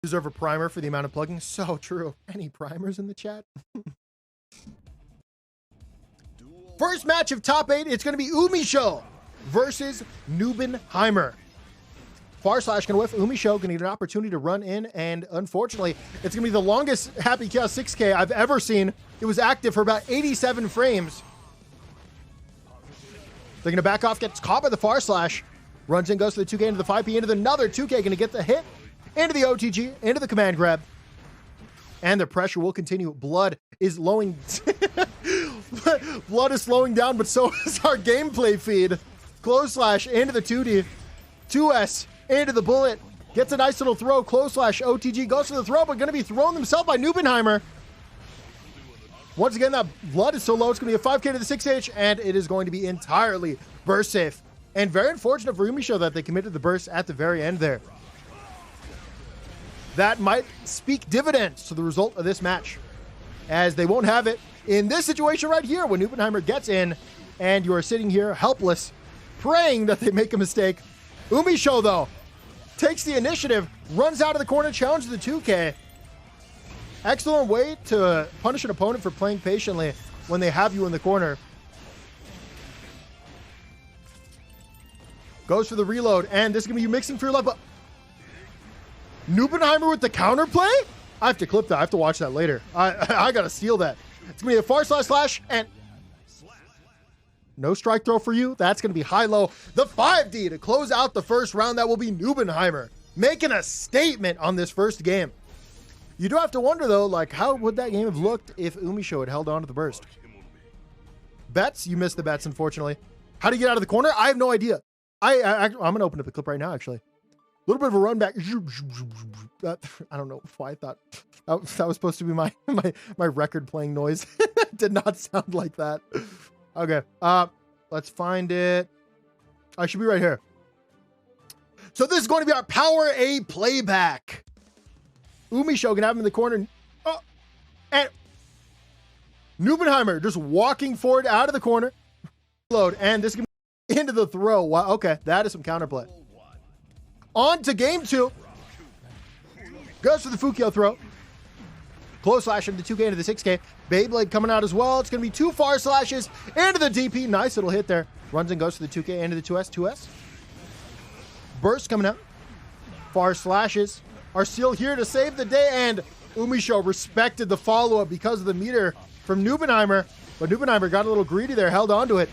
Deserve a primer for the amount of plugging. So true. Any primers in the chat? First match of top 8, it's going to be Umisho versus Noopenheimer. Far slash going to whiff. Umisho going to get an opportunity to run in, and unfortunately, it's going to be the longest Happy Chaos 6K I've ever seen. It was active for about 87 frames. They're going to back off, gets caught by the far slash. Runs in, goes to the 2K, into the 5P, into another 2K, going to get the hit, into the OTG, into the command grab. And the pressure will continue. Blood is slowing. Blood is slowing down, but so is our gameplay feed. Close slash into the 2D. 2S into the bullet. Gets a nice little throw. Close slash OTG goes to the throw, but going to be thrown himself by Noopenheimer. Once again, that blood is so low, it's going to be a 5K to the 6H, and it is going to be entirely burst safe. And very unfortunate for Umisho that they committed the burst at the very end there. That might speak dividends to the result of this match, as they won't have it in this situation right here when Noopenheimer gets in and you are sitting here helpless, praying that they make a mistake. Umisho, though, takes the initiative, runs out of the corner, challenges the 2K. Excellent way to punish an opponent for playing patiently when they have you in the corner. Goes for the reload, and this is going to be you mixing for your life, but Noopenheimer with the counterplay? I have to clip that. I have to watch that later. I got to steal that. It's going to be a far slash, and no strike throw for you. That's going to be high-low. The 5D to close out the first round. That will be Noopenheimer making a statement on this first game. You do have to wonder, though, like, how would that game have looked if Umisho had held on to the burst? Bets? You missed the bets, unfortunately. How to get out of the corner? I have no idea. I'm going to open up the clip right now, actually. A little bit of a run back. I don't know why I thought that was supposed to be my record playing noise. Did not sound like that. Okay. Let's find it. I should be right here. So this is going to be our Power A playback. Umisho can have him in the corner. Oh, and Noopenheimer just walking forward out of the corner. Load, and this can be into the throw. Wow, okay, that is some counterplay. On to game 2. Goes for the Fukio throw. Close slash into 2K into the 6K. Beyblade coming out as well. It's going to be 2 far slashes into the DP. Nice little hit there. Runs and goes to the 2K into the 2S. Burst coming out. Far slashes are still here to save the day, and Umisho respected the follow-up because of the meter from Noopenheimer, but Noopenheimer got a little greedy there, held on to it.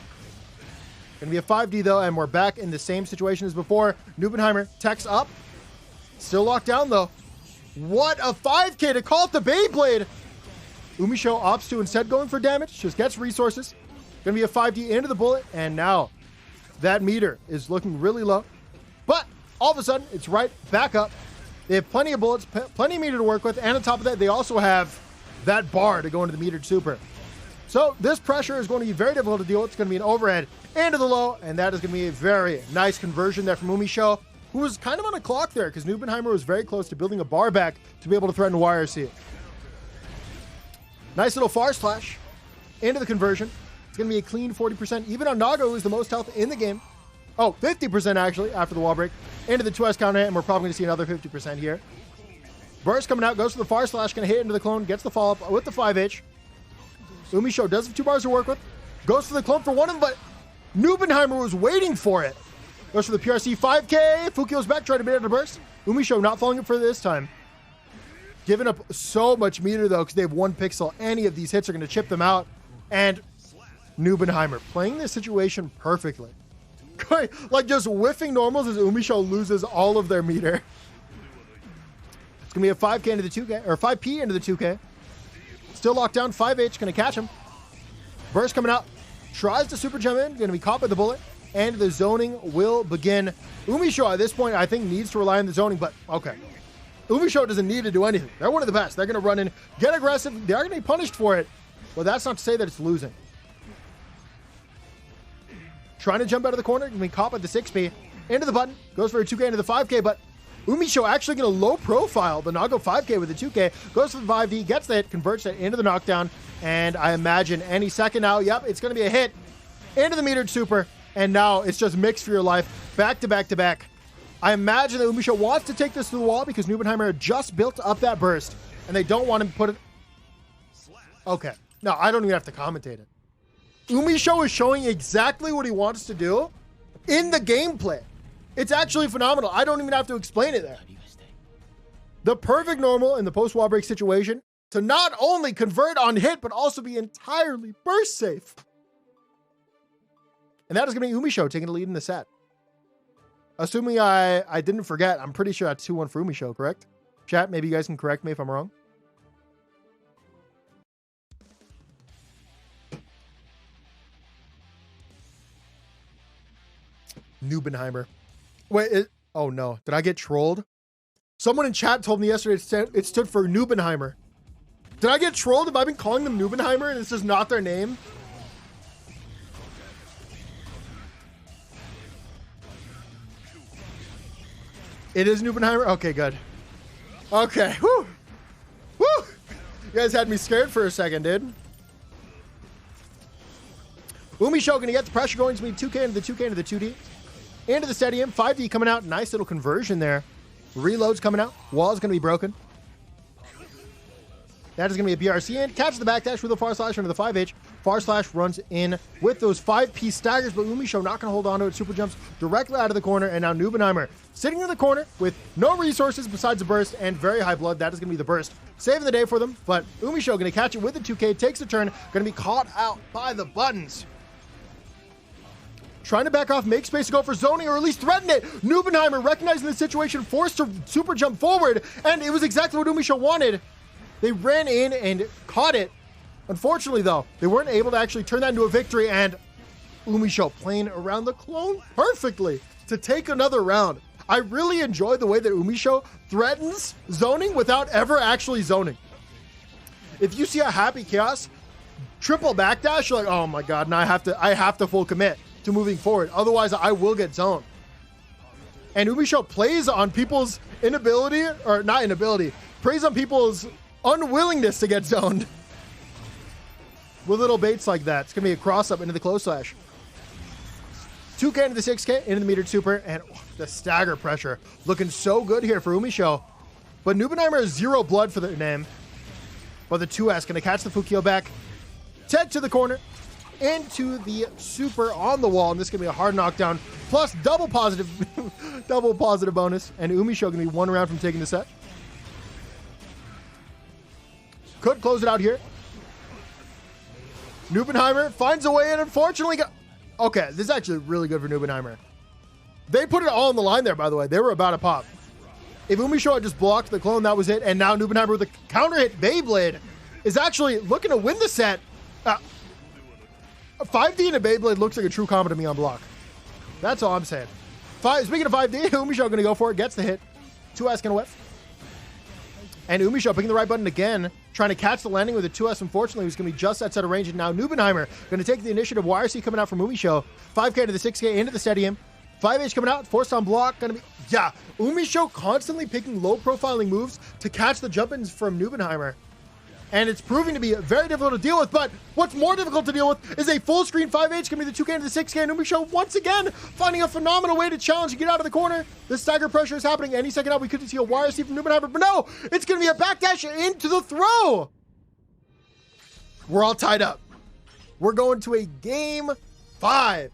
Gonna be a 5D though, and we're back in the same situation as before. Noopenheimer techs up, still locked down though. What a 5K to call it the Beyblade. Umisho opts to instead going for damage, just gets resources. Gonna be a 5D into the bullet, and now that meter is looking really low, but all of a sudden it's right back up. They have plenty of bullets, plenty of meter to work with, and on top of that, they also have that bar to go into the metered super. So this pressure is going to be very difficult to deal with. It's going to be an overhead into the low, and that is going to be a very nice conversion there from Umisho, who was kind of on a clock there because Noopenheimer was very close to building a bar back to be able to threaten YRC. Nice little far slash into the conversion. It's going to be a clean 40%, even on Nago, who is the most health in the game. Oh, 50% actually after the wall break. Into the 2S counter hit, and we're probably going to see another 50% here. Burst coming out, goes to the far slash, going to hit into the clone, gets the follow-up with the 5H. Umisho does have 2 bars to work with. Goes for the clone for one of them, but Noopenheimer was waiting for it. Goes for the PRC 5K. Fukio's back, trying to beat out the burst. Umisho not falling it for this time. Giving up so much meter, though, because they have 1 pixel. Any of these hits are going to chip them out. And Noopenheimer playing this situation perfectly. Like just whiffing normals as Umisho loses all of their meter. It's going to be a 5K into the 2K, or 5P into the 2K. Still locked down, 5H, going to catch him. Burst coming out, tries to super jump in, going to be caught by the bullet, and the zoning will begin. Umisho at this point, I think, needs to rely on the zoning, but okay. Umisho doesn't need to do anything. They're one of the best. They're going to run in, get aggressive. They are going to be punished for it, but that's not to say that it's losing. Trying to jump out of the corner, going to be caught by the 6P. Into the button, goes for a 2K into the 5K, but Umisho actually going to low profile the Nago 5K with the 2K, goes for the 5D, gets the hit, converts it into the knockdown, and I imagine any second now, yep, it's going to be a hit into the metered super, and now it's just mix for your life, back to back to back. I imagine that Umisho wants to take this to the wall because Noopenheimer just built up that burst, and they don't want him to put it... Okay. No, I don't even have to commentate it. Umisho is showing exactly what he wants to do in the gameplay. It's actually phenomenal. I don't even have to explain it there. The perfect normal in the post-wall break situation to not only convert on hit, but also be entirely burst safe. And that is going to be Umisho taking the lead in the set. Assuming I didn't forget, I'm pretty sure that's 2-1 for Umisho, correct? Chat, maybe you guys can correct me if I'm wrong. Noopenheimer. Wait, oh no, did I get trolled? Someone in chat told me yesterday it stood for Noopenheimer. Did I get trolled? Have I been calling them Noopenheimer and it's just not their name? It is Noopenheimer? Okay, good. Okay, whoo! Woo! You guys had me scared for a second, dude. Umisho gonna get the pressure going. It's gonna be 2K into the 2K into the 2D. Into the stadium. 5D coming out. Nice little conversion there. Reloads coming out. Wall's going to be broken. That is going to be a BRC in. Catches the backdash with a far slash under the 5H. Far slash runs in with those 5P staggers, but Umisho not going to hold on to it. Super jumps directly out of the corner, and now Noopenheimer sitting in the corner with no resources besides a burst and very high blood. That is going to be the burst. Saving the day for them, but Umisho going to catch it with the 2K. Takes the turn. Going to be caught out by the buttons. Trying to back off, make space to go for zoning, or at least threaten it. Noopenheimer recognizing the situation, forced to super jump forward, and it was exactly what Umisho wanted. They ran in and caught it. Unfortunately, though, they weren't able to actually turn that into a victory, and Umisho playing around the clone perfectly to take another round. I really enjoy the way that Umisho threatens zoning without ever actually zoning. If you see a happy chaos, triple backdash, you're like, oh my god, now I have to full commit to moving forward. Otherwise, I will get zoned. And Umisho plays on people's inability, or not inability, plays on people's unwillingness to get zoned. With little baits like that. It's going to be a cross-up into the close slash. 2K into the 6K, into the metered super, and the stagger pressure. Looking so good here for Umisho. But Noopenheimer has 0 blood for the name. But the 2S going to catch the Fukio back. Ted to the corner. Into the super on the wall, and this is gonna be a hard knockdown plus double positive bonus, and Umisho gonna be 1 round from taking the set. Could close it out here. Noopenheimer finds a way in, unfortunately. Okay, this is actually really good for Noopenheimer. They put it all on the line there, by the way. They were about to pop. If Umisho had just blocked the clone, that was it, and now Noopenheimer with a counter hit Beyblade is actually looking to win the set. 5D and a Beyblade looks like a true combo to me on block. That's all I'm saying. Speaking of 5D, Umisho going to go for it. Gets the hit. 2S going to whiff. And Umisho picking the right button again. Trying to catch the landing with a 2S. Unfortunately, he's going to be just outside of range. And now Noopenheimer going to take the initiative. YRC coming out from Umisho. 5K to the 6K into the stadium. 5H coming out. Forced on block. Going to be... Yeah. Umisho constantly picking low profiling moves to catch the jump-ins from Noopenheimer. And it's proving to be very difficult to deal with, but what's more difficult to deal with is a full screen 5H can be the 2K into the 6K, and Umisho once again finding a phenomenal way to challenge and get out of the corner. The stagger pressure is happening any second now. We could see a YRC from Noopenheimer, but no, it's going to be a backdash into the throw. We're all tied up. We're going to a game 5.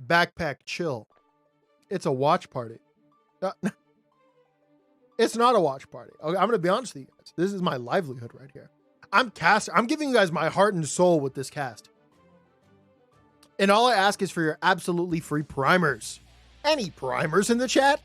Backpack, chill. It's a watch party. It's not a watch party. Okay, I'm going to be honest with you guys. This is my livelihood right here. I'm giving you guys my heart and soul with this cast. And all I ask is for your absolutely free primers. Any primers in the chat?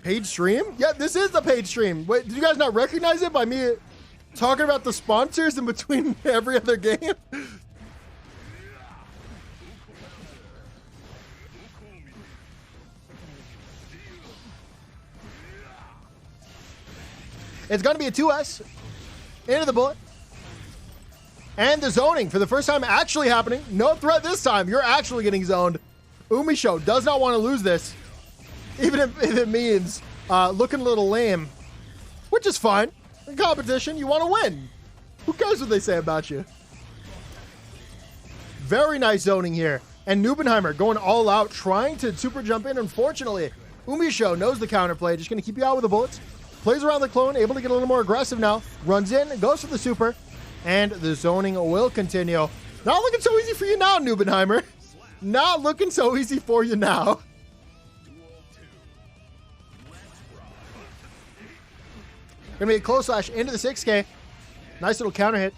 Paid stream? Yeah, this is the paid stream. Wait, did you guys not recognize it by me talking about the sponsors in between every other game? It's going to be a 2S. Into the bullet. And the zoning for the first time actually happening. No threat this time. You're actually getting zoned. Umisho does not want to lose this, even if it means looking a little lame, which is fine. In competition, you want to win. Who cares what they say about you? Very nice zoning here. And Noopenheimer going all out, trying to super jump in. Unfortunately, Umisho knows the counterplay. Just going to keep you out with the bullets. Plays around the clone, able to get a little more aggressive now. Runs in, goes for the super. And the zoning will continue. Not looking so easy for you now, Noopenheimer. Not looking so easy for you now. Gonna be a close slash into the 6K. Nice little counter hit.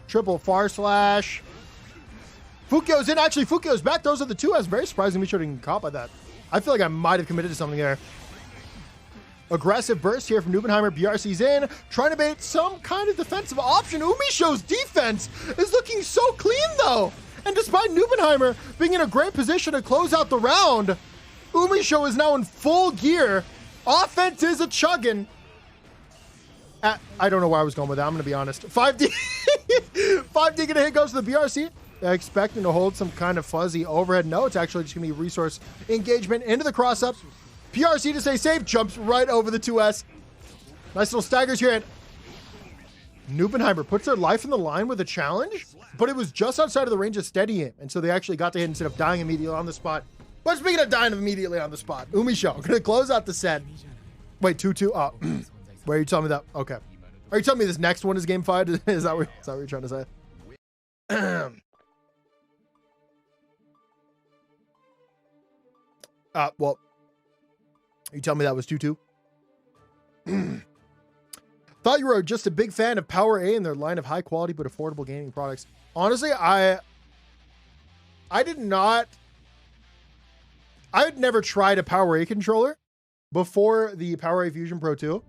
Triple far slash. Fukio's in. Actually, Fukio's back. Those are the two. I was very surprised Umisho didn't get caught by that. I feel like I might have committed to something there. Aggressive burst here from Noopenheimer. BRC's in. Trying to bait some kind of defensive option. Umisho's defense is looking so clean, though. And despite Noopenheimer being in a great position to close out the round, Umisho is now in full gear. Offense is a chugging. I don't know where I was going with that. I'm going to be honest. 5D. 5D gonna hit, goes to the BRC. Expecting to hold some kind of fuzzy overhead. No, it's actually just going to be resource engagement into the cross-up. PRC to stay safe. Jumps right over the 2S. Nice little staggers here. And Noopenheimer puts their life in the line with a challenge, but it was just outside of the range of steadying. And so they actually got to hit instead of dying immediately on the spot. But speaking of dying immediately on the spot, Umisho going to close out the set. Wait, 2-2. Oh, where are you telling me that? Okay. Are you telling me this next one is game 5? Is that what you're trying to say? Well, you tell me that was 2-2? Thought you were just a big fan of Power A and their line of high quality but affordable gaming products. Honestly, I had never tried a Power A controller before the Power A Fusion Pro 2.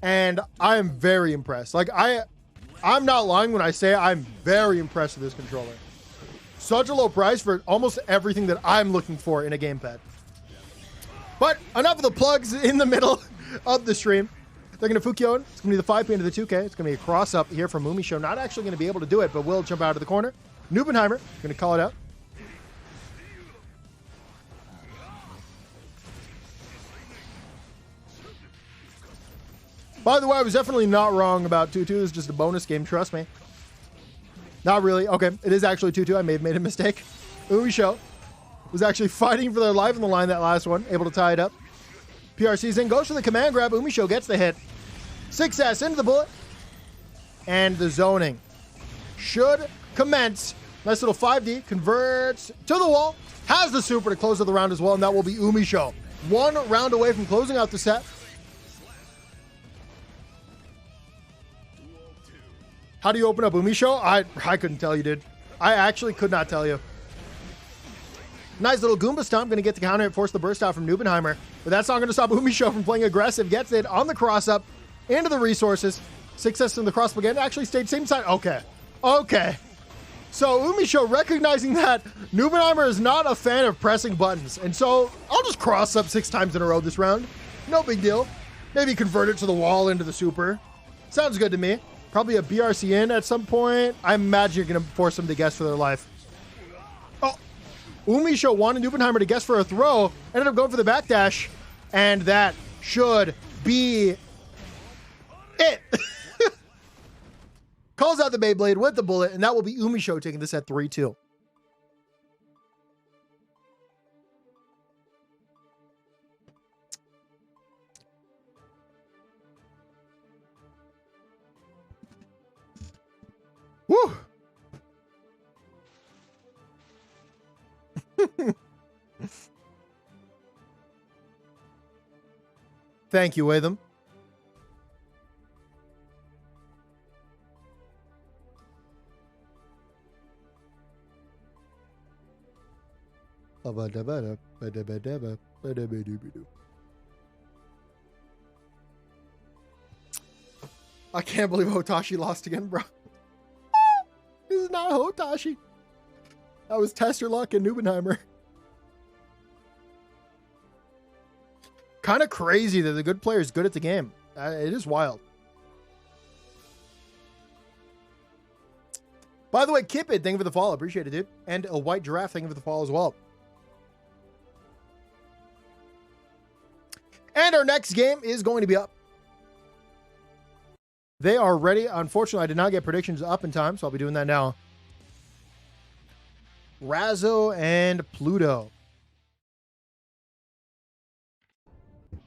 And I am very impressed. Like, I'm not lying when I say I'm very impressed with this controller. Such a low price for almost everything that I'm looking for in a gamepad. But enough of the plugs in the middle of the stream. They're going to Fukio. It's going to be the 5P into the 2K. It's going to be a cross up here from Umisho. Not actually going to be able to do it, but will jump out of the corner. Noopenheimer going to call it out. By the way, I was definitely not wrong about 2-2. This is just a bonus game, trust me. Not really. Okay, it is actually 2-2. I may have made a mistake. Umisho was actually fighting for their life on the line that last one. Able to tie it up. PRC's in. Goes for the command grab. Umisho gets the hit. 6S into the bullet. And the zoning should commence. Nice little 5D. Converts to the wall. Has the super to close out the round as well. And that will be Umisho. 1 round away from closing out the set. How do you open up Umisho? I couldn't tell you, dude. I actually could not tell you. Nice little Goomba stomp. Going to get the counter and force the burst out from Noopenheimer. But that's not going to stop Umisho from playing aggressive. Gets it on the cross up into the resources. 6S in the cross up again. Actually stayed same side. Okay. Okay. So Umisho recognizing that Noopenheimer is not a fan of pressing buttons. And so I'll just cross up 6 times in a row this round. No big deal. Maybe convert it to the wall into the super. Sounds good to me. Probably a BRC in at some point. I imagine you're going to force them to guess for their life. Oh, Umisho wanted Noopenheimer to guess for a throw. Ended up going for the backdash. And that should be it. Calls out the Beyblade with the bullet. And that will be Umisho taking this at 3-2. Woo! Thank you, Watham. I can't believe Hotashi lost again, bro. This is not Hotashi. That was Tester Luck and Noopenheimer. Kind of crazy that the good player is good at the game. It is wild. By the way, Kipid, thank you for the follow. Appreciate it, dude. And a white giraffe, thank you for the follow as well. And our next game is going to be up. They are ready. Unfortunately, I did not get predictions up in time, so I'll be doing that now. Razzo and Pluto.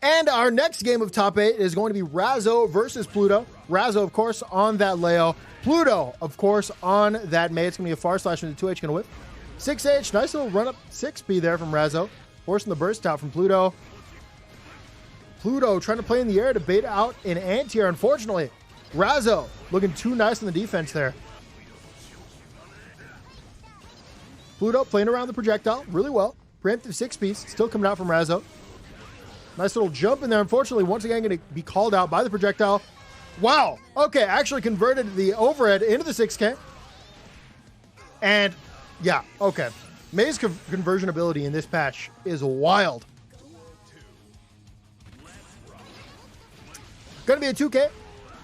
And our next game of top 8 is going to be Razzo versus Pluto. Razzo, of course, on that Leo. Pluto, of course, on that May. It's going to be a far slash into 2H, going to whip. 6H, nice little run up 6B there from Razzo. Forcing the burst out from Pluto. Pluto trying to play in the air to bait out an anti-air. Unfortunately, Razzo looking too nice on the defense there. Pluto playing around the projectile really well. Preemptive 6-piece still coming out from Razzo. Nice little jump in there. Unfortunately, once again, going to be called out by the projectile. Wow. Okay, actually converted the overhead into the 6K. And yeah, okay. May's conversion ability in this patch is wild. Going to be a 2K.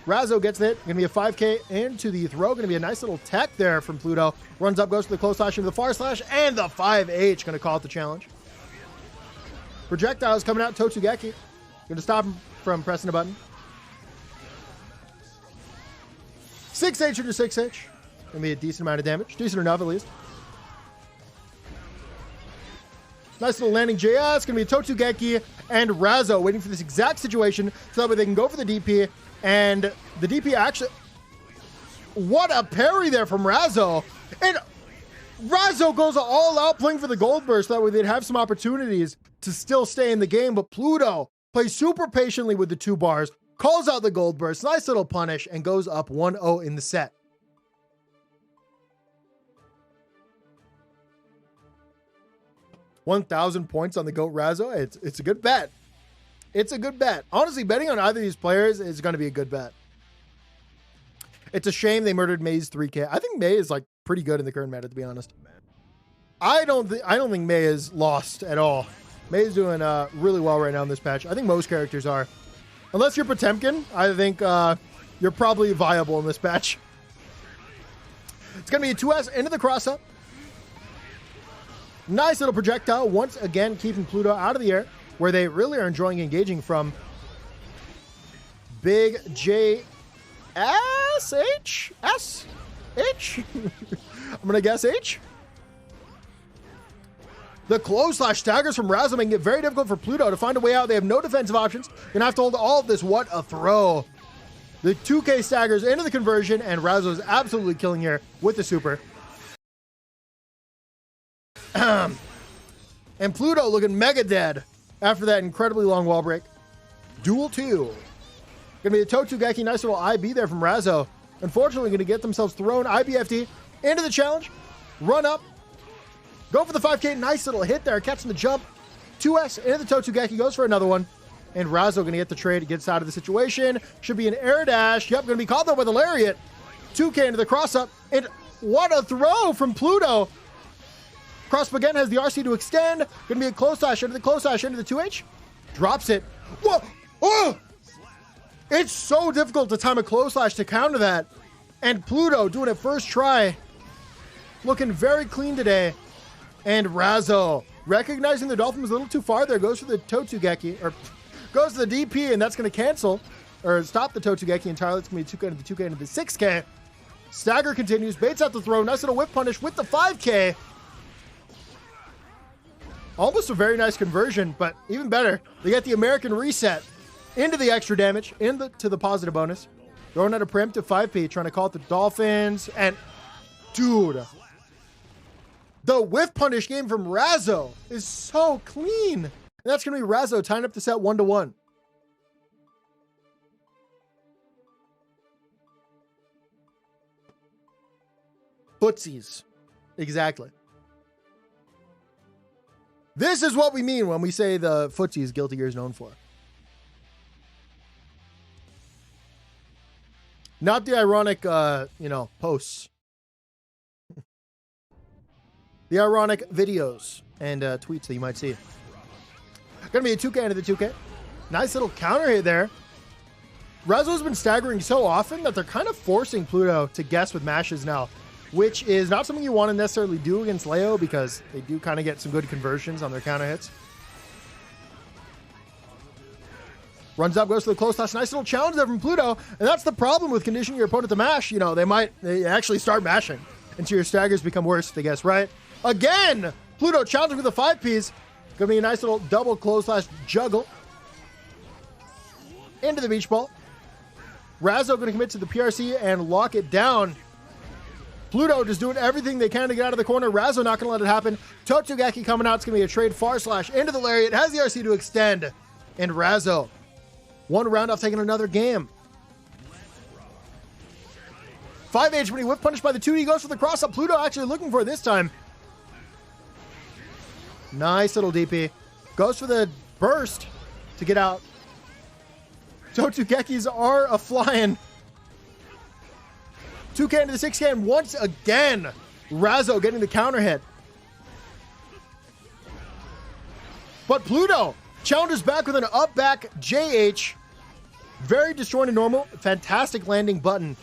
Razzo gets it. Going to be a 5K into the throw. Going to be a nice little tech there from Pluto. Runs up, goes to the close slash into the far slash, and the 5H. Going to call it the challenge. Projectiles coming out. Totsugeki. Going to stop him from pressing a button. 6H into 6H. Going to be a decent amount of damage. Decent enough, at least. Nice little landing JS. Going to be a Totsugeki and Razzo waiting for this exact situation so that way they can go for the DP. And the DP actually... What a parry there from Razzo. And Razzo goes all out playing for the gold burst. That way they'd have some opportunities to still stay in the game. But Pluto plays super patiently with the 2 bars. Calls out the gold burst. Nice little punish. And goes up 1-0 in the set. $1,000 points on the GOAT Razzo. It's a good bet. It's a good bet. Honestly, betting on either of these players is going to be a good bet. It's a shame they murdered May's 3K. I think May is like pretty good in the current meta, to be honest. I don't think May is lost at all. May is doing really well right now in this patch. I think most characters are. Unless you're Potemkin, I think you're probably viable in this patch. It's going to be a 2S into the cross-up. Nice little projectile, once again keeping Pluto out of the air, where they really are enjoying engaging from Big J S H S H. I'm gonna guess H. The close slash staggers from Razzo making it very difficult for Pluto to find a way out. They have no defensive options. Gonna have to hold all of this. What a throw! The 2K staggers into the conversion, and Razzo is absolutely killing here with the super. And Pluto looking mega dead after that incredibly long wall break. Duel 2. Gonna be a Totsugeki, nice little IB there from Razzo. Unfortunately, gonna get themselves thrown IBFD into the challenge. Run up. Go for the 5K. Nice little hit there, catching the jump. 2S into the Totsugeki, goes for another one. And Razzo gonna get the trade, gets out of the situation. Should be an air dash. Yep, gonna be called though by the lariat. 2K into the cross up. And what a throw from Pluto. Cross again has the RC to extend. Gonna be a close slash into the close slash into the 2H. Drops it. Whoa! Oh! It's so difficult to time a close slash to counter that. And Pluto doing it first try. Looking very clean today. And Razzo recognizing the Dolphin was a little too far there. Goes for the Totsugeki, or goes to the DP, and that's gonna cancel or stop the Totsugeki entirely. It's gonna be 2K into the 2K into the 6K. Stagger continues, baits out the throw. Nice little whip punish with the 5K. Almost a very nice conversion, but even better, they get the American reset into the extra damage, to the positive bonus. Throwing out a preemptive 5P, trying to call it the Dolphins. And, dude, the whiff punish game from Razzo is so clean. And that's going to be Razzo tying up the set 1-1. Footsies. Exactly. This is what we mean when we say the footsie is Guilty Gear is known for. Not the ironic, posts. The ironic videos and tweets that you might see. Gonna be a 2K into the 2K. Nice little counter hit there. Razzo's been staggering so often that they're kind of forcing Pluto to guess with mashes now. which is not something you want to necessarily do against Leo because they do kind of get some good conversions on their counter hits. Runs up, goes to the close toss. Nice little challenge there from Pluto. And that's the problem with conditioning your opponent to mash. You know, they actually start mashing until your staggers become worse, I guess, right? Again, Pluto challenging with the 5Ps. Gonna be a nice little double close slash juggle. Into the beach ball. Razzo gonna commit to the PRC and lock it down. Pluto just doing everything they can to get out of the corner. Razzo not gonna let it happen. Totsugeki coming out. It's gonna be a trade far slash into the lariat. Has the RC to extend. And Razzo, one round off taking another game. 5H when he whip punished by the 2D, goes for the cross up. Pluto actually looking for it this time. Nice little DP. Goes for the burst to get out. Totsugekis are a flying. 2K into the 6K, and once again, Razzo getting the counter hit. But Pluto challenges back with an up back JH. Very disjointed normal, fantastic landing button.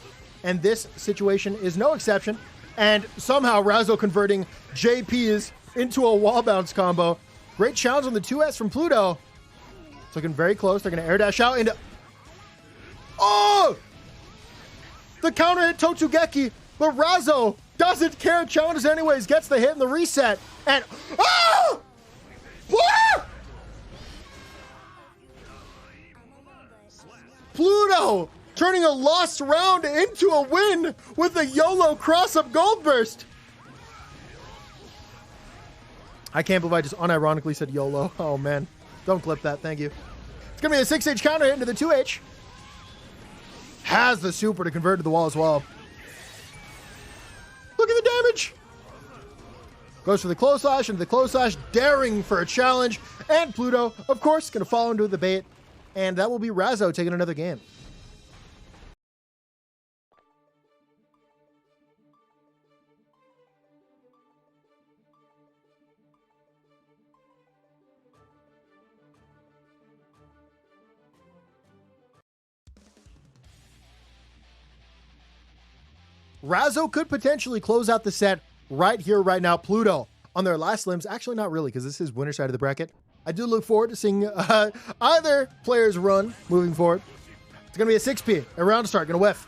And this situation is no exception. And somehow Razzo converting JPs into a wall bounce combo. Great challenge on the 2S from Pluto. It's looking very close. They're going to air dash out into... Oh! The counter hit Totsugeki, but Razzo doesn't care. Challenges anyways, gets the hit and the reset. And... Oh! Ah! Pluto turning a lost round into a win with a YOLO cross-up gold burst. I can't believe I just unironically said YOLO. Oh, man. Don't clip that. Thank you. It's going to be a 6H counter hit into the 2H. Has the super to convert to the wall as well. Look at the damage. Goes for the close slash into the close slash, daring for a challenge. And Pluto, of course, going to fall into the bait. And that will be Razzo taking another game. Razzo could potentially close out the set right here, right now. Pluto on their last limbs. Actually, not really, because this is winner side of the bracket. I do look forward to seeing either player's run moving forward. It's going to be a 6P, a round to start, going to whiff.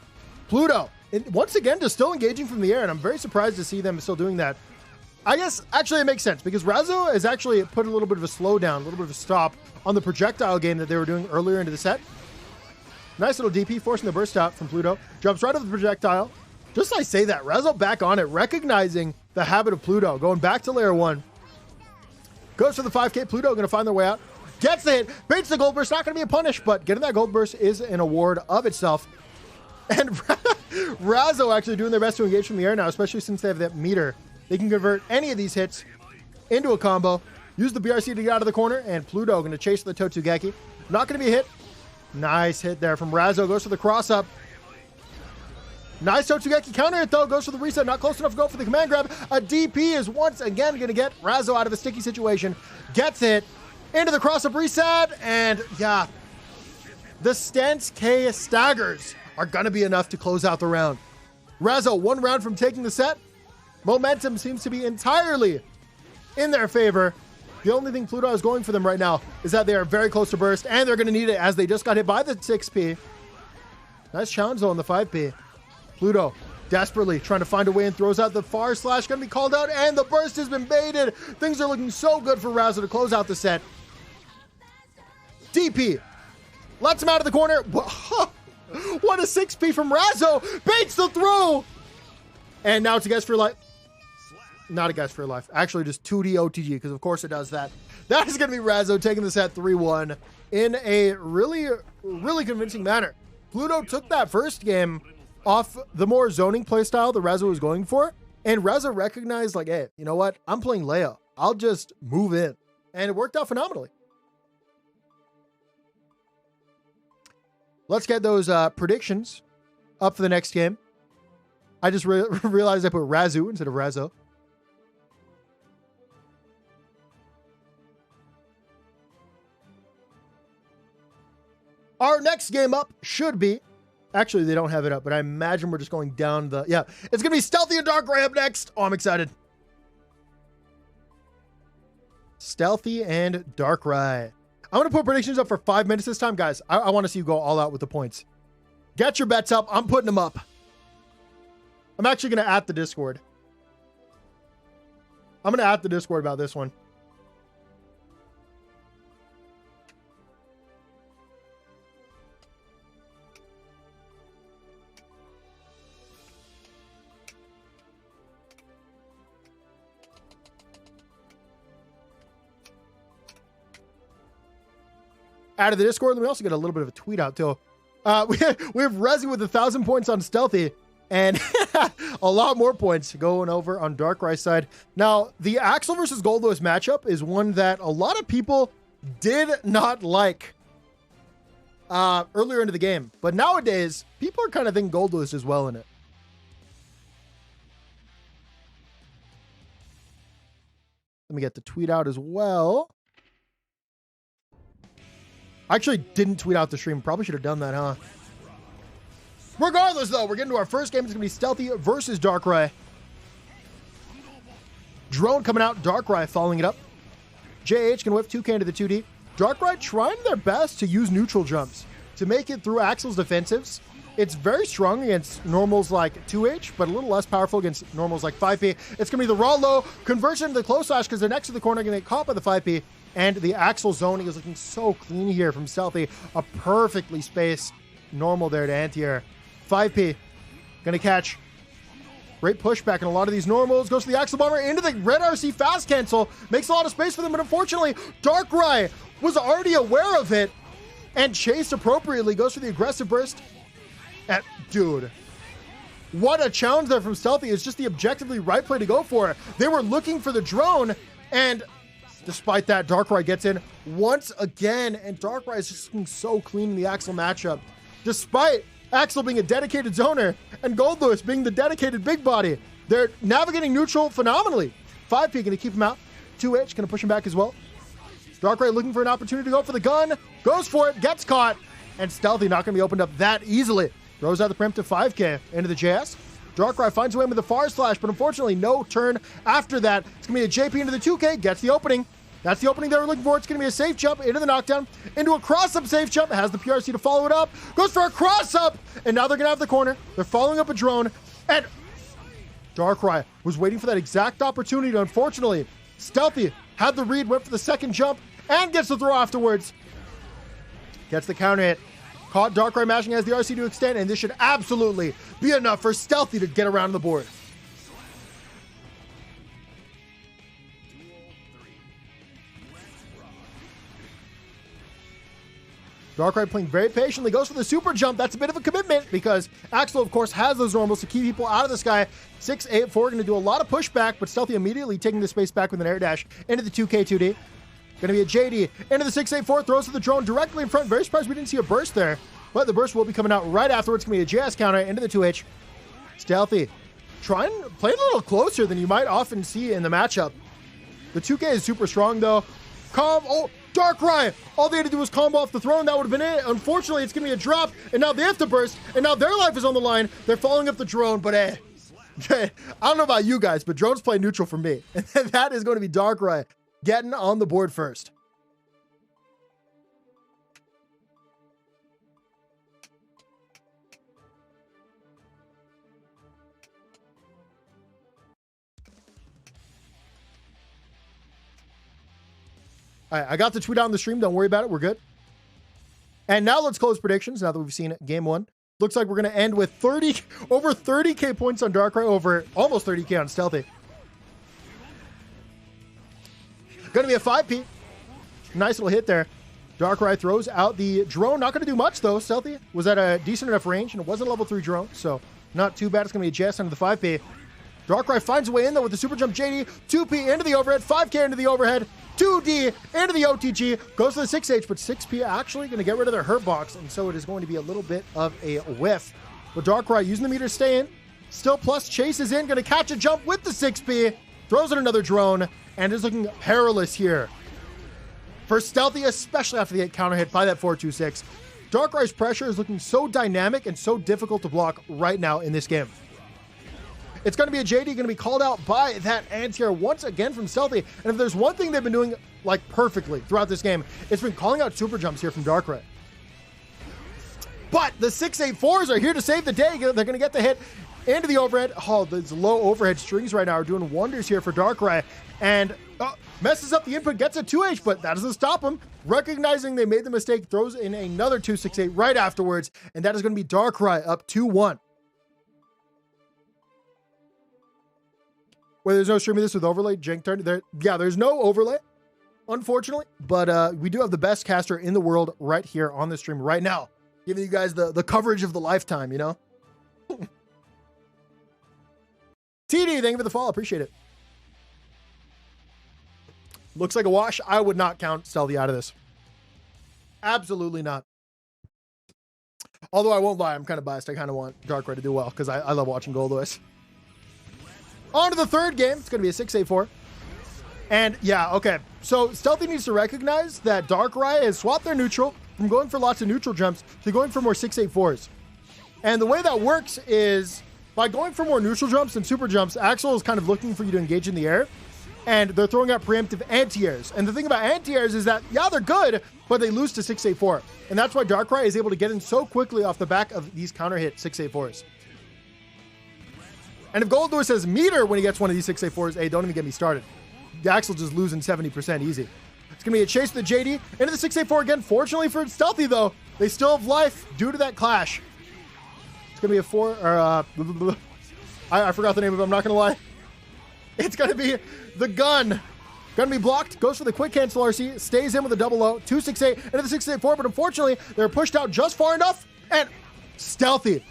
Pluto, once again, just still engaging from the air, and I'm very surprised to see them still doing that. I guess, actually, it makes sense, because Razzo has actually put a little bit of a slowdown, a little bit of a stop on the projectile game that they were doing earlier into the set. Nice little DP, forcing the burst out from Pluto. Jumps right off the projectile. Just as I say that, Razzo back on it, recognizing the habit of Pluto, going back to layer 1. Goes for the 5K. Pluto going to find their way out. Gets the hit. Baits the gold burst. Not going to be a punish, but getting that gold burst is an award of itself. And Razzo actually doing their best to engage from the air now, especially since they have that meter. They can convert any of these hits into a combo. Use the BRC to get out of the corner, and Pluto going to chase the Totsugeki. Not going to be a hit. Nice hit there from Razzo. Goes for the cross-up. Nice Totsugeki counter hit, though. Goes for the reset. Not close enough to go for the command grab. A DP is once again going to get Razzo out of a sticky situation. Gets it into the cross-up reset. And, yeah, the Stance K staggers are going to be enough to close out the round. Razzo, one round from taking the set. Momentum seems to be entirely in their favor. The only thing Pluto is going for them right now is that they are very close to burst, and they're going to need it as they just got hit by the 6P. Nice challenge, though, on the 5P. Pluto desperately trying to find a way and throws out the far slash. Going to be called out, and the burst has been baited. Things are looking so good for Razzo to close out the set. DP lets him out of the corner. What a 6P from Razzo. Baits the throw. And now it's a guess for life. Not a guess for life. Actually, just 2D OTG, because of course it does that. That is going to be Razzo taking the set 3-1 in a really, really convincing manner. Pluto took that first game off the more zoning playstyle that Razzo was going for, and Razzo recognized, like, hey, you know what? I'm playing Leo. I'll just move in. And it worked out phenomenally. Let's get those predictions up for the next game. I just realized I put Razzo instead of Razzo. Our next game up should be Actually, they don't have it up, but I imagine we're just going down the... Yeah, it's going to be Stealthy and DarkRai up next. Oh, I'm excited. Stealthy and DarkRai. I'm going to put predictions up for 5 minutes this time, guys. I want to see you go all out with the points. Get your bets up. I'm putting them up. I'm actually going to at the Discord. I'm going to at the Discord about this one. Out of the Discord, and we also get a little bit of a tweet out too. We have Razzo with 1,000 points on Stealthy, and a lot more points going over on DarkRai's side. Now, the Axel versus Goldlewis matchup is one that a lot of people did not like earlier into the game, but nowadays people are kind of thinking Goldlewis is well in it. Let me get the tweet out as well. I actually didn't tweet out the stream. Probably should have done that, huh? Regardless, though, we're getting to our first game. It's going to be Stealthy versus DarkRai. Drone coming out. DarkRai following it up. JH can whip 2K into the 2D. DarkRai trying their best to use neutral jumps to make it through Axel's defensives. It's very strong against normals like 2H, but a little less powerful against normals like 5P. It's going to be the raw low conversion to the close slash because they're next to the corner, going to get caught by the 5P. And the Axel zoning is looking so clean here from Stealthy. A perfectly spaced normal there to anti-air. 5P gonna catch. Great pushback in a lot of these normals. Goes to the Axel bomber into the red RC fast cancel. Makes a lot of space for them, but unfortunately, DarkRai was already aware of it and chased appropriately. Goes for the aggressive burst. And dude, what a challenge there from Stealthy. It's just the objectively right play to go for. They were looking for the drone, and despite that, DarkRai gets in once again, and DarkRai is just looking so clean in the Axel matchup. Despite Axel being a dedicated zoner and Goldlewis being the dedicated big body, they're navigating neutral phenomenally. 5P going to keep him out. 2H going to push him back as well. DarkRai looking for an opportunity to go for the gun. Goes for it, gets caught, and Stealthy not going to be opened up that easily. Throws out the preemptive 5K into the JS. DarkRai finds a way with the far slash, but unfortunately no turn after that. It's going to be a JP into the 2K, gets the opening. That's the opening they were looking for. It's going to be a safe jump into the knockdown, into a cross-up safe jump. Has the PRC to follow it up. Goes for a cross-up, and now they're going to have the corner. They're following up a drone, and DarkRai was waiting for that exact opportunity. Unfortunately, Stealthy had the read, went for the second jump, and gets the throw afterwards. Gets the counter hit. Caught DarkRai mashing as the RC to extend, and this should absolutely be enough for Stealthy to get around the board. DarkRai playing very patiently, goes for the super jump. That's a bit of a commitment because Axel, of course, has those normals to keep people out of the sky. 6-8-4 going to do a lot of pushback, but Stealthy immediately taking the space back with an air dash into the 2K 2D. Going to be a JD into the 6-8-4, throws to the drone directly in front. Very surprised we didn't see a burst there, but the burst will be coming out right afterwards. Going to be a JS counter into the 2H. Stealthy trying to play a little closer than you might often see in the matchup. The 2K is super strong though. Oh, DarkRai! All they had to do was combo off the throne. That would have been it. Unfortunately, it's going to be a drop, and now they have to burst, and now their life is on the line. They're following up the drone, but I don't know about you guys, but drones play neutral for me. And that is going to be DarkRai getting on the board first. All right, I got the tweet out on the stream. Don't worry about it. We're good. And now let's close predictions now that we've seen it. Game one. Looks like we're going to end with over 30K points on DarkRai, over almost 30K on Stealthy. Going to be a 5P. Nice little hit there. DarkRai throws out the drone. Not going to do much, though. Stealthy was at a decent enough range, and it wasn't a level 3 drone, so not too bad. It's going to be a JS under the 5P. DarkRai finds a way in, though, with the super jump JD. 2P into the overhead. 5K into the overhead. 2D into the OTG. Goes to the 6H, but 6P actually going to get rid of their hurt box, and so it is going to be a little bit of a whiff. But DarkRai using the meter to stay in. Still plus chases in. Going to catch a jump with the 6P. Throws in another drone, and is looking perilous here for Stealthy, especially after the counter hit by that 426. DarkRai's pressure is looking so dynamic and so difficult to block right now in this game. It's going to be a JD going to be called out by that anti-air once again from Stealthy. And if there's one thing they've been doing like perfectly throughout this game, it's been calling out super jumps here from DarkRai. But the 684s are here to save the day. They're going to get the hit into the overhead. Oh, those low overhead strings right now are doing wonders here for DarkRai. And messes up the input, gets a 2H, but that doesn't stop him. Recognizing they made the mistake, throws in another 268 right afterwards. And that is going to be DarkRai up 2-1. Where there's no streaming this with overlay, Jink turn there. Yeah, there's no overlay, unfortunately, but we do have the best caster in the world right here on the stream right now, giving you guys the coverage of the lifetime, you know. TD, thank you for the follow, appreciate it. Looks like a wash. I would not count Stealthy out of this. Absolutely not. Although I won't lie, I'm kind of biased. I kind of want DarkRai to do well because I love watching Goldois. On to the third game. It's going to be a 684. And yeah, okay. So Stealthy needs to recognize that DarkRai has swapped their neutral from going for lots of neutral jumps to going for more 684s. And the way that works is by going for more neutral jumps and super jumps, Axel is kind of looking for you to engage in the air. And they're throwing out preemptive anti-airs. And the thing about anti-airs is that, yeah, they're good, but they lose to 684. And that's why DarkRai is able to get in so quickly off the back of these counter hit 684s. And if Goldois has meter when he gets one of these 684s, hey, don't even get me started. Axel just losing 70% easy. It's going to be a chase to the JD into the 684 again. Fortunately for Stealthy, though, they still have life due to that clash. It's going to be a 4, or I forgot the name of it, I'm not going to lie. It's going to be the gun. Going to be blocked, goes for the quick cancel RC, stays in with a double low, 268 into the 684, but unfortunately, they're pushed out just far enough, and Stealthy.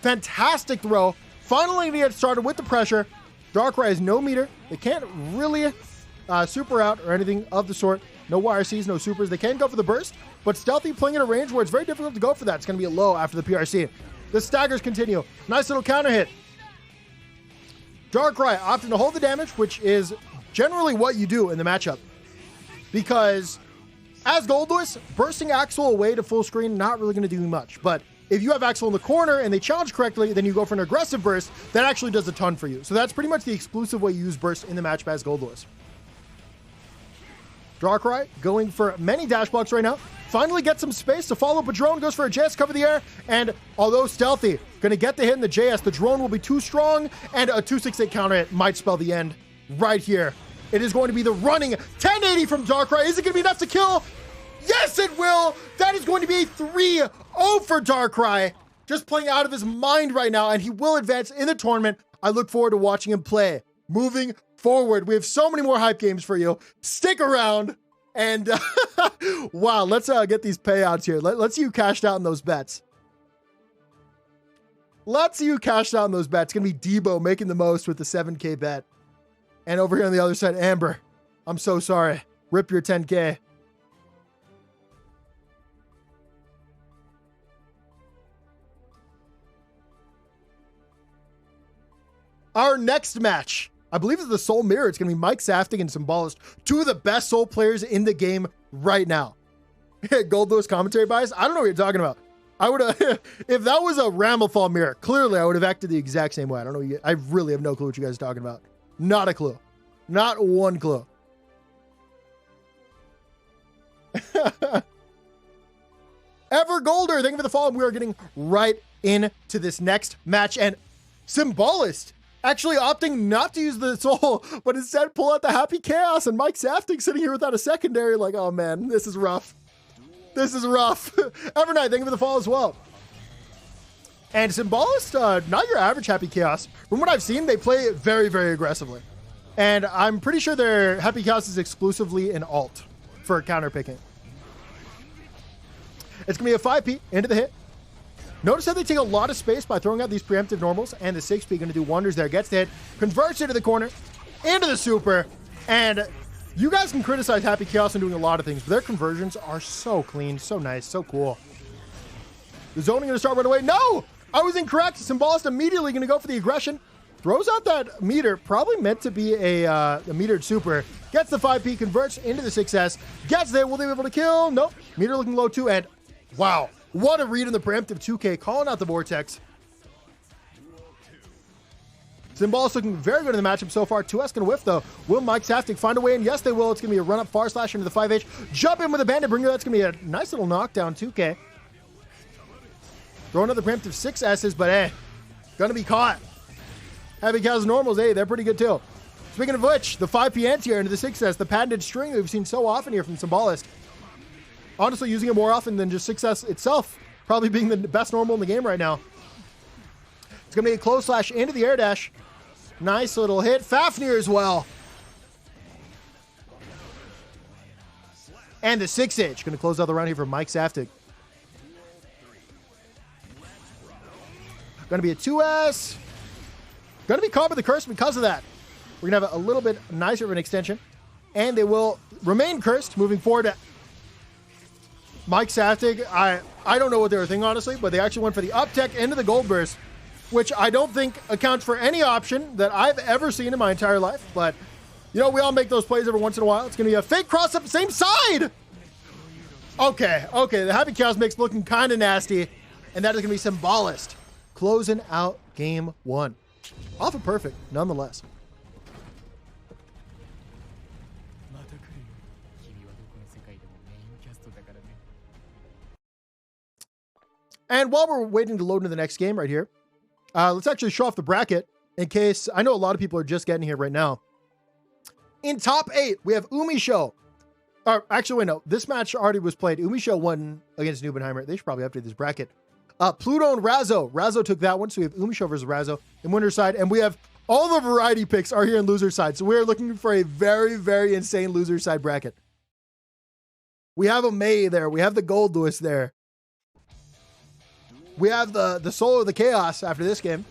Fantastic throw. Finally going to get started with the pressure. DarkRai has no meter. They can't really super out or anything of the sort. No YRCs, no supers. They can go for the burst, but Stealthy playing in a range where it's very difficult to go for that. It's going to be a low after the PRC. The staggers continue. Nice little counter hit. DarkRai opting to hold the damage, which is generally what you do in the matchup. Because as Goldois, bursting Axel away to full screen, not really going to do much. But if you have Axel in the corner and they challenge correctly, then you go for an aggressive burst, that actually does a ton for you. So that's pretty much the exclusive way you use burst in the matchup as Goldois. DarkRai going for many dash blocks right now. Finally gets some space to follow up a drone, goes for a JS, cover the air, and although Stealthy going to get the hit in the JS, the drone will be too strong, and a 268 counter hit might spell the end right here. It is going to be the running 1080 from DarkRai. Is it going to be enough to kill? Yes, it will! That is going to be a 3-0 for DarkRai. Just playing out of his mind right now, and he will advance in the tournament. I look forward to watching him play. Moving forward, we have so many more hype games for you. Stick around, and wow, let's get these payouts here. Let's see you cashed out in those bets. Let's see you cashed out in those bets. It's going to be Debo making the most with the 7K bet. And over here on the other side, Amber, I'm so sorry. Rip your 10K. Our next match, I believe, is the Soul Mirror. It's going to be Mike Saftig and Symbolist, two of the best Soul players in the game right now. Goldois commentary bias? I don't know what you're talking about. I would have, if that was a Rammelthal mirror, clearly I would have acted the exact same way. I don't know. I really have no clue what you guys are talking about. Not a clue. Not one clue. Ever Golder, thank you for the follow. We are getting right into this next match, and Symbolist actually opting not to use the soul, but instead pull out the Happy Chaos, and Mike Saftig sitting here without a secondary like, oh man, this is rough. This is rough. Evernight, thank you for the follow as well. And Symbolist, not your average Happy Chaos. From what I've seen, they play very, very aggressively. And I'm pretty sure their Happy Chaos is exclusively an alt for counter picking. It's going to be a 5P into the hit. Notice how they take a lot of space by throwing out these preemptive normals, and the 6P going to do wonders there. Gets the hit, converts into the corner, into the super, and you guys can criticize Happy Chaos and doing a lot of things, but their conversions are so clean, so nice, so cool. The zoning going to start right away. No! I was incorrect. Symbolist immediately going to go for the aggression. Throws out that meter, probably meant to be a metered super. Gets the 5P, converts into the 6S. Gets there. Will they be able to kill? Nope. Meter looking low too, and wow. What a read in the preemptive 2K, calling out the Vortex. Symbolist looking very good in the matchup so far. 2S going to whiff, though. Will Mike Saftig find a way in? Yes, they will. It's going to be a run-up far slash into the 5H. Jump in with a bandit bringer. That's going to be a nice little knockdown, 2K. Throw another preemptive 6S's, but hey, going to be caught. Heavy Cows normals, hey, they're pretty good, too. Speaking of which, the 5P anti-air into the 6S, the patented string that we've seen so often here from Symbolist. Honestly, using it more often than just 6S itself. Probably being the best normal in the game right now. It's going to be a close slash into the air dash. Nice little hit. Fafnir as well. And the 6H. Going to close out the round here for Mike Saftig. Going to be a 2S. Going to be caught with the curse because of that. We're going to have a little bit nicer of an extension. And they will remain cursed moving forward. Mike Saftig, I don't know what they were thinking, honestly, but they actually went for the up tech into the gold burst, which I don't think accounts for any option that I've ever seen in my entire life. But, you know, we all make those plays every once in a while. It's going to be a fake cross up the same side. Okay. The Happy Cows mix looking kind of nasty. And that is going to be Symbolist closing out game 1. Off of perfect, nonetheless. And while we're waiting to load into the next game right here, let's actually show off the bracket in case, I know a lot of people are just getting here right now. In top 8, we have Umisho. Actually, wait, no. This match already was played. Umisho won against Noopenheimer. They should probably update this bracket. Pluto and Razzo. Razzo took that one, so we have Umisho versus Razzo in winner's side. And we have all the variety picks are here in loser's side. So we're looking for a very, very insane loser's side bracket. We have a May there. We have the Gold Lewis there. We have the Soul of the Chaos after this game.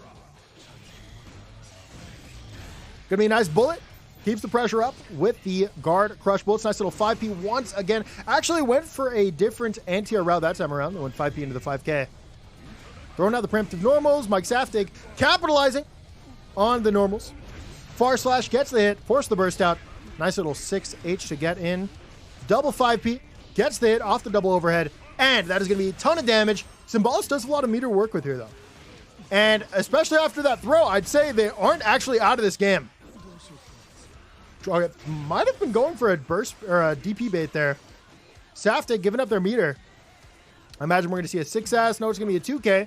Gonna be a nice bullet. Keeps the pressure up with the guard crush bullets. Nice little 5P once again. Actually went for a different anti-air route that time around. They went 5P into the 5K. Throwing out the preemptive normals. Mike Saftig capitalizing on the normals. Far slash gets the hit. Force the burst out. Nice little 6H to get in. Double 5P. Gets the hit off the double overhead. And that is going to be a ton of damage. Symbolist does a lot of meter work with here, though. And especially after that throw, I'd say they aren't actually out of this game. Might have been going for a burst or a DP bait there. Saftig giving up their meter. I imagine we're going to see a 6S. No, it's going to be a 2K.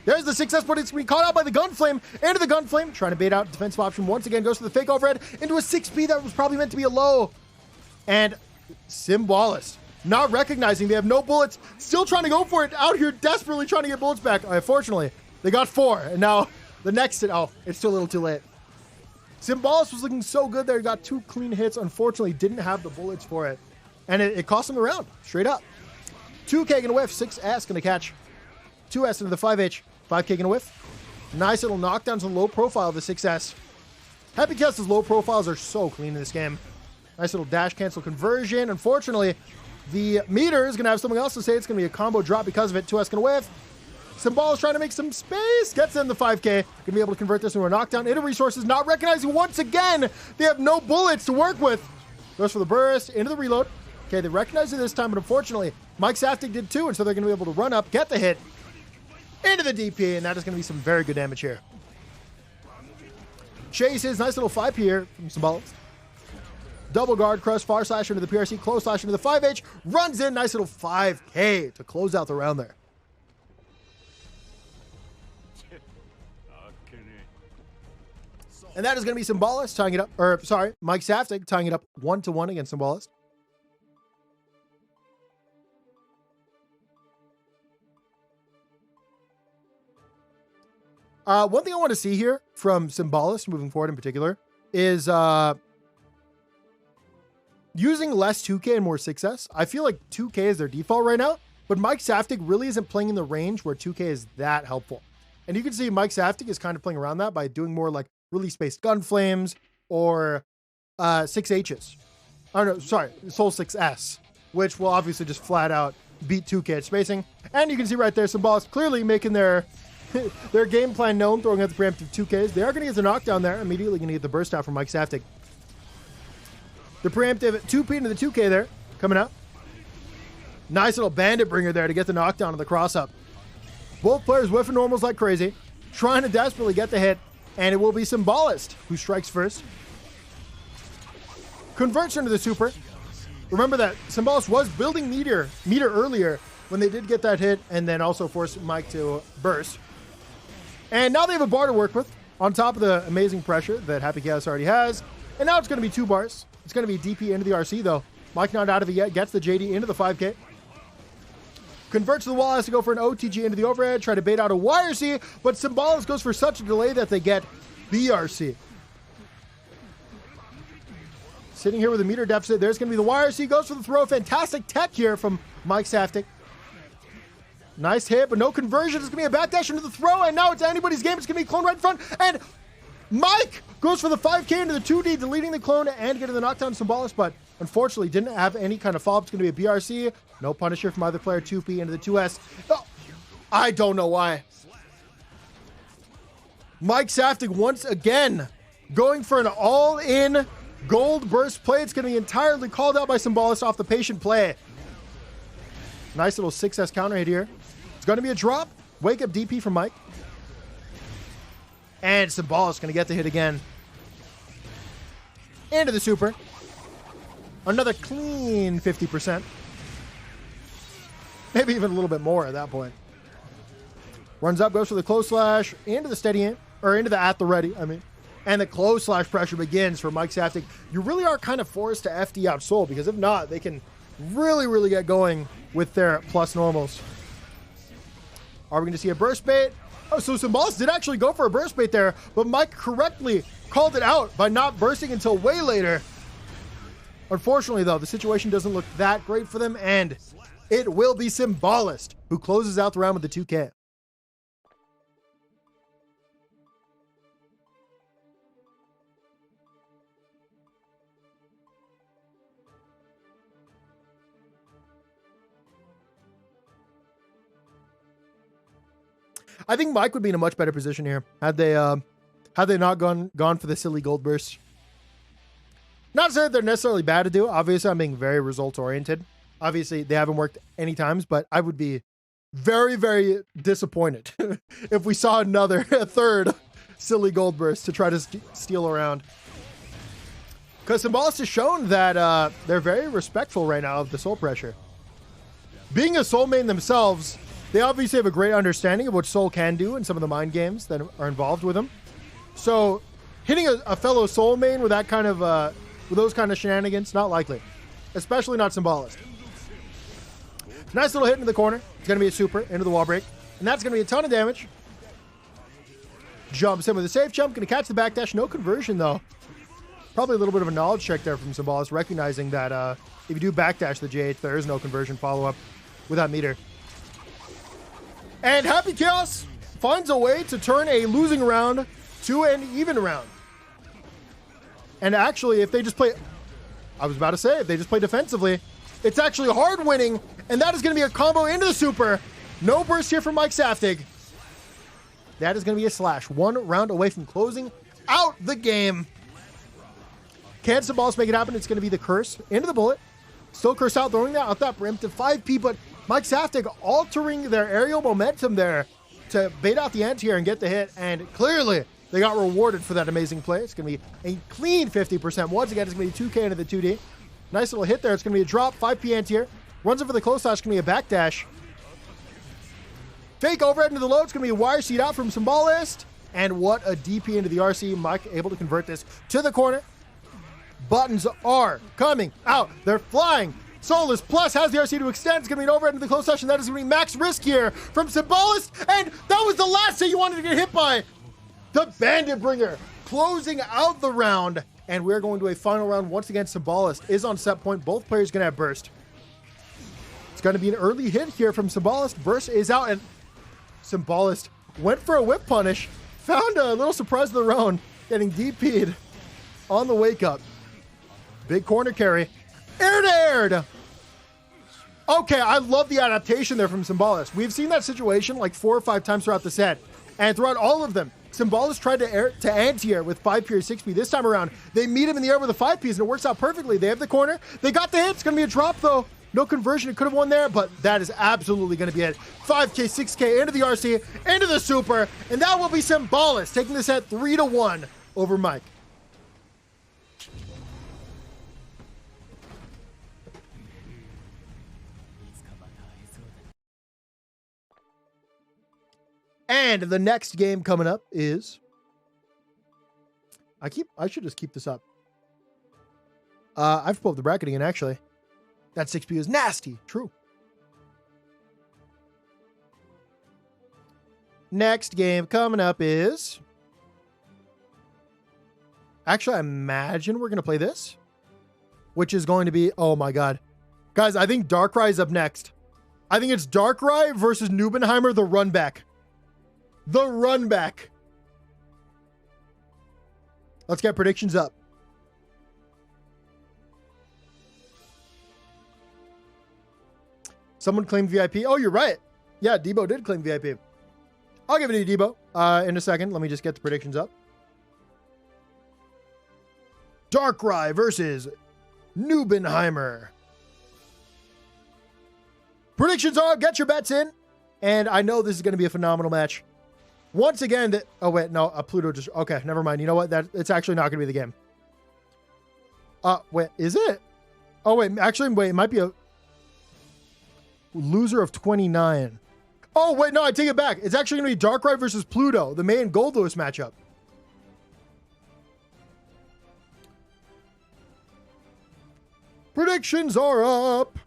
There's the 6S, but it's going to be caught out by the Gunflame. Into the Gunflame. Trying to bait out defensive option once again. Goes for the fake overhead into a 6P that was probably meant to be a low. And Symbolist not recognizing they have no bullets, still trying to go for it out here, desperately trying to get bullets back. Unfortunately, they got 4, and now the next hit, oh, it's still a little too late. Symbolist was looking so good there. He got 2 clean hits. Unfortunately, didn't have the bullets for it, and it cost him the round, straight up. 2K gonna whiff, 6S gonna catch. 2S into the 5H, 5K gonna whiff. Nice little knockdowns on low profile of the 6S. Happy Cows' low profiles are so clean in this game. Nice little dash cancel conversion. Unfortunately, the meter is going to have something else to say. It's going to be a combo drop because of it. 2S going to whiff. Symbolist trying to make some space. Gets in the 5K. Going to be able to convert this into a knockdown. Into resources. Not recognizing once again. They have no bullets to work with. Goes for the burst. Into the reload. Okay, they recognize it this time, but unfortunately, Mike Saftig did too, and so they're going to be able to run up, get the hit. Into the DP, and that is going to be some very good damage here. Chases. Nice little 5P here from Symbolist. Double guard crush, far slash into the PRC, close slash into the 5H, runs in, nice little 5K to close out the round there. And that is going to be Symbolist tying it up, or sorry, Mike Saftig tying it up 1-1 against Symbolist. One thing I want to see here from Symbolist moving forward in particular is using less 2K and more 6S. I feel like 2K is their default right now, but Mike Saftig really isn't playing in the range where 2K is that helpful. And you can see Mike Saftig is kind of playing around that by doing more like really spaced gun flames or 6Hs. Oh no, sorry, Soul 6S, which will obviously just flat out beat 2K at spacing. And you can see right there, Symbolist clearly making their their game plan known, throwing out the preemptive 2Ks. They are going to get the knockdown there, immediately going to get the burst out from Mike Saftig. The preemptive 2P into the 2K there, coming out. Nice little bandit bringer there to get the knockdown on the cross-up. Both players whiffing normals like crazy, trying to desperately get the hit, and it will be Symbolist who strikes first. Converts into the super. Remember that Symbolist was building meter earlier when they did get that hit, and then also forced Mike to burst. And now they have a bar to work with, on top of the amazing pressure that Happy Chaos already has. And now it's going to be 2 bars. It's going to be DP into the RC, though. Mike not out of it yet, gets the JD into the 5K. Converts to the wall, has to go for an OTG into the overhead, try to bait out a YRC, but Symbolist goes for such a delay that they get BRC. Sitting here with a meter deficit, there's going to be the YRC, goes for the throw. Fantastic tech here from Mike Saftig. Nice hit, but no conversion. It's going to be a backdash into the throw, and now it's anybody's game. It's going to be clone right in front, and Mike goes for the 5K into the 2D, deleting the clone and getting the knockdown Symbolist, but unfortunately didn't have any kind of follow-up. It's going to be a BRC. No Punisher from either player. 2P into the 2S. Oh, I don't know why. Mike Saftig once again going for an all-in gold burst play. It's going to be entirely called out by Symbolist off the patient play. Nice little 6S counter hit here. It's going to be a drop. Wake up DP from Mike. And Symbolist going to get the hit again. Into the super. Another clean 50%. Maybe even a little bit more at that point. Runs up, goes for the close slash, into the steady in, or into the at the ready, I mean. And the close slash pressure begins for Mike Saftig. You really are kind of forced to FD out Soul, because if not, they can really get going with their plus normals. Are we going to see a burst bait? Oh, so Symbolist did actually go for a burst bait there, but Mike correctly called it out by not bursting until way later. Unfortunately, though, the situation doesn't look that great for them, and it will be Symbolist who closes out the round with the 2K. I think Mike would be in a much better position here had they not gone for the silly gold burst. Not to say that they're necessarily bad to do. Obviously, I'm being very result oriented. Obviously, they haven't worked any times, but I would be very disappointed if we saw a third silly gold burst to try to steal around. Because Symbolist has shown that they're very respectful right now of the soul pressure. Being a soul main themselves, they obviously have a great understanding of what Soul can do in some of the mind games that are involved with them. So hitting a fellow Soul main with that kind of with those kind of shenanigans, not likely. Especially not Symbolist. Nice little hit into the corner. It's going to be a super into the wall break. And that's going to be a ton of damage. Jumps in with a safe jump. Going to catch the backdash. No conversion, though. Probably a little bit of a knowledge check there from Symbolist, recognizing that if you do backdash the JH, there is no conversion follow-up with that meter. And Happy Chaos finds a way to turn a losing round to an even round. And actually, if they just play... I was about to say, if they just play defensively, it's actually hard winning, and that is going to be a combo into the super. No burst here from Mike Saftig. That is going to be a slash. 1 round away from closing out the game. Can Symbolist make it happen? It's going to be the curse into the bullet. Still curse out, throwing that out that brim to 5P, but Mike Saftig altering their aerial momentum there to bait out the anti-air and get the hit, and clearly they got rewarded for that amazing play. It's going to be a clean 50%. Once again, it's going to be 2K into the 2D. Nice little hit there. It's going to be a drop, 5P anti-air. Runs over the close slash, going to be a backdash. Fake overhead into the low. It's going to be a wire seat out from Symbolist. And what a DP into the RC. Mike able to convert this to the corner. Buttons are coming out. They're flying. Soulless Plus has the RC to extend. It's going to be an overhead into the close session. That is going to be max risk here from Symbolist. And that was the last thing you wanted to get hit by. The Bandit Bringer closing out the round. And we're going to a final round. Once again, Symbolist is on set point. Both players going to have burst. It's going to be an early hit here from Symbolist. Burst is out. And Symbolist went for a whip punish. Found a little surprise of their own. Getting DP'd on the wake up. Big corner carry. Air to aired. Okay, I love the adaptation there from Symbolist. We've seen that situation like 4 or 5 times throughout the set. And throughout all of them, Symbolist tried to anti-air with 5P or 6P. This time around, they meet him in the air with the 5Ps, and it works out perfectly. They have the corner. They got the hit. It's going to be a drop, though. No conversion. It could have won there, but that is absolutely going to be it. 5K, 6K into the RC, into the super, and that will be Symbolist taking the set 3-1 over Mike. And the next game coming up is... I should just keep this up. I've pulled up the bracket again, actually. That 6P is nasty. True. Next game coming up is... Actually, I imagine we're going to play this, which is going to be... Oh, my God. Guys, I think DarkRai is up next. I think it's DarkRai versus Noopenheimer, the run back. The run back. Let's get predictions up. Someone claimed VIP. Oh, you're right. Yeah, Debo did claim VIP. I'll give it to Debo in a second. Let me just get the predictions up. DarkRai versus Noopenheimer. Predictions are, get your bets in. And I know this is going to be a phenomenal match. Once again, oh wait, no, Pluto just, okay, never mind. You know what? It's actually not going to be the game. Wait, is it? Oh wait, actually, wait, it might be a loser of 29. Oh wait, no, I take it back. It's actually going to be DarkRai versus Pluto, the May and Gold Lewis matchup. Predictions are up.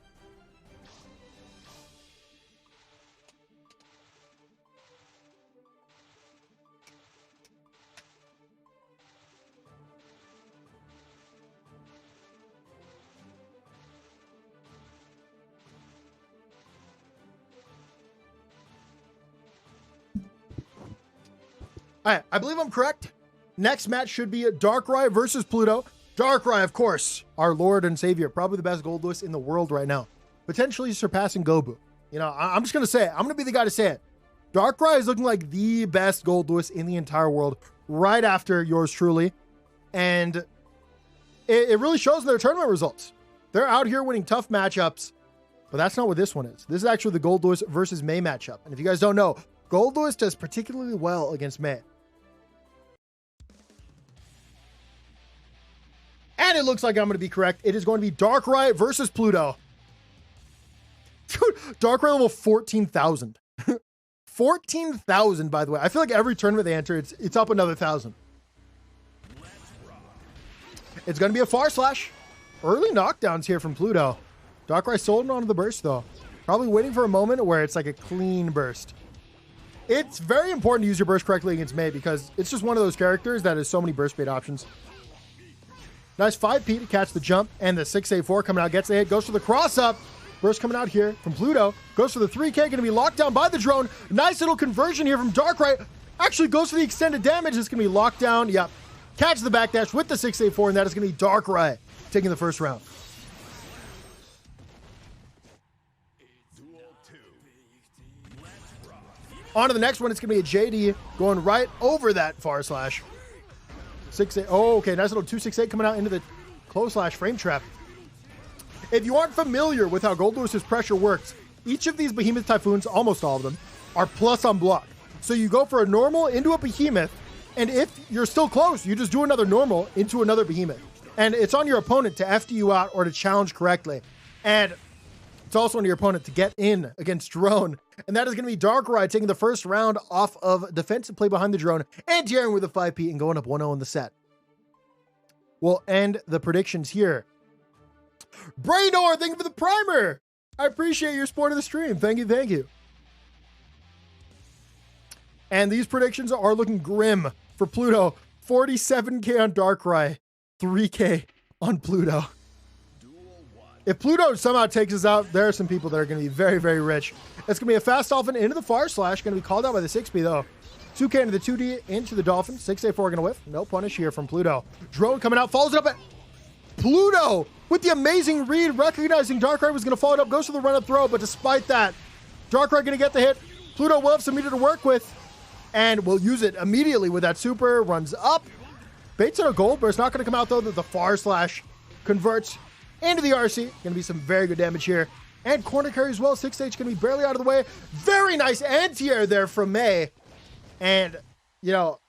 All right, I believe I'm correct. Next match should be DarkRai versus Pluto. DarkRai, of course, our Lord and Savior, probably the best Gold Lewis in the world right now, potentially surpassing Gobu. You know, I'm just going to say it. I'm going to be the guy to say it. DarkRai is looking like the best Gold Lewis in the entire world, right after yours truly. And it really shows in their tournament results. They're out here winning tough matchups, but that's not what this one is. This is actually the Gold Lewis versus May matchup. And if you guys don't know, Gold Lewis does particularly well against May. And it looks like I'm going to be correct. It is going to be DarkRai versus Pluto. Dude, DarkRai level 14,000. 14,000, by the way. I feel like every tournament they enter, it's up another 1,000. It's going to be a far slash. Early knockdowns here from Pluto. DarkRai sold onto the burst, though. Probably waiting for a moment where it's like a clean burst. It's very important to use your burst correctly against May because it's just one of those characters that has so many burst bait options. Nice 5P to catch the jump, and the 6A4 coming out, gets the hit, goes for the cross-up. Burst coming out here from Pluto, goes for the 3K, going to be locked down by the drone. Nice little conversion here from DarkRai. Actually goes for the extended damage. It's going to be locked down. Yep. Catch the backdash with the 6A4, and that is going to be DarkRai taking the first round. On to the next one. It's going to be a JD going right over that far slash. 6-8. Oh, okay. Nice little 2-6-8 coming out into the close slash frame trap. If you aren't familiar with how Gold Lewis's pressure works, each of these Behemoth Typhoons, almost all of them, are plus on block. So you go for a normal into a Behemoth, and if you're still close, you just do another normal into another Behemoth. And it's on your opponent to FD you out or to challenge correctly. And it's also on your opponent to get in against drone. And that is going to be DarkRai taking the first round off of defensive play behind the drone and tearing with a 5P and going up 1-0 in the set. We'll end the predictions here. Brainor, thank you for the primer. I appreciate your support of the stream. Thank you, thank you. And these predictions are looking grim for Pluto. 47K on DarkRai, 3K on Pluto. If Pluto somehow takes us out, there are some people that are going to be very, very rich. It's going to be a fast dolphin into the far slash. Going to be called out by the 6P, though. 2K into the 2D, into the dolphin. 6A4 going to whiff. No punish here from Pluto. Drone coming out, follows it up at Pluto with the amazing read, recognizing DarkRai was going to follow it up, goes for the run-up throw, but despite that, DarkRai going to get the hit. Pluto will have some meter to work with, and will use it immediately with that super, runs up. Baits on a gold burst, not going to come out, though, that the far slash converts into the RC. Going to be some very good damage here. And corner carry as well. 6H going to be barely out of the way. Very nice anti-air there from Mei. And, you know,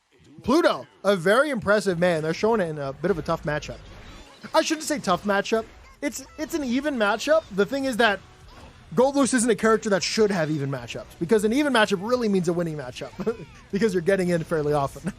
Pluto, a very impressive man. They're showing it in a bit of a tough matchup. I shouldn't say tough matchup. It's an even matchup. The thing is that Goldlust isn't a character that should have even matchups, because an even matchup really means a winning matchup because you're getting in fairly often.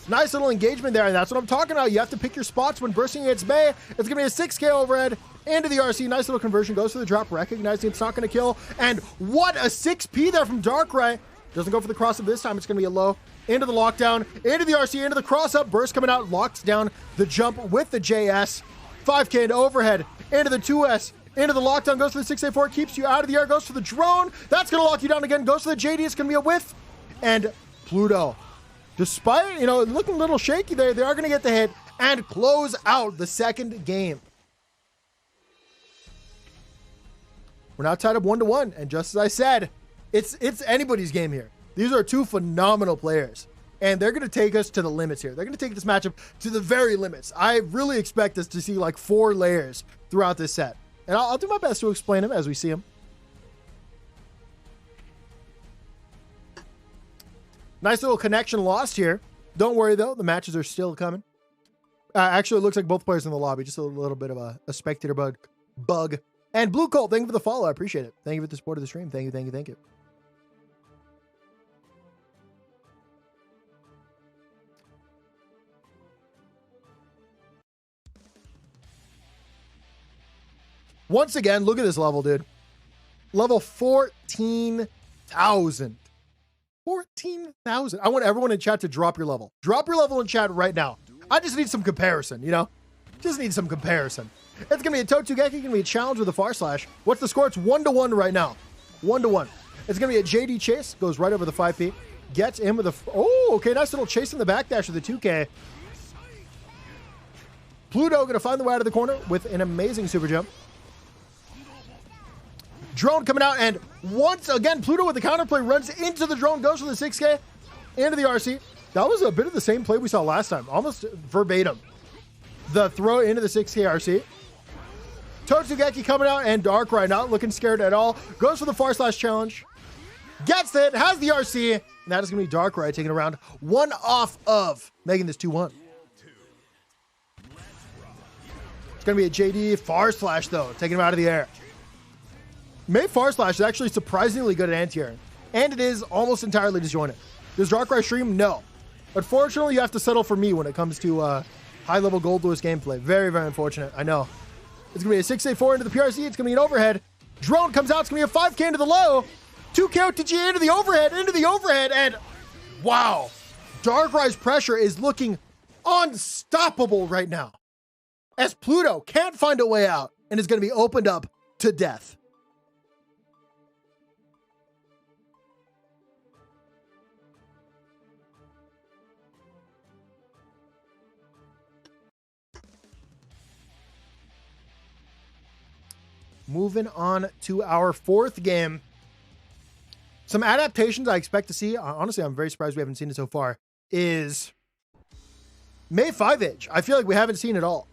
Nice little engagement there, and that's what I'm talking about. You have to pick your spots when bursting against Mei. It's going to be a 6K overhead into the RC. Nice little conversion. Goes for the drop, recognizing it's not going to kill. And what a 6P there from DarkRai. Doesn't go for the cross-up this time. It's going to be a low. Into the lockdown, into the RC, into the cross-up. Burst coming out, locks down the jump with the JS. 5K into overhead, into the 2S. Into the lockdown, goes for the 6A4, keeps you out of the air, goes for the drone. That's going to lock you down again. Goes for the JD. It's going to be a whiff. And Pluto, despite, you know, looking a little shaky there, they are going to get the hit and close out the second game. We're now tied up 1-1. And just as I said, it's anybody's game here. These are two phenomenal players. And they're going to take us to the limits here. They're going to take this matchup to the very limits. I really expect us to see like 4 layers throughout this set. And I'll do my best to explain them as we see them. Nice little connection lost here. Don't worry, though. The matches are still coming. Actually, it looks like both players in the lobby. Just a little bit of a spectator bug. And Blue Colt, thank you for the follow. I appreciate it. Thank you for the support of the stream. Thank you, thank you, thank you. Once again, look at this level, dude. Level 14,000. 14,000. I want everyone in chat to drop your level. Drop your level in chat right now. I just need some comparison, you know? Just need some comparison. It's going to be a Totugeki, going to be a challenge with a Far Slash. What's the score? It's 1-1 right now. 1-1. It's going to be a JD chase. Goes right over the 5P. Gets in with a... Oh, okay. Nice little chase in the backdash with the 2K. Pluto going to find the way out of the corner with an amazing super jump. Drone coming out, and once again, Pluto with the counterplay runs into the drone, goes for the 6K, into the RC. That was a bit of the same play we saw last time, almost verbatim. The throw into the 6K RC. Totugeki coming out, and DarkRai not looking scared at all. Goes for the Far Slash challenge. Gets it, has the RC, and that is going to be DarkRai taking around 1 off of, making this 2-1. It's going to be a JD Far Slash, though, taking him out of the air. Mei Far Slash is actually surprisingly good at anti-air, and it is almost entirely disjointed. Does DarkRai stream? No. Unfortunately, you have to settle for me when it comes to high-level Goldlust gameplay. Very, very unfortunate. I know. It's going to be a 6A4 into the PRC. It's going to be an overhead. Drone comes out. It's going to be a 5K into the low. 2K OTG into the overhead, and wow. DarkRai's pressure is looking unstoppable right now, as Pluto can't find a way out and is going to be opened up to death. Moving on to our 4th game. Some adaptations I expect to see, honestly, I'm very surprised we haven't seen it so far, is Mei 5H. I feel like we haven't seen it all.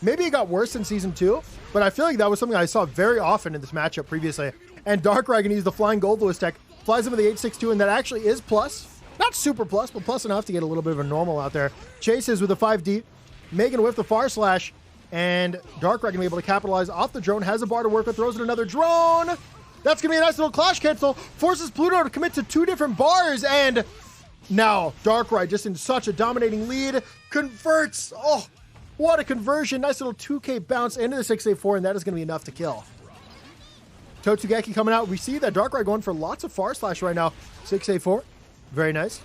Maybe it got worse in Season 2, but I feel like that was something I saw very often in this matchup previously. And DarkRai can use the Flying Goldlust tech, flies him with the 862, and that actually is plus. Not super plus, but plus enough to get a little bit of a normal out there. Chases with a 5D, Megan with the Far Slash, and DarkRai going to be able to capitalize off the drone, has a bar to work with, throws in another drone. That's going to be a nice little clash cancel, forces Pluto to commit to 2 different bars, and now DarkRai just in such a dominating lead, converts. Oh, what a conversion. Nice little 2K bounce into the 6A4, and that is going to be enough to kill. Totugeki coming out. We see that DarkRai going for lots of Far Slash right now. 6A4, very nice.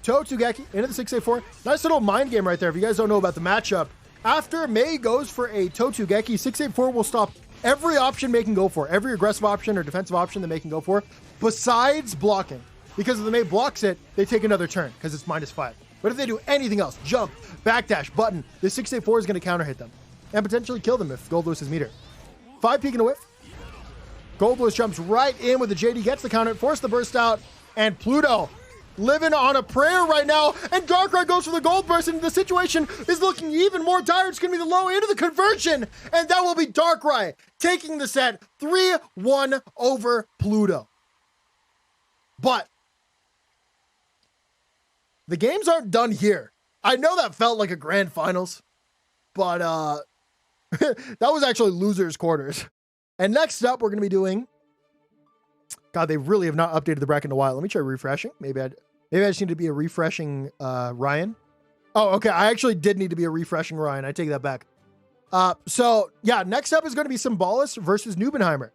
Totugeki into the 6A4. Nice little mind game right there. If you guys don't know about the matchup, after Mei goes for a Totugeki, 6A4 will stop every option Mei can go for, every aggressive option or defensive option that Mei can go for, besides blocking. Because if the Mei blocks it, they take another turn because it's -5. But if they do anything else, jump, backdash, button, the 6A4 is going to counter hit them and potentially kill them if Goldlust is meter. 5 peek and a whiff. Goldlust jumps right in with the JD, gets the counter, force the burst out, and Pluto living on a prayer right now, and DarkRai goes for the gold burst, and the situation is looking even more dire. It's going to be the low end of the conversion, and that will be DarkRai taking the set 3-1 over Pluto. But the games aren't done here. I know that felt like a grand finals, but that was actually losers quarters. And next up, we're going to be doing, God, they really have not updated the bracket in a while. Let me try refreshing. Maybe I just need to be a refreshing Ryan. Oh, okay. I actually did need to be a refreshing Ryan. I take that back. So yeah, next up is going to be Symbolist versus Noopenheimer.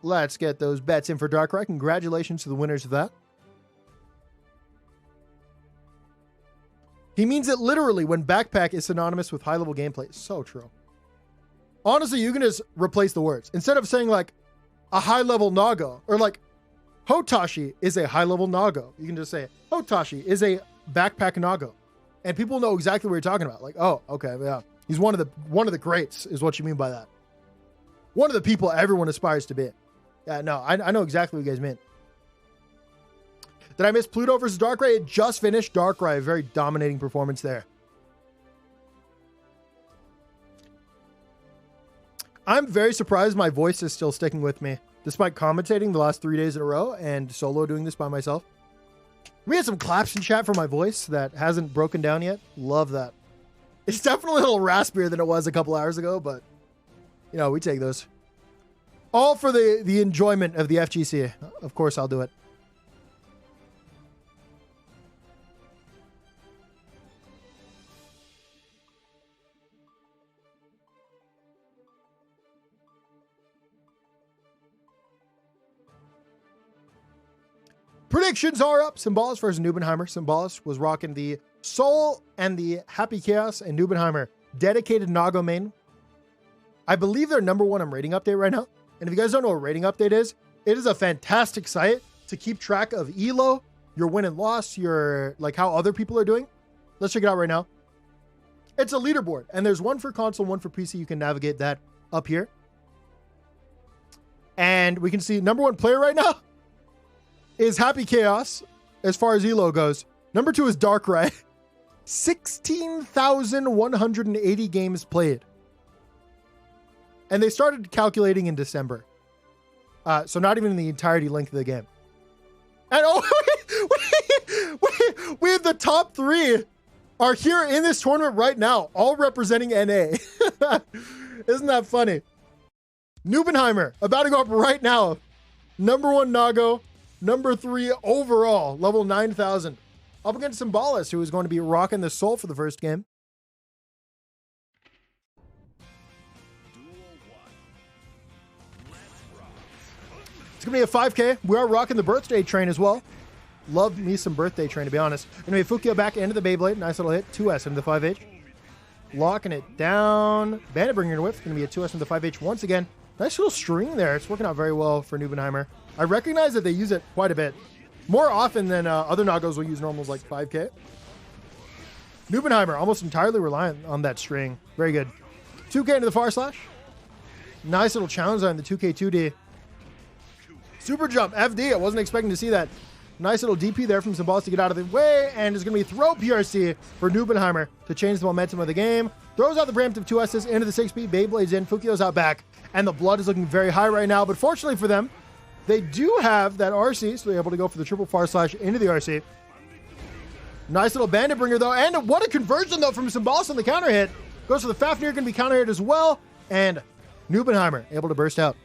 Let's get those bets in for DarkRai. Congratulations to the winners of that. He means it literally when backpack is synonymous with high-level gameplay. So true. Honestly, you can just replace the words. Instead of saying like a high-level Nago, or like Hotashi is a high-level Nago, you can just say Hotashi is a backpack Nago. And people know exactly what you're talking about. Like, oh, okay, yeah. He's one of the greats is what you mean by that. One of the people everyone aspires to be. Yeah, no, I know exactly what you guys meant. Did I miss Pluto versus DarkRai? It just finished. DarkRai, very dominating performance there. I'm very surprised my voice is still sticking with me, despite commentating the last 3 days in a row and solo doing this by myself. We had some claps in chat for my voice that hasn't broken down yet. Love that. It's definitely a little raspier than it was a couple hours ago, but, you know, we take those. All for the enjoyment of the FGC. Of course, I'll do it. Predictions are up. Symbolist versus Noopenheimer. Symbolist was rocking the Soul and the Happy Chaos, and Noopenheimer dedicated Nago main. I believe they're number one on rating update right now. And if you guys don't know what rating update is, it is a fantastic site to keep track of elo, your win and loss, your like how other people are doing. Let's check it out right now. It's a leaderboard, and there's one for console, one for PC. You can navigate that up here. And we can see number one player right now is Happy Chaos, as far as elo goes. Number two is DarkRai. 16,180 games played. And they started calculating in December. So not even in the entirety length of the game. And we have the top three are here in this tournament right now, all representing NA. Isn't that funny? Noopenheimer, about to go up right now. Number one Nago. Number three overall, level 9,000. Up against Symbolist, who is going to be rocking the Soul for the first game. It's going to be a 5K. We are rocking the birthday train as well. Love me some birthday train, to be honest. Going to be Fukio back into the Beyblade. Nice little hit. 2S into the 5H. Locking it down. Bandit Bringer to whiff. Going to be a 2S into the 5H once again. Nice little string there. It's working out very well for Noopenheimer. I recognize that they use it quite a bit. More often than other Nagos will use normals like 5K. Noopenheimer almost entirely reliant on that string. Very good. 2K into the far slash. Nice little challenge on the 2K 2D. Super jump, FD. I wasn't expecting to see that. Nice little DP there from Symbolist to get out of the way. And it's going to be throw PRC for Noopenheimer to change the momentum of the game. Throws out the preemptive 2S's into the 6B. Beyblade's in. Fukio's out back. And the blood is looking very high right now. But fortunately for them, they do have that RC, so they're able to go for the triple far slash into the RC. Nice little bandit bringer, though. And what a conversion, though, from Symbolist on the counter hit. Goes for the Fafnir, going to be counter hit as well. And Noopenheimer able to burst out.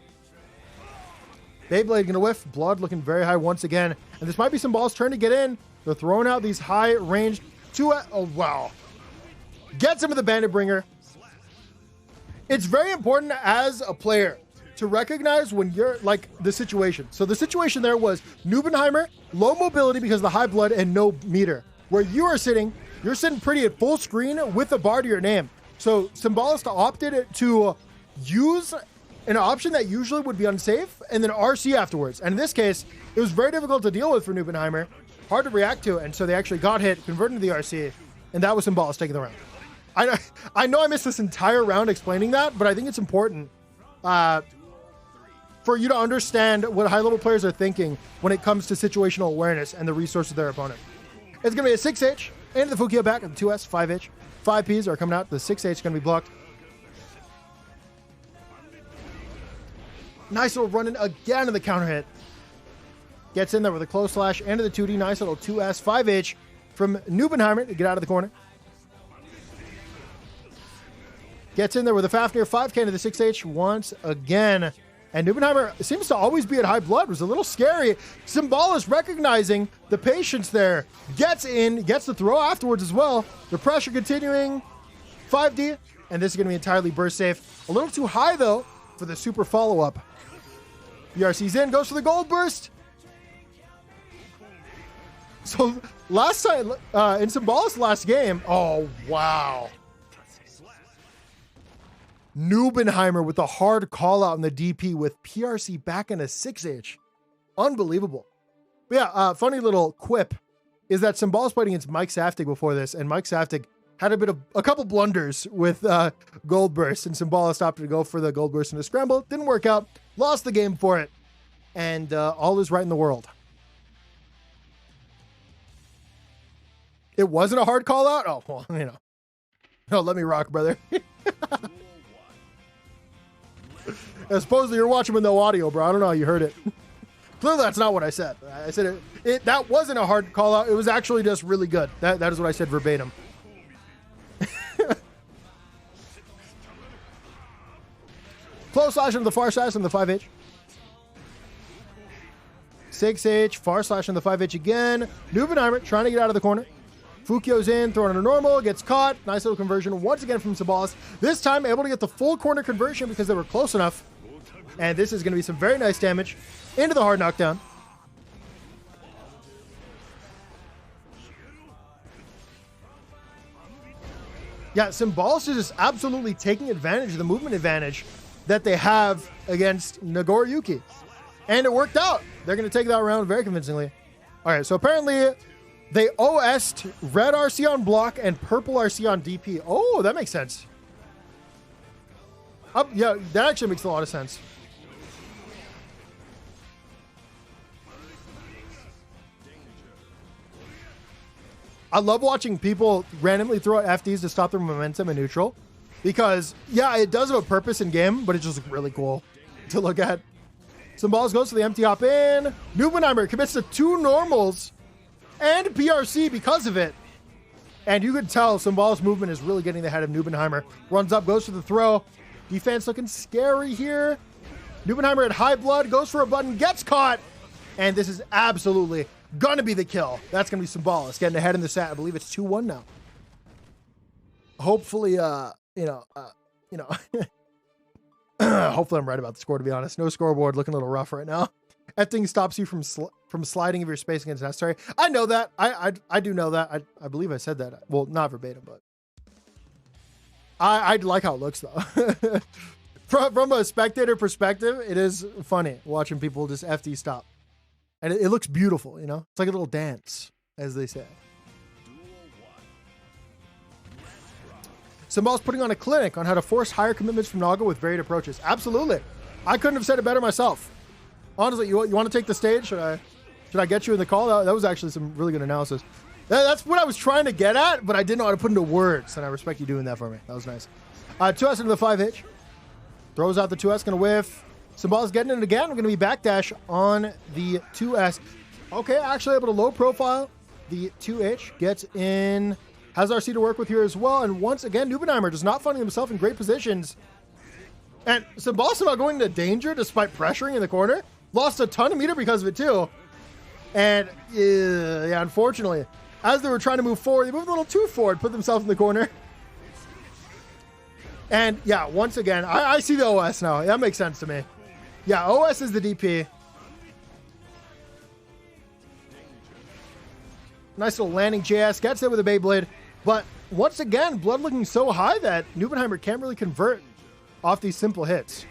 Beyblade going to whiff. Blood looking very high once again. And this might be Symbolist's turn to get in. They're throwing out these high-ranged two. Oh, wow. Gets him with the bandit bringer. It's very important as a player to recognize when you're like the situation. So the situation there was Noopenheimer, low mobility because of the high blood and no meter. Where you are sitting, you're sitting pretty at full screen with a bar to your name. So Symbolist opted to use an option that usually would be unsafe and then RC afterwards. And in this case, it was very difficult to deal with for Noopenheimer. Hard to react to. And so they actually got hit, converted to the RC, and that was Symbolist taking the round. I know I missed this entire round explaining that, but I think it's important. for you to understand what high-level players are thinking when it comes to situational awareness and the resources of their opponent. It's going to be a 6H into the Fukio back, and 2S, 5H. 5Ps are coming out. The 6H is going to be blocked. Nice little run in again in the counter hit. Gets in there with a close slash into the 2D. Nice little 2S, 5H from Noopenheimer to get out of the corner. Gets in there with a Fafnir, 5K into the 6H once again. And Noopenheimer seems to always be at high blood. It was a little scary. Symbolist recognizing the patience there. Gets in, gets the throw afterwards as well. The pressure continuing. 5D. And this is going to be entirely burst safe. A little too high, though, for the super follow-up. BRC's in, goes for the gold burst. So last time, in Symbolist last game, oh, wow. Noopenheimer with the hard call out in the DP with PRC back in a 6H. Unbelievable. But yeah, funny little quip is that Symbolist played against Mike Saftig before this, and Mike Saftig had a couple blunders with gold burst, and Symbolist opted to go for the gold burst in a scramble. Didn't work out. Lost the game for it. And all is right in the world. It wasn't a hard call out? Oh, well, you know. No, let me rock, brother. Supposedly you're watching with no audio, bro. I don't know how you heard it. Clearly that's not what I said. I said that wasn't a hard call out. It was actually just really good. That is what I said verbatim. Close slash into the far slash on the 5H. 6H, far slash on the 5H again. Noopenheimer trying to get out of the corner. Fukio's in, throwing a normal, gets caught. Nice little conversion once again from Symbolist. This time able to get the full corner conversion because they were close enough. And this is going to be some very nice damage into the hard knockdown. Yeah, Symbolist is just absolutely taking advantage of the movement advantage that they have against Nagoriyuki. And it worked out. They're going to take that round very convincingly. All right, so apparently they OS'd red RC on block and purple RC on DP. Oh, that makes sense. Yeah, that actually makes a lot of sense. I love watching people randomly throw out FDs to stop their momentum in neutral. Because, yeah, it does have a purpose in game, but it's just really cool to look at. Symbolist goes to the empty hop in. Noopenheimer commits to 2 normals and PRC because of it. And you could tell Symbolist's movement is really getting the head of Noopenheimer. Runs up, goes for the throw. Defense looking scary here. Noopenheimer at high blood, goes for a button, gets caught. And this is absolutely going to be the kill. That's going to be Symbolist getting ahead in the set. I believe it's 2-1 now. Hopefully, hopefully I'm right about the score, to be honest. No scoreboard, looking a little rough right now. That thing stops you from sliding if your spacing is necessary. I know that. I do know that. I believe I said that. Well, not verbatim, but I like how it looks, though. from a spectator perspective, it is funny watching people just FD stop. And it looks beautiful, you know? It's like a little dance, as they say. Symbolist putting on a clinic on how to force higher commitments from Naga with varied approaches. Absolutely. I couldn't have said it better myself. Honestly, you want to take the stage? Should I get you in the call? That was actually some really good analysis. That's what I was trying to get at, but I didn't know how to put into words, and I respect you doing that for me. That was nice. 2S into the 5H. Throws out the 2S, going to whiff. Symbolist getting it again. We're going to be backdash on the 2S. Okay, actually able to low profile the 2H. Gets in. Has RC to work with here as well. And once again, Noopenheimer just not finding himself in great positions. And Symbolist not going into danger despite pressuring in the corner. Lost a ton of meter because of it too. And yeah, unfortunately, as they were trying to move forward, they moved a little too forward, put themselves in the corner. And yeah, once again, I see the OS now. That makes sense to me. Yeah, OS is the DP. Nice little landing JS. Gets it with a Beyblade. But once again, blood looking so high that Noopenheimer can't really convert off these simple hits.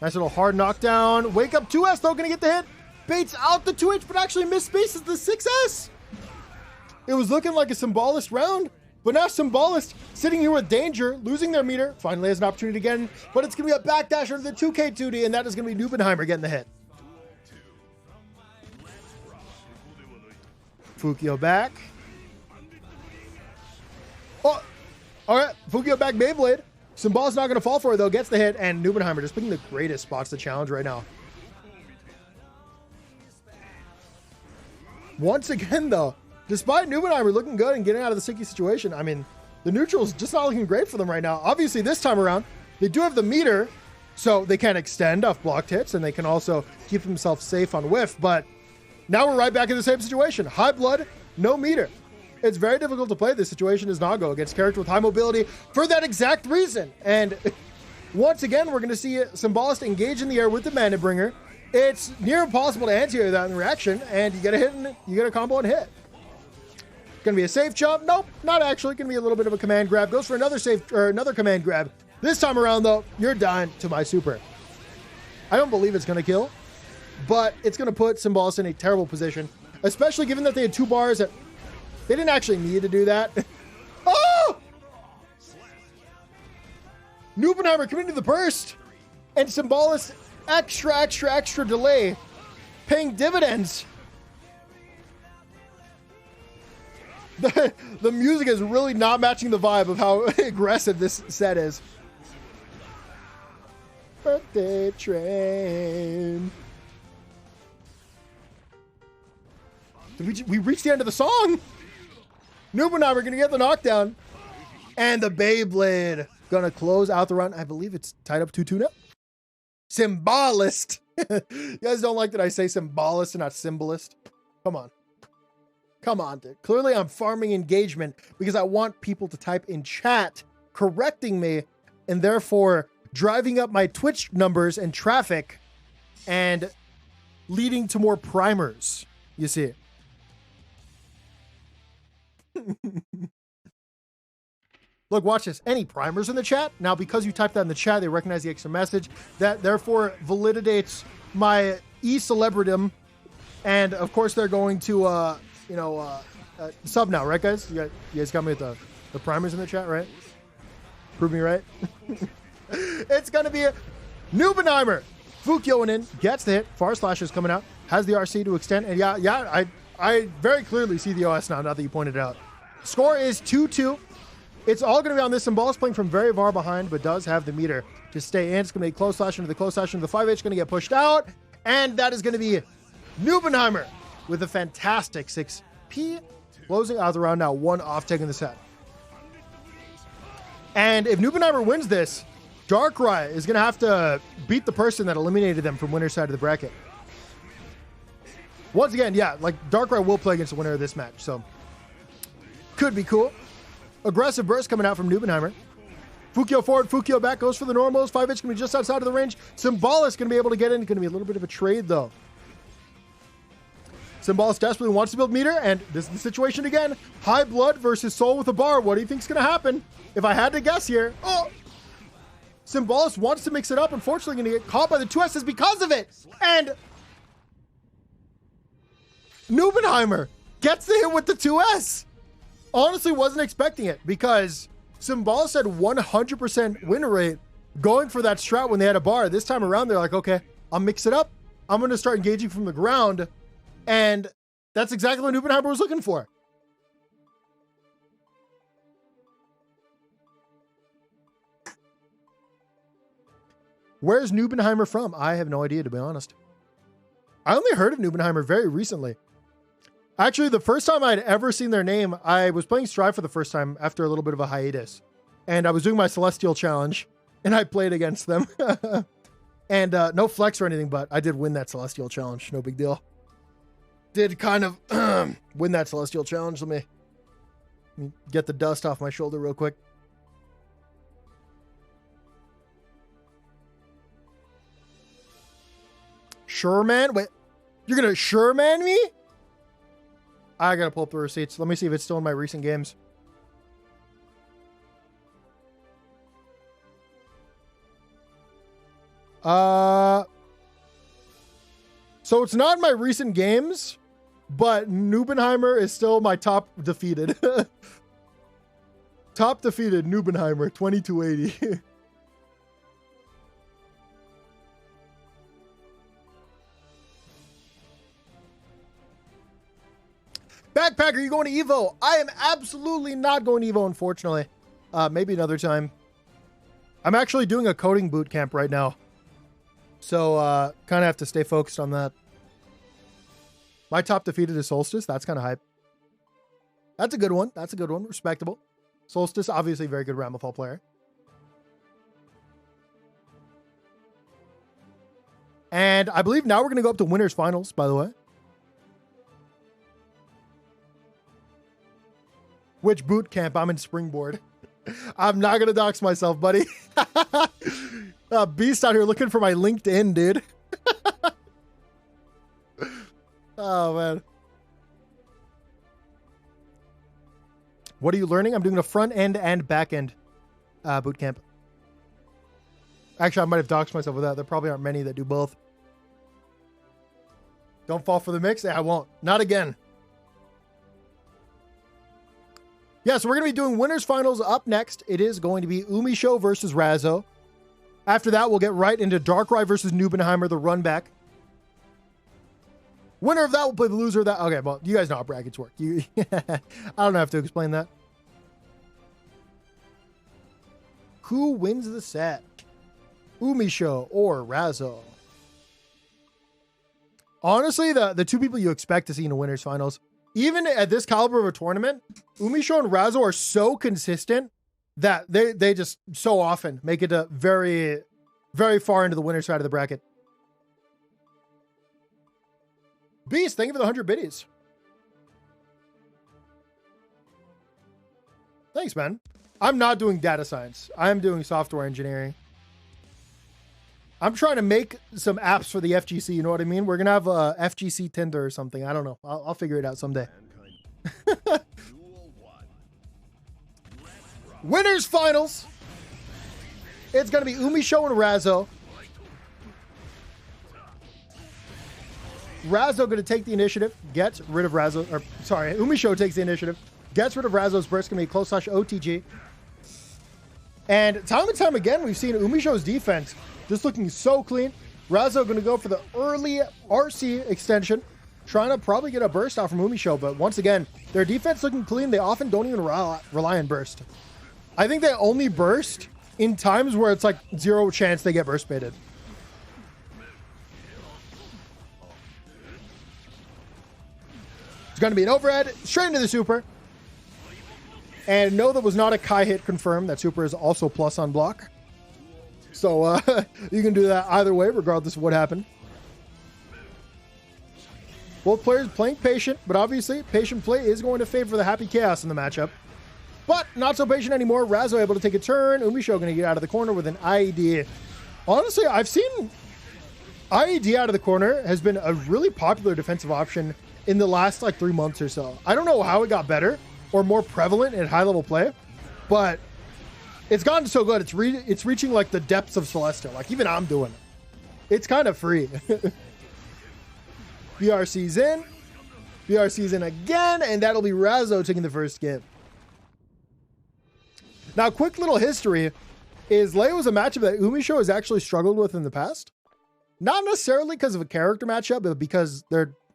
Nice little hard knockdown. Wake up 2S though, gonna get the hit. Baits out the 2H, but actually missed spaces the 6S. It was looking like a Symbolist round But now Symbolist sitting here with danger, losing their meter, finally has an opportunity again, but it's going to be a backdash under the 2K2D, and that is going to be Noopenheimer getting the hit. Fukio back. Oh, all right, Fukio back Beyblade. Symbolist not going to fall for it, though, gets the hit, and Noopenheimer just picking the greatest spots to challenge right now. Once again, though, despite Noopenheimer looking good and getting out of the sticky situation, I mean, the neutral's just not looking great for them right now. Obviously, this time around, they do have the meter, so they can extend off blocked hits, and they can also keep themselves safe on whiff, but now we're right back in the same situation. High blood, no meter. It's very difficult to play this situation as Nago against character with high mobility for that exact reason. And once again, we're going to see Symbolist engage in the air with the Mana Bringer. It's near impossible to anti-air that in reaction, and you get a hit and you get a combo and hit. Gonna be a safe jump? Nope, not actually. Gonna be a little bit of a command grab. Goes for another safe or another command grab. This time around, though, you're dying to my super. I don't believe it's gonna kill, but it's gonna put Symbolist in a terrible position, especially given that they had 2 bars that they didn't actually need to do that. Oh! Noopenheimer coming to the burst, and Symbolist extra delay, paying dividends. The music is really not matching the vibe of how aggressive this set is. Birthday train. Did we reached the end of the song. Noopenheimer gonna get the knockdown, and the Beyblade gonna close out the run. I believe it's tied up 2-2 now. Symbolist. You guys don't like that I say Symbolist and not Symbolist? Come on. Come on, dude. Clearly I'm farming engagement because I want people to type in chat correcting me and therefore driving up my Twitch numbers and traffic and leading to more primers, you see. Look, watch this. Any primers in the chat? Now, because you typed that in the chat, they recognize the extra message. That therefore validates my e-celebridom. And of course, they're going to, sub now, right, guys? You guys got me with the primers in the chat, right? Prove me right. It's going to be a Noopenheimer. Fukio in, gets the hit. Far Slash is coming out. Has the RC to extend. And yeah, I very clearly see the OS now that you pointed it out. Score is 2-2. It's all going to be on this. Symbolist playing from very far behind, but does have the meter to stay in. It's going to be close slash into the close slash into the 5H. Going to get pushed out. And that is going to be Noopenheimer with a fantastic 6P. Closing out the round now. 1 off taking the set. And if Noopenheimer wins this, DarkRai is going to have to beat the person that eliminated them from winner's side of the bracket. Once again, yeah, like DarkRai will play against the winner of this match. So could be cool. Aggressive burst coming out from Noopenheimer. Fukio forward, Fukio back, goes for the normals. 5H going to be just outside of the range. Symbolist going to be able to get in. Going to be a little bit of a trade, though. Symbolist desperately wants to build meter, and this is the situation again. High blood versus soul with a bar. What do you think is going to happen? If I had to guess here. Oh! Symbolist wants to mix it up. Unfortunately, going to get caught by the 2S's because of it. And Noopenheimer gets the hit with the 2S. Honestly, wasn't expecting it because Symbolist had 100% win rate going for that strat when they had a bar. This time around, they're like, okay, I'll mix it up. I'm going to start engaging from the ground. And that's exactly what Noopenheimer was looking for. Where's Noopenheimer from? I have no idea, to be honest. I only heard of Noopenheimer very recently. Actually, the first time I'd ever seen their name, I was playing Strive for the first time after a little bit of a hiatus. And I was doing my Celestial Challenge, and I played against them. And no flex or anything, but I did win that Celestial Challenge. No big deal. Did kind of win that Celestial Challenge. Let me get the dust off my shoulder real quick. Sure, man? Wait, you're going to sure man me? I gotta pull up the receipts. Let me see if it's still in my recent games. So it's not in my recent games, but Noopenheimer is still my top defeated. Top defeated Noopenheimer, 2280. Backpack, are you going to Evo? I am absolutely not going to Evo, unfortunately. Maybe another time. I'm actually doing a coding boot camp right now. So, kind of have to stay focused on that. My top defeated is Solstice. That's kind of hype. That's a good one. That's a good one. Respectable. Solstice, obviously a very good Ramlethal player. And I believe now we're going to go up to winners finals, by the way. Which boot camp? I'm in Springboard. I'm not going to dox myself, buddy. Beast out here looking for my LinkedIn, dude. Oh, man. What are you learning? I'm doing a front end and back end boot camp. Actually, I might have doxed myself with that. There probably aren't many that do both. Don't fall for the mix? Yeah, I won't. Not again. Yeah, so we're going to be doing winners finals up next. It is going to be Umisho versus Razzo. After that, we'll get right into DarkRai versus Noopenheimer, the run back. Winner of that will play the loser of that. Okay, well, you guys know how brackets work. I don't have to explain that. Who wins the set? Umisho or Razzo? Honestly, the two people you expect to see in the winners finals, even at this caliber of a tournament, Umisho and Razzo are so consistent that they just so often make it a very, very far into the winner's side of the bracket. Beast, thank you for the 100 biddies. Thanks, man. I'm not doing data science. I'm doing software engineering. I'm trying to make some apps for the FGC. You know what I mean? We're going to have a FGC Tinder or something. I don't know. I'll figure it out someday. Winners finals. It's going to be Umisho and Razzo. Razzo going to take the initiative, gets rid of Razzo, or sorry, Umisho takes the initiative, gets rid of Razzo's burst, going to be close slash OTG. And time again, we've seen Umisho's defense just looking so clean. Razzo going to go for the early RC extension, trying to probably get a burst out from Umisho, but once again, their defense looking clean. They often don't even rely on burst. I think they only burst in times where it's like 0 chance they get burst baited. It's going to be an overhead, straight into the super. And no, that was not a Kai hit confirmed. That super is also plus on block. So you can do that either way, regardless of what happened. Both players playing patient, but obviously patient play is going to favor the Happy Chaos in the matchup. But not so patient anymore. Razzo able to take a turn. Umisho going to get out of the corner with an IED. Honestly, I've seen IED out of the corner has been a really popular defensive option in the last like 3 months or so. I don't know how it got better or more prevalent in high level play, but it's gotten so good. It's reaching like the depths of Celestial. Like even I'm doing it. It's kind of free. BRC's in. BRC's in again, and that'll be Razzo taking the first skip. Now, quick little history is Leo was a matchup that Umisho has actually struggled with in the past. Not necessarily because of a character matchup, but because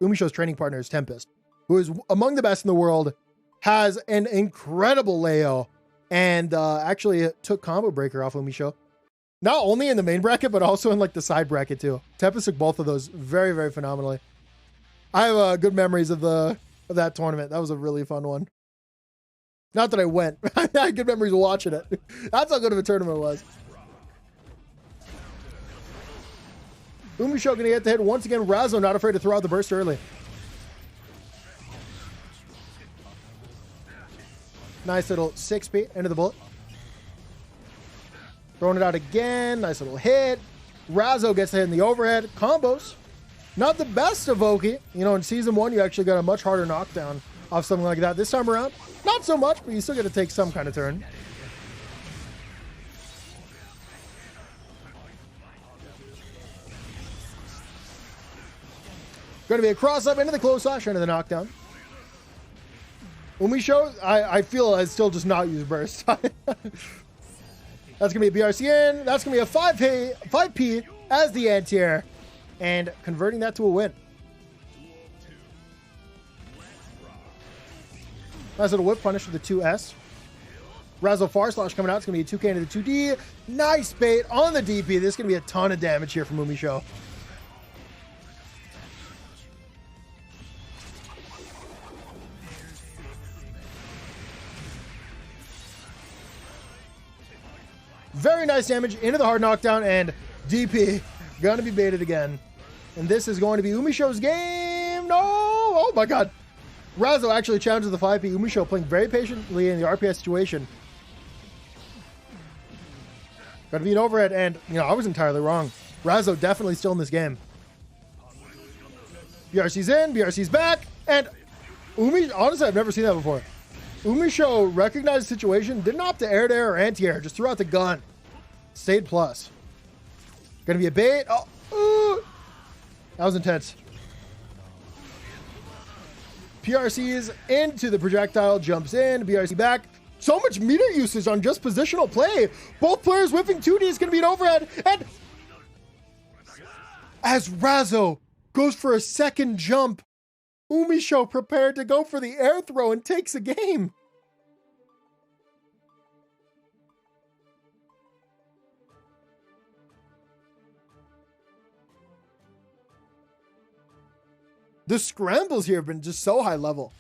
Umisho's training partner is Tempest, who is among the best in the world, has an incredible Leo, and actually took Combo Breaker off Umisho. Not only in the main bracket, but also in like the side bracket too. Tempest took both of those very, very phenomenally. I have good memories of that tournament. That was a really fun one. Not that I went. I had good memories of watching it. That's how good of a tournament it was. Umisho going to get the hit once again. Razzo not afraid to throw out the burst early. Nice little 6-beat into the bullet. Throwing it out again. Nice little hit. Razzo gets the hit in the overhead. Combos. Not the best of Voki. You know, in Season 1, you actually got a much harder knockdown off something like that. This time around, not so much, but you still got to take some kind of turn. Going to be a cross-up into the close slash, into the knockdown. Umisho, I feel has still just not used burst. That's going to be a BRC in. That's going to be a 5P as the anti-air. And converting that to a win. Nice little whip punish with the 2S. Razzo Far Slash coming out. It's going to be a 2K into the 2D. Nice bait on the DP. This is going to be a ton of damage here from Umisho. Very nice damage into the hard knockdown, and DP going to be baited again. And this is going to be Umisho's game. No! Oh my god. Razzo actually challenges the 5P. Umisho playing very patiently in the RPS situation. Got to be an overhead, and, you know, I was entirely wrong. Razzo definitely still in this game. BRC's in, BRC's back, and Umisho, honestly, I've never seen that before. Umisho recognized the situation, didn't opt to air or anti-air, just threw out the gun. Stayed plus. Gonna be a bait. Oh, that was intense. PRC's into the projectile, jumps in, BRC back. So much meter usage on just positional play. Both players whipping 2D is going to be an overhead. And as Razzo goes for a second jump, Umisho prepared to go for the air throw and takes a game. The scrambles here have been just so high level.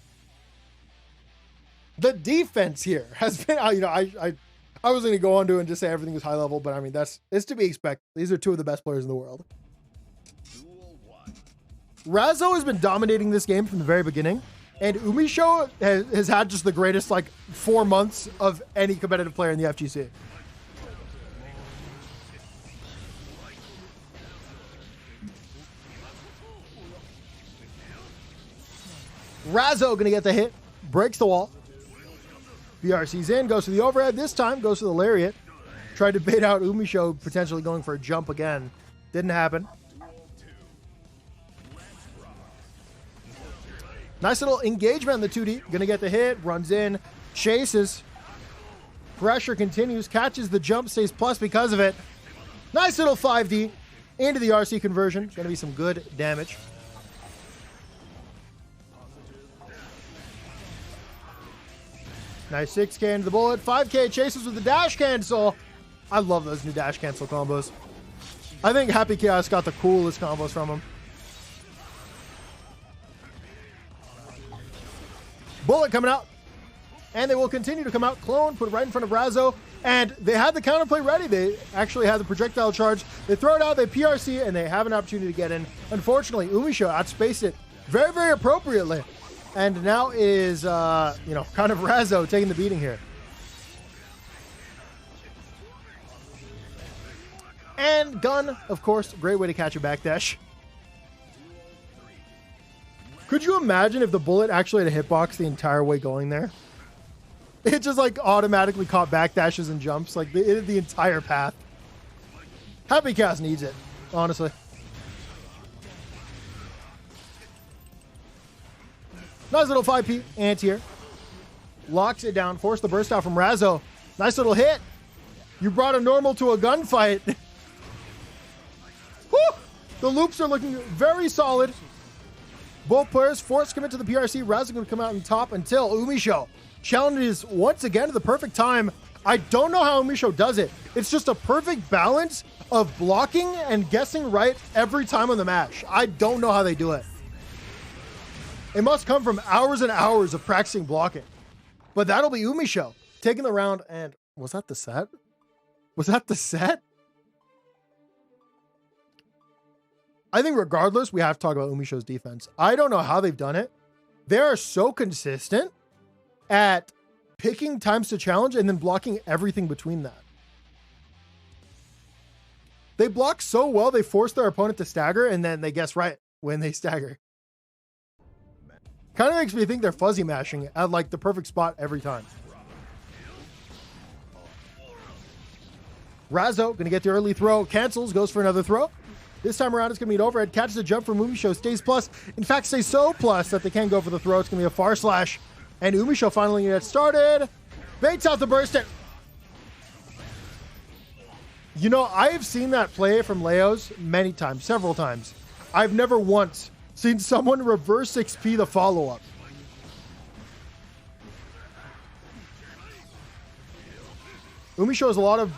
The defense here has been, you know, I was going to go on to and just say everything was high level, but I mean, it's to be expected. These are two of the best players in the world. Razzo has been dominating this game from the very beginning, and Umisho has had just the greatest, like, 4 months of any competitive player in the FGC. Razzo gonna get the hit, breaks the wall. BRC's in, goes to the overhead. This time goes to the lariat. Tried to bait out Umisho, potentially going for a jump again. Didn't happen. Nice little engagement on the 2D. Gonna get the hit, runs in, chases. Pressure continues, catches the jump, stays plus because of it. Nice little 5D into the RC conversion. Gonna be some good damage. Nice 6K into the bullet. 5K chases with the dash cancel. I love those new dash cancel combos. I think Happy Chaos got the coolest combos from him. Bullet coming out. And they will continue to come out. Clone, put it right in front of Razzo. And they had the counterplay ready. They actually had the projectile charge. They throw it out, they PRC, and they have an opportunity to get in. Unfortunately, Umisho outspaced it very, very appropriately. And now is, you know, kind of Razzo taking the beating here. And gun, of course, great way to catch a backdash. Could you imagine if the bullet actually had a hitbox the entire way going there? It just, like, automatically caught backdashes and jumps, like, the entire path. Happy Chaos needs it, honestly. Nice little 5P anti-air. Locks it down. Force the burst out from Razzo. Nice little hit. You brought a normal to a gunfight. Woo! The loops are looking very solid. Both players force commit to the PRC. Razzo going to come out on top until Umisho challenges once again to the perfect time. I don't know how Umisho does it. It's just a perfect balance of blocking and guessing right every time on the match. I don't know how they do it. It must come from hours and hours of practicing blocking. But that'll be Umisho taking the round. And was that the set? Was that the set? I think regardless, we have to talk about Umisho's defense. I don't know how they've done it. They are so consistent at picking times to challenge and then blocking everything between that. They block so well, they force their opponent to stagger, and then they guess right when they stagger. Kind of makes me think they're fuzzy mashing at like the perfect spot every time. Razzo gonna get the early throw, cancels, goes for another throw. This time around, it's gonna be an overhead, catches a jump from Umisho, stays plus. In fact, stays so plus that they can't go for the throw. It's gonna be a far slash, And Umisho finally gets started. Baits out the burst. You know, I've seen that play from Leo's many times, several times. I've never once seen someone reverse XP the follow-up. Umisho has a lot of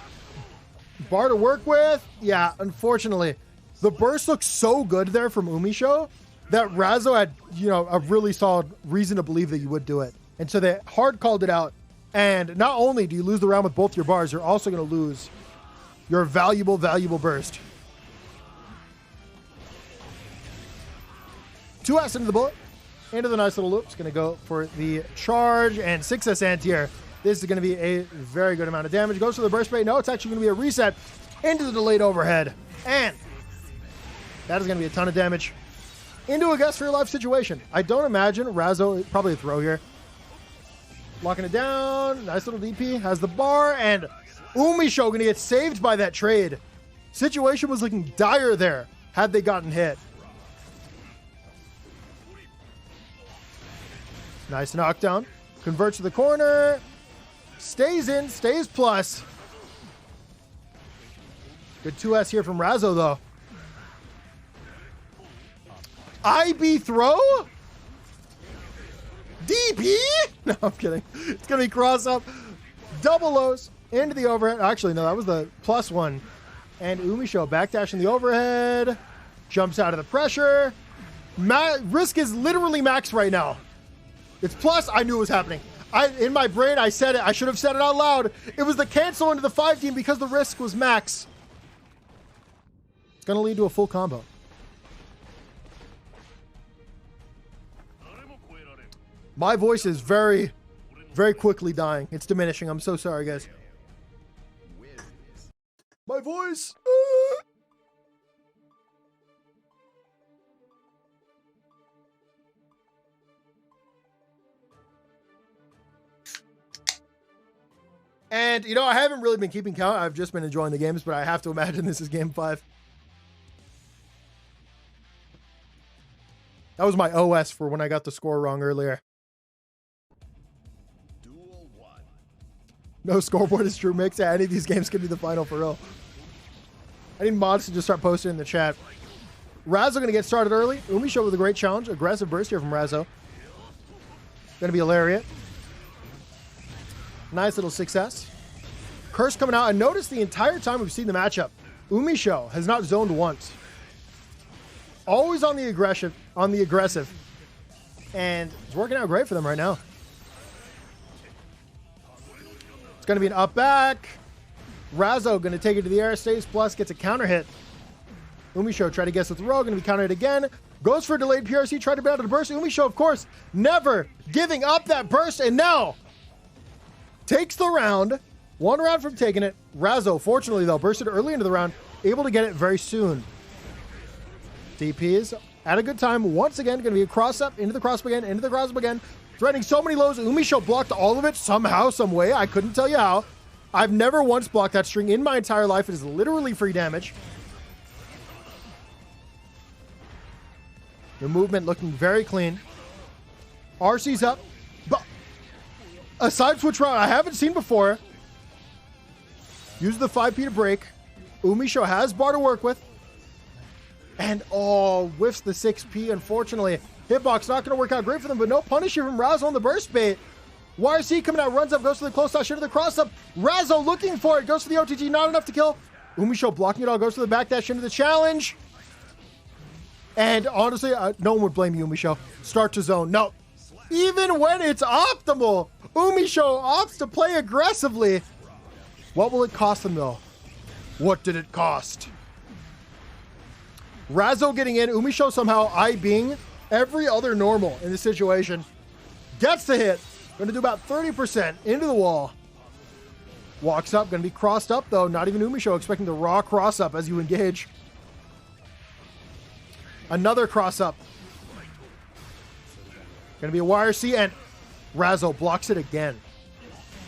bar to work with. Yeah, unfortunately. The burst looks so good there from Umisho that Razzo had, you know, a really solid reason to believe that you would do it. And so they hard called it out. And not only do you lose the round with both your bars, you're also going to lose your valuable, valuable burst. 2S into the bullet. Into the nice little loop. It's going to go for the charge. And 6S anti-air. This is going to be a very good amount of damage. Goes to the burst bait. No, it's actually going to be a reset into the delayed overhead. And that is going to be a ton of damage into a guess for your life situation. I don't imagine Razzo, probably a throw here. Locking it down. Nice little DP. Has the bar. And Umisho going to get saved by that trade. Situation was looking dire there had they gotten hit. Nice knockdown. Converts to the corner. Stays in. Stays plus. Good 2S here from Razzo, though. IB throw? DP? No, I'm kidding. It's going to be cross up. Double lows into the overhead. Actually, no, that was the plus one. And Umisho backdashing the overhead. Jumps out of the pressure. Risk is literally max right now. It's plus. I knew it was happening. In my brain, I said it. I should have said it out loud. It was the cancel into the 5 team because the risk was max. It's going to lead to a full combo. My voice is very, very quickly dying. It's diminishing. I'm so sorry, guys. My voice. And, you know, I haven't really been keeping count. I've just been enjoying the games, but I have to imagine this is game 5. That was my OS for when I got the score wrong earlier. No scoreboard is true mix. Yeah, any of these games could be the final for real. I need mods to just start posting in the chat. Razzo going to get started early. Umisho with a great challenge. Aggressive burst here from Razzo. Going to be a lariat. Nice little 6S. Curse coming out. And notice the entire time we've seen the matchup, Umisho has not zoned once. Always on the aggressive. And it's working out great for them right now. It's going to be an up back. Razzo going to take it to the air. Stays plus. Gets a counter hit. Umisho try to guess the throw. Going to be counter hit again. Goes for a delayed PRC. Tried to be out of the burst. Umisho, of course, never giving up that burst. And now takes the round. 1 round from taking it. Razzo, fortunately, though, bursted early into the round. Able to get it very soon. DPs at a good time. Once again, going to be a cross up. Into the cross up again. Into the cross up again. Threatening so many lows. Umisho blocked all of it somehow, some way. I couldn't tell you how. I've never once blocked that string in my entire life. It is literally free damage. The movement looking very clean. RC's up. But a side switch round I haven't seen before. Use the 5P to break. Umisho has bar to work with. And, oh, whiffs the 6P, unfortunately. Hitbox not going to work out great for them, but no punish here from Razzo on the burst bait. YRC coming out, runs up, goes to the close dash into the cross up. Razzo looking for it, goes to the OTG, not enough to kill. Umisho blocking it all, goes to the back dash into the challenge. And honestly, no one would blame you, Umisho. Start to zone. No. Even when it's optimal, Umisho opts to play aggressively. What will it cost them, though? What did it cost? Razzo getting in, Umisho somehow IBing every other normal in this situation. Gets the hit. Going to do about 30% into the wall. Walks up. Going to be crossed up, though. Not even Umisho expecting the raw cross up as you engage. Another cross up. Going to be a YRC, and Razzo blocks it again.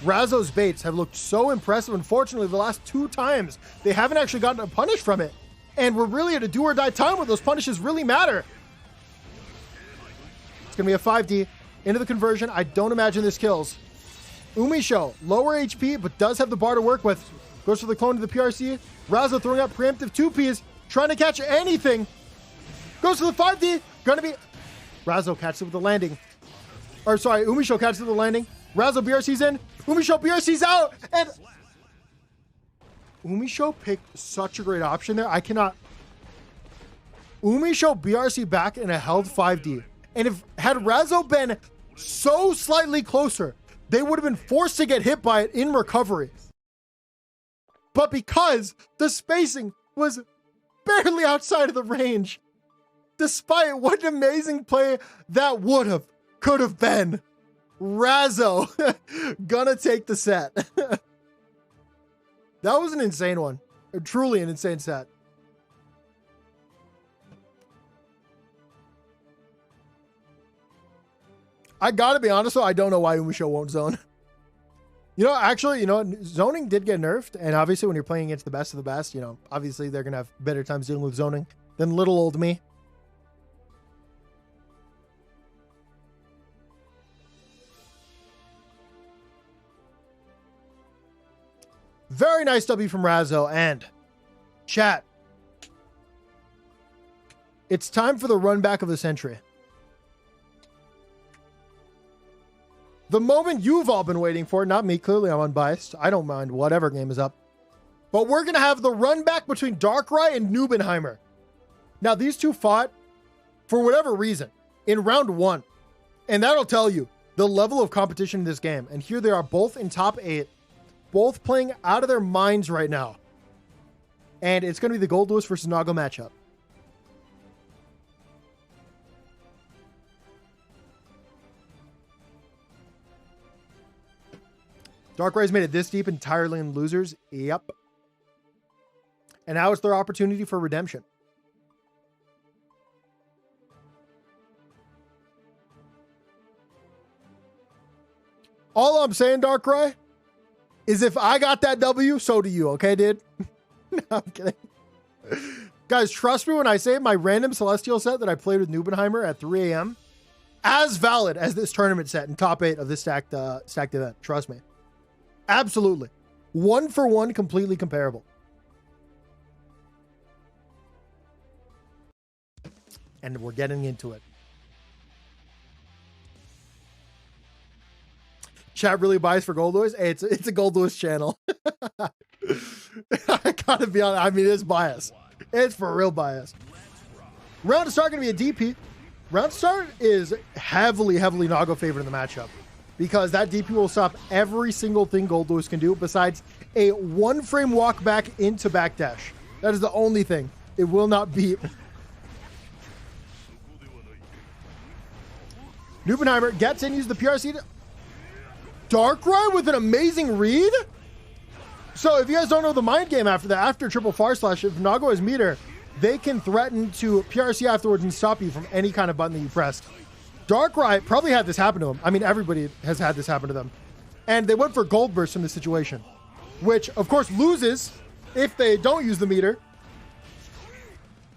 Razzo's baits have looked so impressive. Unfortunately, the last 2 times, they haven't actually gotten a punish from it. And we're really at a do-or-die time where those punishes really matter. It's going to be a 5D into the conversion. I don't imagine this kills. Umisho, lower HP, but does have the bar to work with. Goes for the clone to the PRC. Razzo throwing up preemptive 2Ps, trying to catch anything. Goes to the 5D. Gonna be... Razzo catches it with the landing. Or sorry, Umisho catches it with the landing. Razzo BRC's in. Umisho BRC's out. And Umisho picked such a great option there. I cannot... Umisho BRC back in a held 5D. And if had Razzo been so slightly closer, they would have been forced to get hit by it in recovery. But because the spacing was barely outside of the range, despite what an amazing play that could have been, Razzo gonna take the set. That was an insane one. Truly an insane set. I gotta be honest though, I don't know why Umisho won't zone. Actually, zoning did get nerfed, and obviously when you're playing against the best of the best, obviously they're gonna have better times dealing with zoning than little old me. Very nice W from Razzo, and chat. It's time for the run back of the century. The moment you've all been waiting for, not me, clearly I'm unbiased. I don't mind whatever game is up. But we're going to have the run back between DarkRai and Noopenheimer. Now, these two fought, for whatever reason, in round 1. And that'll tell you the level of competition in this game. And here they are, both in top 8. Both playing out of their minds right now. And it's going to be the Gold Lewis versus Nago matchup. DarkRai's made it this deep entirely in losers. Yep. And now it's their opportunity for redemption. All I'm saying, DarkRai, is if I got that W, so do you, okay, dude? No, I'm kidding. Guys, trust me when I say my random Celestial set that I played with Noopenheimer at 3 a.m. as valid as this tournament set in top 8 of this stacked event. Trust me. Absolutely. 1 for 1, completely comparable. And we're getting into it. Chat really buys for Gold Lewis. Hey, it's a Gold Lewis channel. I gotta be honest. I mean, it's bias. It's for real bias. Round to start going to be a DP. Round to start is heavily Nago favored in the matchup, because that DP will stop every single thing Gold Lewis can do besides a 1-frame walk back into backdash. That is the only thing. It will not beat. Noopenheimer gets in, uses the PRC to... DarkRai with an amazing read? So if you guys don't know the mind game after that, after triple far slash, if Nago is meter, they can threaten to PRC afterwards and stop you from any kind of button that you pressed. DarkRai probably had this happen to him. I mean, everybody has had this happen to them. And they went for Gold Burst in this situation, which of course loses if they don't use the meter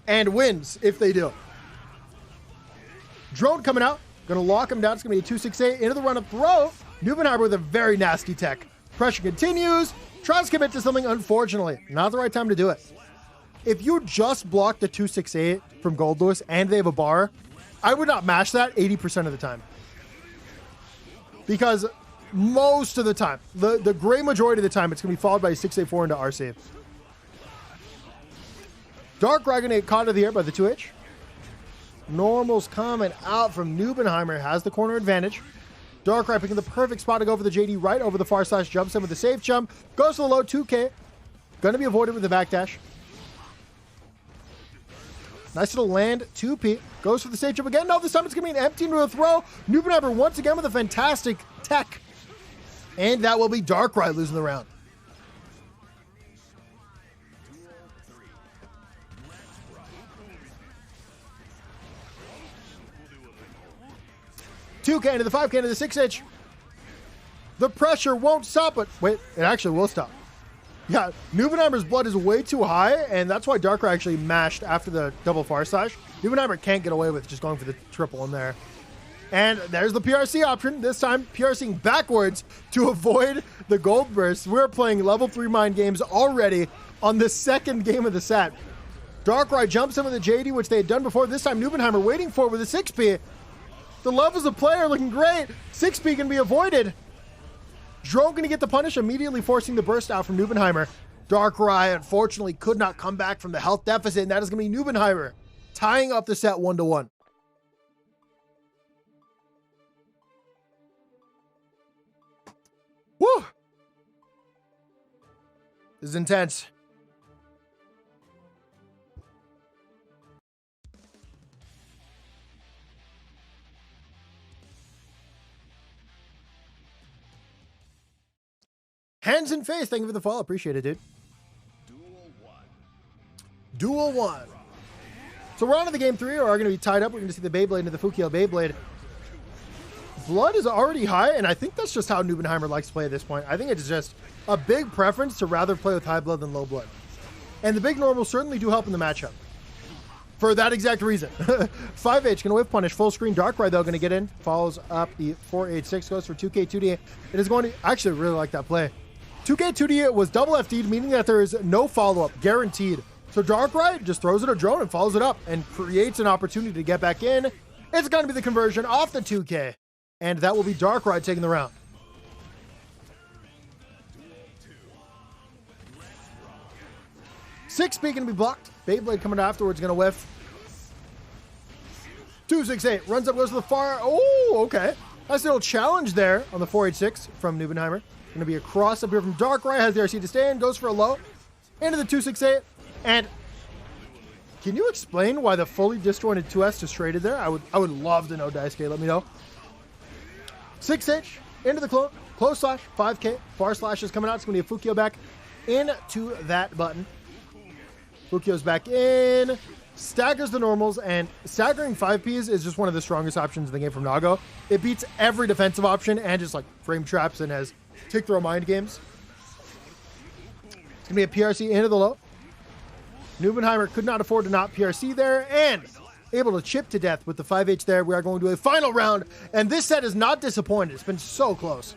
and wins if they do. Drone coming out, gonna lock him down. It's gonna be a 268 into the run-up throw. Noopenheimer with a very nasty tech. Pressure continues, tries to commit to something, unfortunately. Not the right time to do it. If you just block the 268 from Gold Lewis and they have a bar, I would not mash that 80% of the time. Because most of the time, the great majority of the time, it's going to be followed by a 684 into RC. DarkRai gonna get caught in the air by the 2H. Normals coming out from Noopenheimer, has the corner advantage. DarkRai picking the perfect spot to go for the JD right over the far slash, jumps in with the safe jump, goes to the low 2K. Gonna be avoided with the backdash. Nice little land, 2P. Goes for the safe jump again. No, this time it's going to be an empty into a throw. Noopenheimer once again with a fantastic tech. And that will be DarkRai losing the round. Two K into the 5K into the 6H. The pressure won't stop it. Wait, it actually will stop. Yeah, Noopenheimer's blood is way too high, and that's why DarkRai actually mashed after the double far slash. Noopenheimer can't get away with just going for the triple in there. And there's the PRC option. This time, PRCing backwards to avoid the gold burst. We're playing level 3 mind games already on the second game of the set. DarkRai jumps in with the JD, which they had done before. This time, Noopenheimer waiting for it with a 6P. The levels of play are looking great. 6P can be avoided. Drone going to get the punish, immediately forcing the burst out from Noopenheimer. DarkRai, unfortunately, could not come back from the health deficit, and that is going to be Noopenheimer tying up the set 1-1. Woo! This is intense. Hands and face, thank you for the follow. Appreciate it, dude. Duel 1. So we're on to the game 3, or are going to be tied up. We're going to see the Beyblade into the Fukio Beyblade. Blood is already high, and I think that's just how Noopenheimer likes to play at this point. I think it's just a big preference to rather play with high blood than low blood. And the big normals certainly do help in the matchup. For that exact reason. 5H going to whiff punish. Full screen. DarkRai, though, going to get in. Follows up the 486. Goes for 2K2D. It is going to... I actually really like that play. 2K2D was double FD'd, meaning that there is no follow-up. Guaranteed. So DarkRai just throws it a drone and follows it up and creates an opportunity to get back in. It's going to be the conversion off the 2K. And that will be DarkRai taking the round. Six speed going to be blocked. Beyblade coming afterwards, going to whiff. 268 runs up, goes to the far. Oh, okay. Nice little challenge there on the 486 from Noopenheimer. Going to be a cross up here from DarkRai. Has the RC to stay in. Goes for a low. Into the 268. And can you explain why the fully disjointed 2S just traded there? I would love to know, Daisuke. Let me know. 6H into the close slash, 5K, far slash is coming out. It's going to be a Fukio back into that button. Fukio's back in, staggers the normals, and staggering 5Ps is just one of the strongest options in the game from Nago. It beats every defensive option and just like frame traps and has tick throw mind games. It's going to be a PRC into the low. Noopenheimer could not afford to not PRC there, and able to chip to death with the 5H there. We are going to a final round, and this set is not disappointed. It's been so close.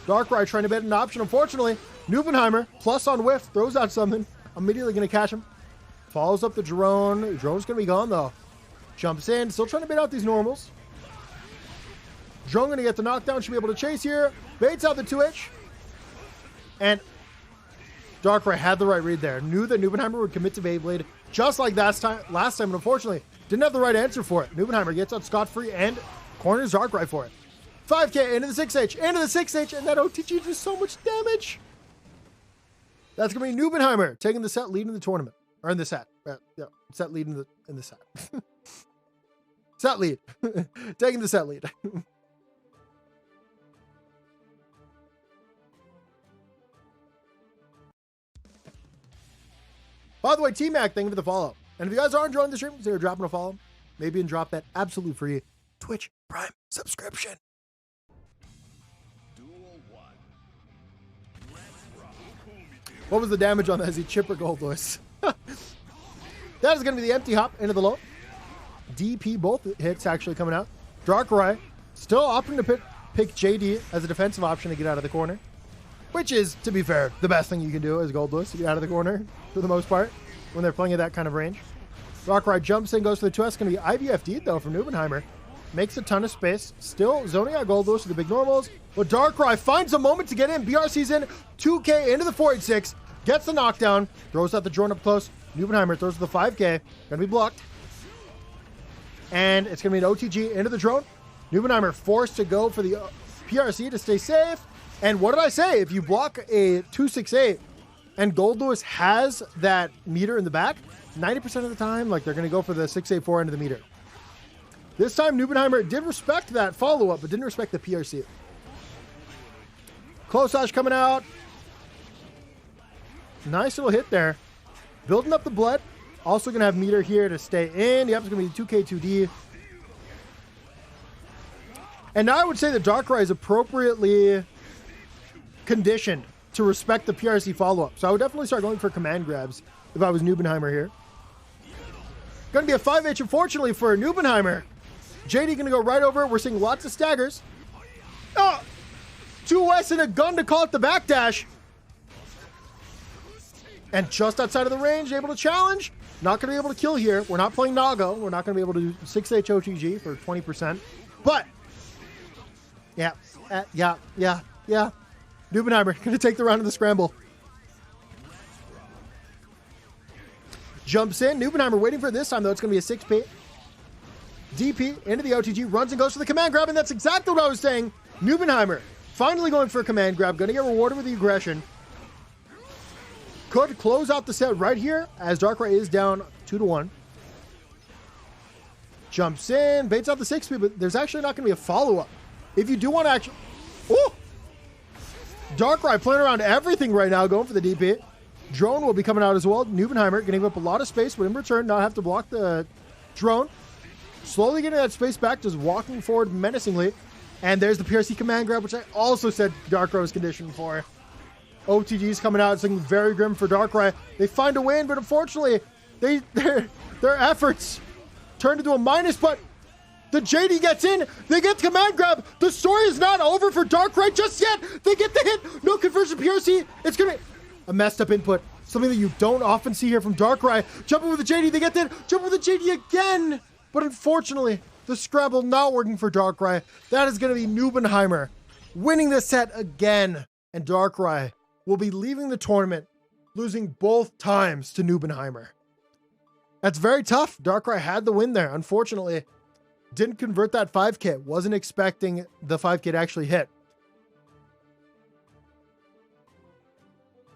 DarkRai trying to bet an option. Unfortunately, Noopenheimer, plus on whiff, throws out something. Immediately going to catch him. Follows up the drone. The drone's going to be gone, though. Jumps in. Still trying to bait out these normals. Drone going to get the knockdown. Should be able to chase here. Baits out the 2H. And DarkRai had the right read there. Knew that Noopenheimer would commit to Beyblade just like last time, but unfortunately didn't have the right answer for it. Noopenheimer gets out scot-free and corners DarkRai for it. 5K into the 6H, into the 6H, and that OTG does so much damage. That's going to be Noopenheimer taking the set lead in the tournament. Or in the set. Yeah, set lead in the set. Set lead. Taking the set lead. By the way, T-Mac, thank you for the follow. And if you guys are enjoying the stream, consider dropping a follow. Maybe and drop that absolute free Twitch Prime subscription. What was the damage on that? Is he chipper gold voice? That is going to be the empty hop into the low. DP, both hits actually coming out. DarkRai still opting to pick JD as a defensive option to get out of the corner. Which is, to be fair, the best thing you can do as Goldless to get out of the corner for the most part when they're playing at that kind of range. DarkRai jumps in, goes to the 2S. Going to be IBFD though from Noopenheimer. Makes a ton of space. Still zoning out Goldless to the big normals. But DarkRai finds a moment to get in. BRC's in. 2K into the 486. Gets the knockdown. Throws out the drone up close. Noopenheimer throws to the 5K. Going to be blocked. And it's going to be an OTG into the drone. Noopenheimer forced to go for the PRC to stay safe. And what did I say? If you block a 268 and Gold Lewis has that meter in the back, 90% of the time, like they're going to go for the 684 end of the meter. This time, Noopenheimer did respect that follow-up, but didn't respect the PRC. Close slash coming out. Nice little hit there. Building up the blood. Also going to have meter here to stay in. Yep, it's going to be 2K2D. And now I would say that DarkRai is appropriately conditioned to respect the PRC follow-up. So I would definitely start going for command grabs if I was Noopenheimer here. Going to be a 5H, unfortunately, for Noopenheimer. JD gonna go right over. We're seeing lots of staggers. Oh! 2S and a gun to call it the backdash. And just outside of the range, able to challenge. Not going to be able to kill here. We're not playing Nago. We're not going to be able to do 6H OTG for 20%. But, yeah. Noopenheimer going to take the round of the scramble. Jumps in. Noopenheimer waiting for it this time, though. It's going to be a 6P. DP into the OTG. Runs and goes for the command grab. And that's exactly what I was saying. Noopenheimer finally going for a command grab. Going to get rewarded with the aggression. Could close out the set right here as DarkRai is down 2-1. Jumps in, baits out the 6P, but there's actually not going to be a follow-up. If you do want to actually... Ooh! DarkRai playing around everything right now, going for the DP. Drone will be coming out as well. Noopenheimer going to give up a lot of space, but in return, not have to block the drone. Slowly getting that space back, just walking forward menacingly. And there's the PRC command grab, which I also said DarkRai was conditioned for. OTG's coming out. It's looking very grim for DarkRai. They find a win, but unfortunately, their efforts turned into a minus, but the JD gets in. They get the command grab. The story is not over for DarkRai just yet. They get the hit. No conversion PRC. It's going to be a messed up input. Something that you don't often see here from DarkRai. Jumping with the JD. They get that. Jumping with the JD again. But unfortunately, the scramble not working for DarkRai. That is going to be Noopenheimer winning the set again. And DarkRai will be leaving the tournament, losing both times to Noopenheimer. That's very tough. DarkRai had the win there. Unfortunately, didn't convert that 5K. Wasn't expecting the 5K to actually hit.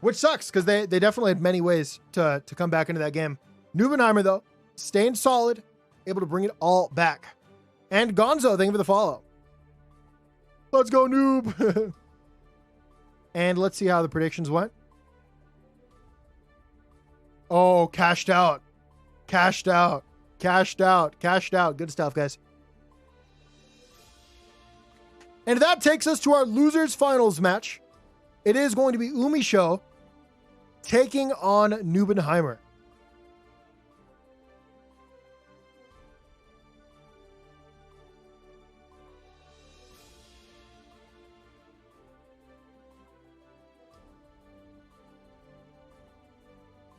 Which sucks, because they definitely had many ways to come back into that game. Noopenheimer, though, staying solid, able to bring it all back. And Gonzo, thank you for the follow. Let's go, Noob! And let's see how the predictions went. Oh, cashed out. Cashed out. Cashed out. Cashed out. Good stuff, guys. And that takes us to our losers finals match. It is going to be Umisho taking on Noopenheimer.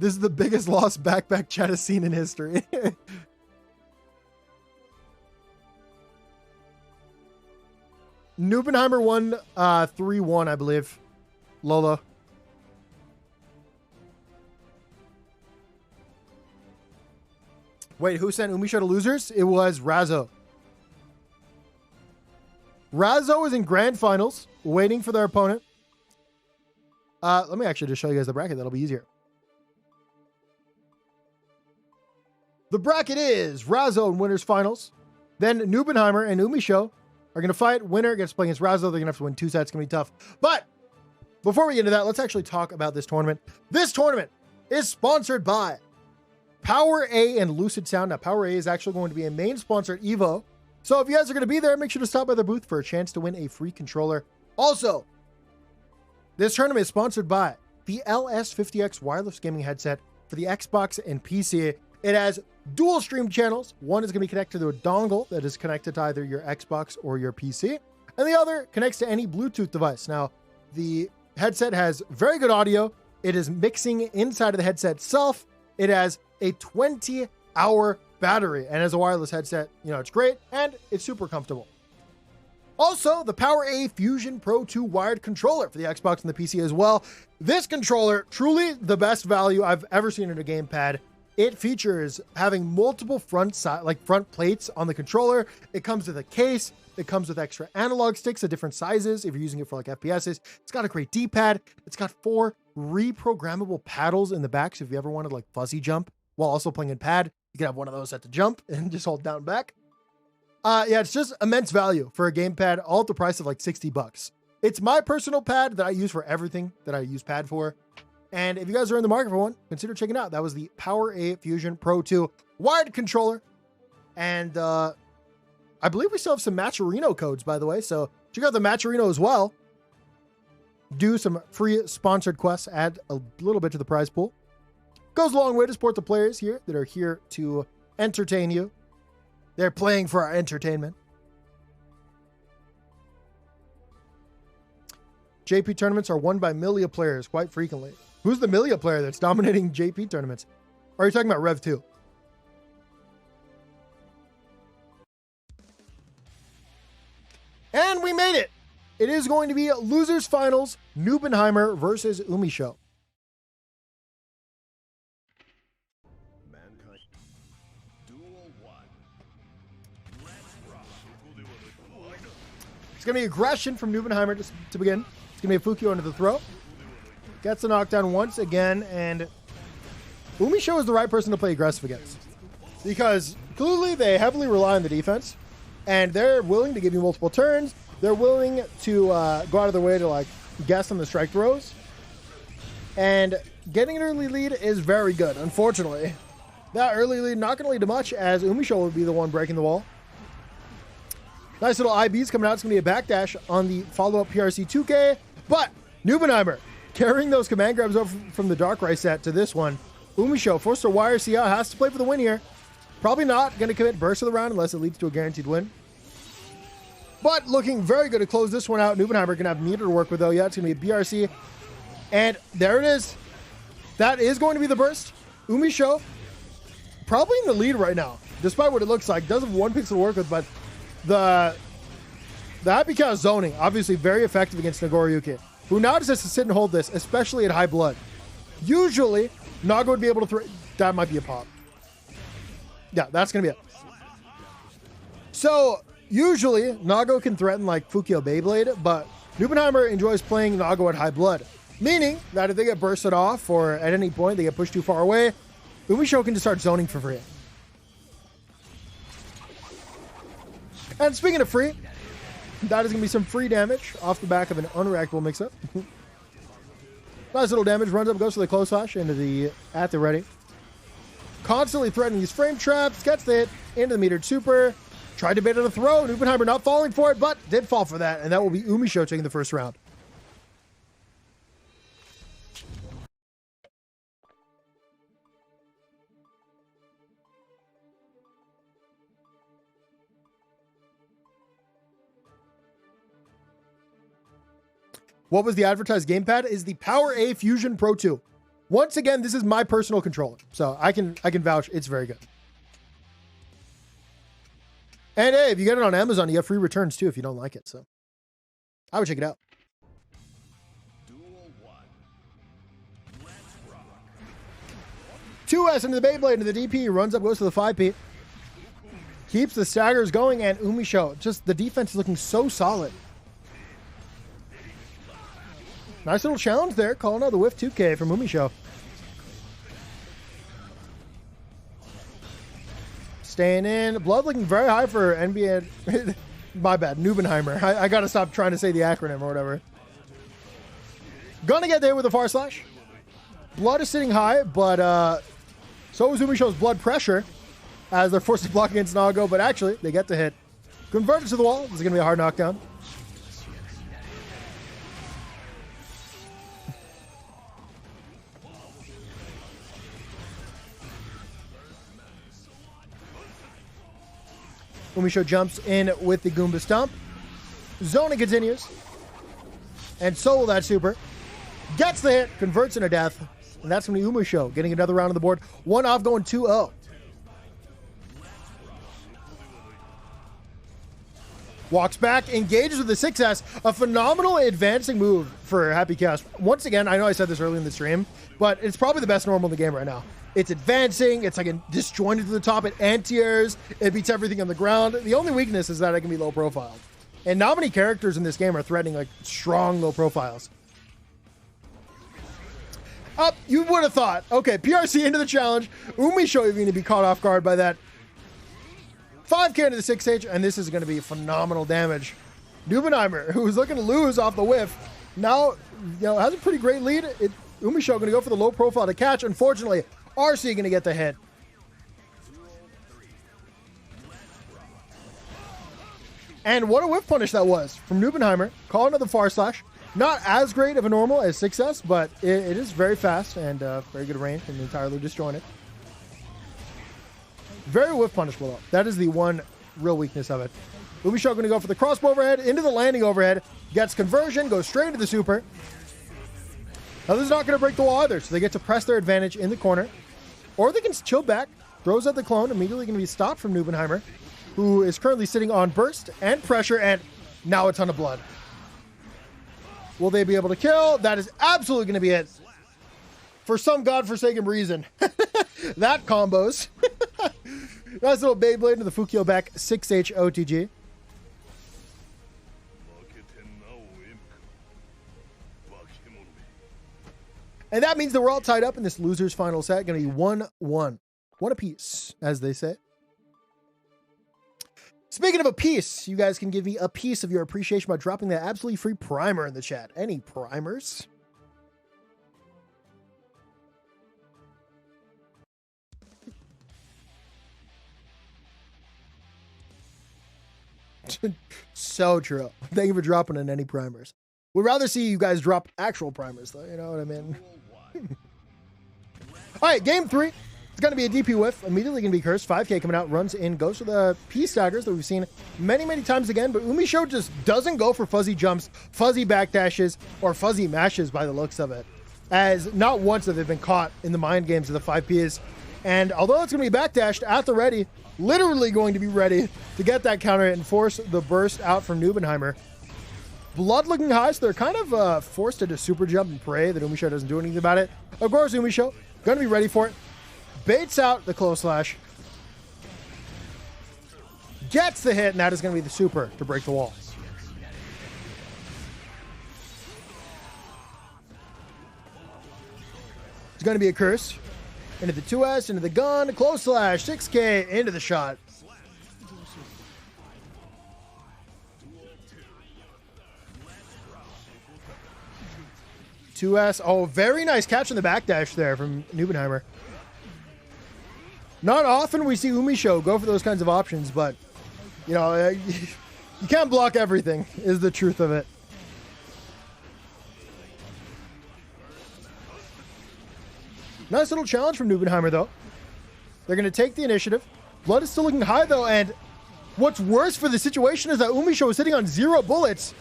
This is the biggest loss backpack chat has seen in history. Noopenheimer won 3-1, I believe. Lolo. Wait, who sent Umisho to losers? It was Razzo. Razzo is in grand finals, waiting for their opponent. Let me actually just show you guys the bracket. That'll be easier. The bracket is Razzo in winners finals. Then Noopenheimer and Umisho are going to fight. Winner gets to play against Razzo. They're going to have to win 2 sets. It's going to be tough. But before we get into that, let's actually talk about this tournament. This tournament is sponsored by Power A and Lucid Sound. Now, Power A is actually going to be a main sponsor at EVO. So if you guys are going to be there, make sure to stop by their booth for a chance to win a free controller. Also, this tournament is sponsored by the LS50X wireless gaming headset for the Xbox and PC. It has dual stream channels. One is going to be connected to a dongle that is connected to either your Xbox or your PC. And the other connects to any Bluetooth device. Now, the headset has very good audio. It is mixing inside of the headset itself. It has a 20-hour battery. And as a wireless headset, you know, it's great and it's super comfortable. Also, the Power A Fusion Pro 2 wired controller for the Xbox and the PC as well. This controller, truly the best value I've ever seen in a gamepad. It features having multiple front plates on the controller. It comes with a case. It comes with extra analog sticks of different sizes if you're using it for like FPSs. It's got a great D-pad. It's got 4 reprogrammable paddles in the back. So if you ever wanted like fuzzy jump while also playing in pad, you can have one of those at the jump and just hold down back. Yeah, it's just immense value for a gamepad, all at the price of like $60. It's my personal pad that I use for everything that I use pad for. And if you guys are in the market for one, consider checking it out. That was the Power A Fusion Pro 2 wired controller. And I believe we still have some Matcherino codes, by the way. So check out the Matcherino as well. Do some free sponsored quests, add a little bit to the prize pool. Goes a long way to support the players here that are here to entertain you. They're playing for our entertainment. JP tournaments are won by Milia players quite frequently. Who's the Milia player that's dominating JP tournaments? Or are you talking about Rev 2? And we made it. It is going to be losers finals, Noopenheimer versus Umisho. It's going to be aggression from Noopenheimer just to begin. It's going to be a Fukio into the throw. Gets the knockdown once again, and Umisho is the right person to play aggressive against. Because clearly they heavily rely on the defense, and they're willing to give you multiple turns. They're willing to go out of their way to like guess on the strike throws. And getting an early lead is very good, unfortunately. That early lead not going to lead to much, as Umisho will be the one breaking the wall. Nice little IBs coming out. It's going to be a backdash on the follow-up PRC 2K. But Noopenheimer carrying those command grabs over from the DarkRai set to this one. Umisho forced to wire CL, has to play for the win here. Probably not going to commit burst of the round unless it leads to a guaranteed win. But looking very good to close this one out. Noopenheimer going to have meter to work with, though. Yeah, it's going to be a BRC. And there it is. That is going to be the burst. Umisho probably in the lead right now, despite what it looks like. Does have one pixel to work with, but the Happy Cow zoning, obviously very effective against Nagoriyuki, who now just has to sit and hold this, especially at high blood. Usually, Nago would be able to throw. That might be a pop. Yeah, that's going to be it. So, usually, Nago can threaten like Fukio Beyblade, but Noopenheimer enjoys playing Nago at high blood. Meaning that if they get bursted off or at any point they get pushed too far away, Umisho can just start zoning for free. And speaking of free, that is going to be some free damage off the back of an unreactable mix-up. Nice little damage, runs up, goes for the close flash into the at the ready. Constantly threatening these frame traps, gets the hit into the metered super. Tried to bait on a throw, Noopenheimer not falling for it, but did fall for that, and that will be Umisho taking the first round. What was the advertised gamepad? Is the Power A Fusion Pro 2. Once again, this is my personal controller, so I can vouch it's very good. And hey, if you get it on Amazon, you have free returns too if you don't like it. So I would check it out. Duel 1. Let's rock. 2S into the Beyblade, into the DP, runs up, goes to the 5P. Keeps the staggers going, and Umisho, just the defense is looking so solid. Nice little challenge there, calling out the whiff 2K from Umisho. Staying in. Blood looking very high for NBN. My bad, Noopenheimer. I gotta stop trying to say the acronym or whatever. Gonna get there with a far slash. Blood is sitting high, but so is Umisho's blood pressure as they're forced to block against Nago, but actually they get the hit. Converted to the wall. This is gonna be a hard knockdown. Umisho jumps in with the Goomba Stomp. Zoning continues. And so will that super. Gets the hit, converts into death. And that's going to be Umisho getting another round on the board. One off, going 2-0. Walks back, engages with the 6S. A phenomenal advancing move for Happy Chaos. Once again, I know I said this early in the stream, but it's probably the best normal in the game right now. It's advancing. It's like a disjointed to the top. It anti-airs. It beats everything on the ground. The only weakness is that it can be low profile. And not many characters in this game are threatening like strong low profiles. Up, you would have thought. Okay, PRC into the challenge. Umisho even to be caught off guard by that. 5K into the 6H, and this is going to be phenomenal damage. Noopenheimer, who's looking to lose off the whiff, now has a pretty great lead. Umisho going to go for the low profile to catch. Unfortunately, RC going to get the hit. And what a whiff punish that was from Noopenheimer. Calling to the far slash. Not as great of a normal as 6S, but it is very fast and very good range and entirely disjointed. Very whiff punishable, though. That is the one real weakness of it. Umisho going to go for the crossbow overhead, into the landing overhead, gets conversion, goes straight into the super. Now, this is not going to break the wall either, so they get to press their advantage in the corner. Or they can chill back, throws out the clone, immediately going to be stopped from Noopenheimer, who is currently sitting on burst and pressure, and now a ton of blood. Will they be able to kill? That is absolutely going to be it. For some godforsaken reason. That combos. Nice little Beyblade into the Fukio back 6H OTG. And that means that we're all tied up in this loser's final set. Going to be 1-1. One apiece, as they say. Speaking of a piece, you guys can give me a piece of your appreciation by dropping that absolutely free primer in the chat. Any primers? So true. Thank you for dropping in any primers. We'd rather see you guys drop actual primers, though. You know what I mean? All right, game 3. It's going to be a DP whiff. Immediately going to be cursed. 5K coming out, runs in, goes for the Peace Daggers that we've seen many, many times again. But Umisho just doesn't go for fuzzy jumps, fuzzy backdashes, or fuzzy mashes by the looks of it. As not once have they been caught in the mind games of the 5Ps. And although it's going to be backdashed at the ready, literally going to be ready to get that counter and force the burst out from Noopenheimer. Blood looking high, so they're kind of forced into super jump and pray that Umisho doesn't do anything about it. Of course, Umisho going to be ready for it. Baits out the close slash. Gets the hit, and that is going to be the super to break the wall. It's going to be a curse. Into the 2S, into the gun, close slash, 6K, into the shot. $2S. Oh, very nice catch in the backdash there from Noopenheimer. Not often we see Umisho go for those kinds of options, but, you know, you can't block everything, is the truth of it. Nice little challenge from Noopenheimer, though. They're going to take the initiative. Blood is still looking high, though, and what's worse for the situation is that Umisho is sitting on 0 bullets,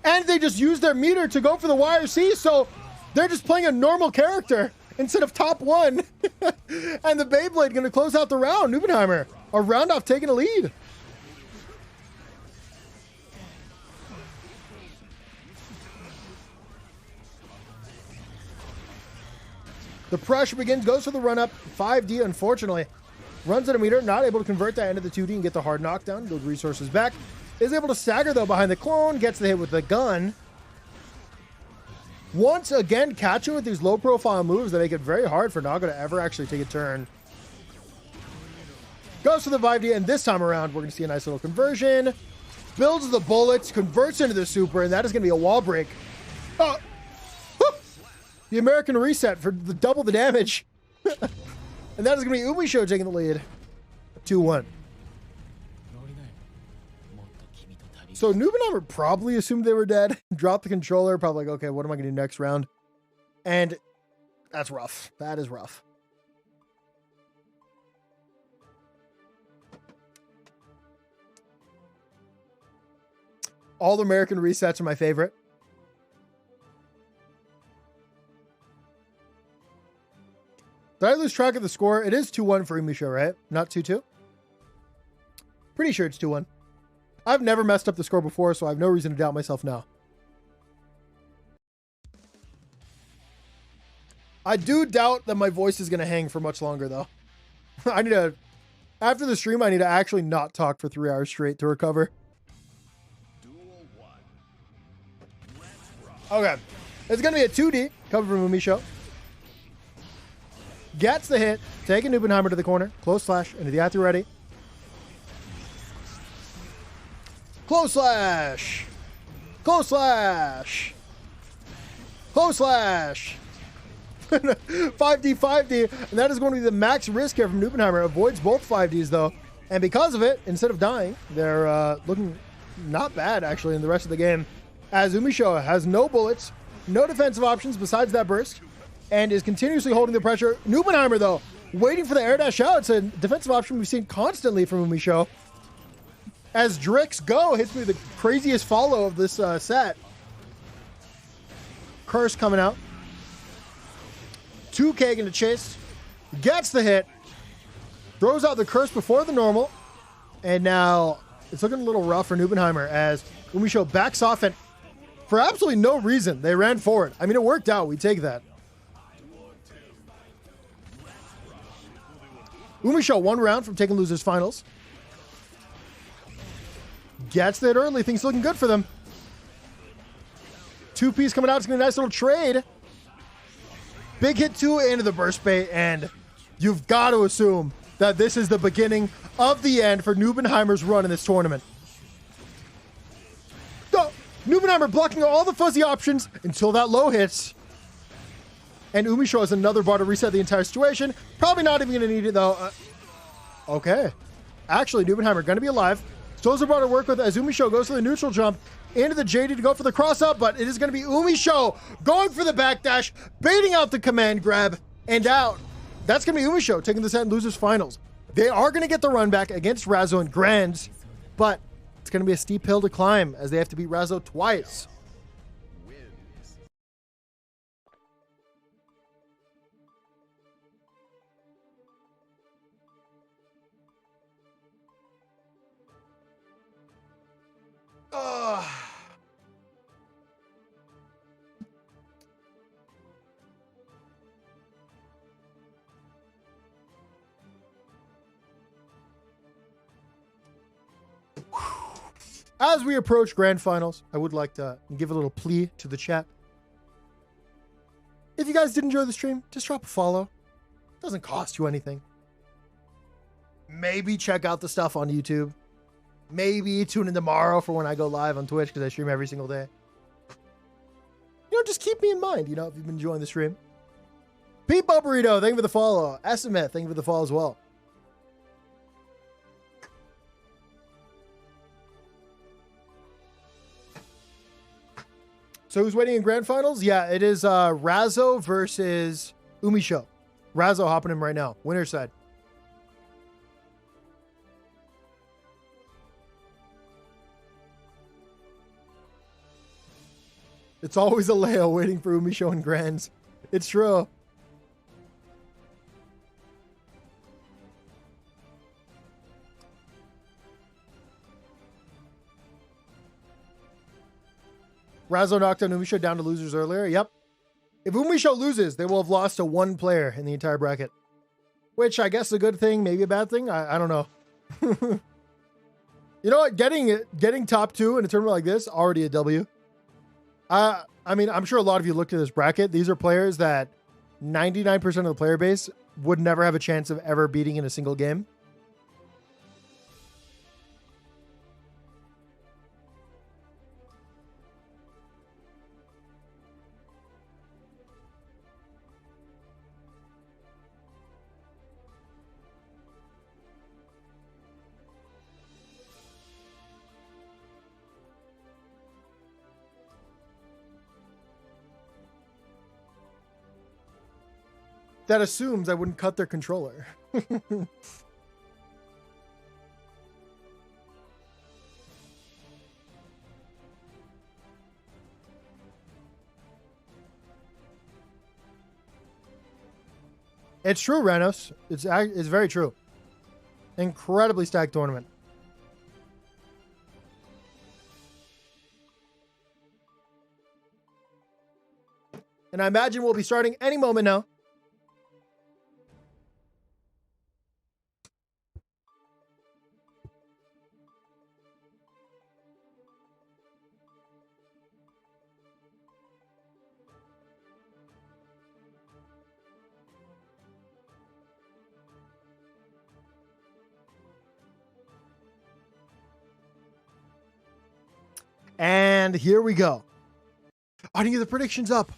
and they just use their meter to go for the YRC, so they're just playing a normal character instead of top 1. And the Beyblade going to close out the round. Noopenheimer, a round off taking a lead. The pressure begins, goes for the run-up. 5D, unfortunately, runs at a meter, not able to convert that into the 2D and get the hard knockdown. Build resources back. Is able to stagger, though, behind the clone. Gets the hit with the gun. Once again, catching with these low-profile moves that make it very hard for Naga to ever actually take a turn. Goes for the 5D, and this time around, we're going to see a nice little conversion. Builds the bullets, converts into the super, and that is going to be a wall break. Oh! The American reset for the double the damage. And that is going to be Umisho taking the lead. 2-1. So Noopenheimer probably assumed they were dead. Dropped the controller. Probably like, okay, what am I going to do next round? And that's rough. That is rough. All the American resets are my favorite. Did I lose track of the score? It is 2-1 for Umisho, right? Not 2-2? Pretty sure it's 2-1. I've never messed up the score before, so I have no reason to doubt myself now. I do doubt that my voice is going to hang for much longer, though. I need to... After the stream, I need to actually not talk for 3 hours straight to recover. Okay. It's going to be a 2D, coming from Umisho. Gets the hit, taking Noopenheimer to the corner. Close slash into the at the ready. Close slash. Close slash. Close slash. 5D, 5D. And that is going to be the max risk here from Noopenheimer. Avoids both 5Ds, though. And because of it, instead of dying, they're looking not bad, actually, in the rest of the game. As Umisho has no bullets, no defensive options besides that burst, and is continuously holding the pressure. Noopenheimer, though, waiting for the air dash out. It's a defensive option we've seen constantly from Umisho. As Drix Go hits me with the craziest follow of this set. Curse coming out. 2K gonna chase. Gets the hit. Throws out the curse before the normal. And now it's looking a little rough for Noopenheimer as Umisho backs off, and for absolutely no reason, they ran forward. I mean, it worked out. We take that. Umisho 1 round from taking losers finals. Gets that early. Things looking good for them. 2P's coming out. It's going to be a nice little trade. Big hit 2 into the burst bait, and you've got to assume that this is the beginning of the end for Noopenheimer's run in this tournament. Noopenheimer blocking all the fuzzy options until that low hits. And Umisho has another bar to reset the entire situation. Probably not even going to need it, though. Okay. Actually, Noopenheimer going to be alive. Still has a bar to work with as Umisho goes for the neutral jump into the JD to go for the cross up, but it is going to be Umisho going for the backdash, baiting out the command grab, and out. That's going to be Umisho taking the set and losers finals. They are going to get the run back against Razzo and Grands, but it's going to be a steep hill to climb as they have to beat Razzo twice. As we approach grand finals, I would like to give a little plea to the chat. If you guys did enjoy the stream, just drop a follow. It doesn't cost you anything. Maybe check out the stuff on YouTube. Maybe tune in tomorrow for when I go live on Twitch because I stream every single day. You know, just keep me in mind, you know, if you've been enjoying the stream. Pete Burrito, thank you for the follow. Estimate, thank you for the follow as well. So who's waiting in grand finals? Yeah, it is Razzo versus Umisho. Razzo hopping him right now. Winner's side. It's always a Leo waiting for Umisho and Grands. It's true. Razzo knocked down Umisho down to losers earlier. Yep. If Umisho loses, they will have lost to 1 player in the entire bracket. Which I guess is a good thing, maybe a bad thing. I don't know. You know what? Getting top 2 in a tournament like this, already a W. I mean, I'm sure a lot of you looked at this bracket. These are players that 99% of the player base would never have a chance of ever beating in a single game. That assumes I wouldn't cut their controller. It's true, Renos. It's very true. Incredibly stacked tournament. And I imagine we'll be starting any moment now. And here we go. I didn't get the predictions up.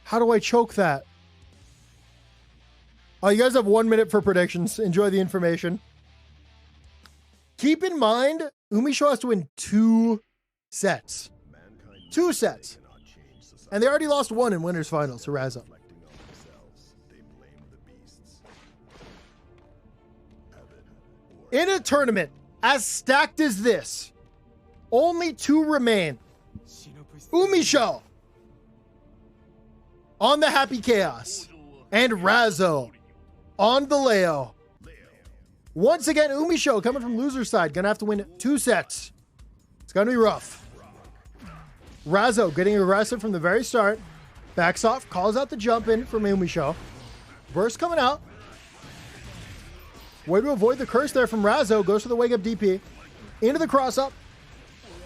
How do I choke that? Oh, you guys have 1 minute for predictions. Enjoy the information. Keep in mind, Umisho has to win 2 sets. 2 sets. And they already lost 1 in winners finals to Razzo. In a tournament as stacked as this, only 2 remain. Umisho on the Happy Chaos and Razzo on the Leo. Once again, Umisho coming from loser's side, gonna have to win 2 sets. It's gonna be rough. Razzo getting aggressive from the very start. Backs off, calls out the jump in from Umisho. Burst coming out. Way to avoid the curse there from Razzo. Goes for the wake up DP. Into the cross up.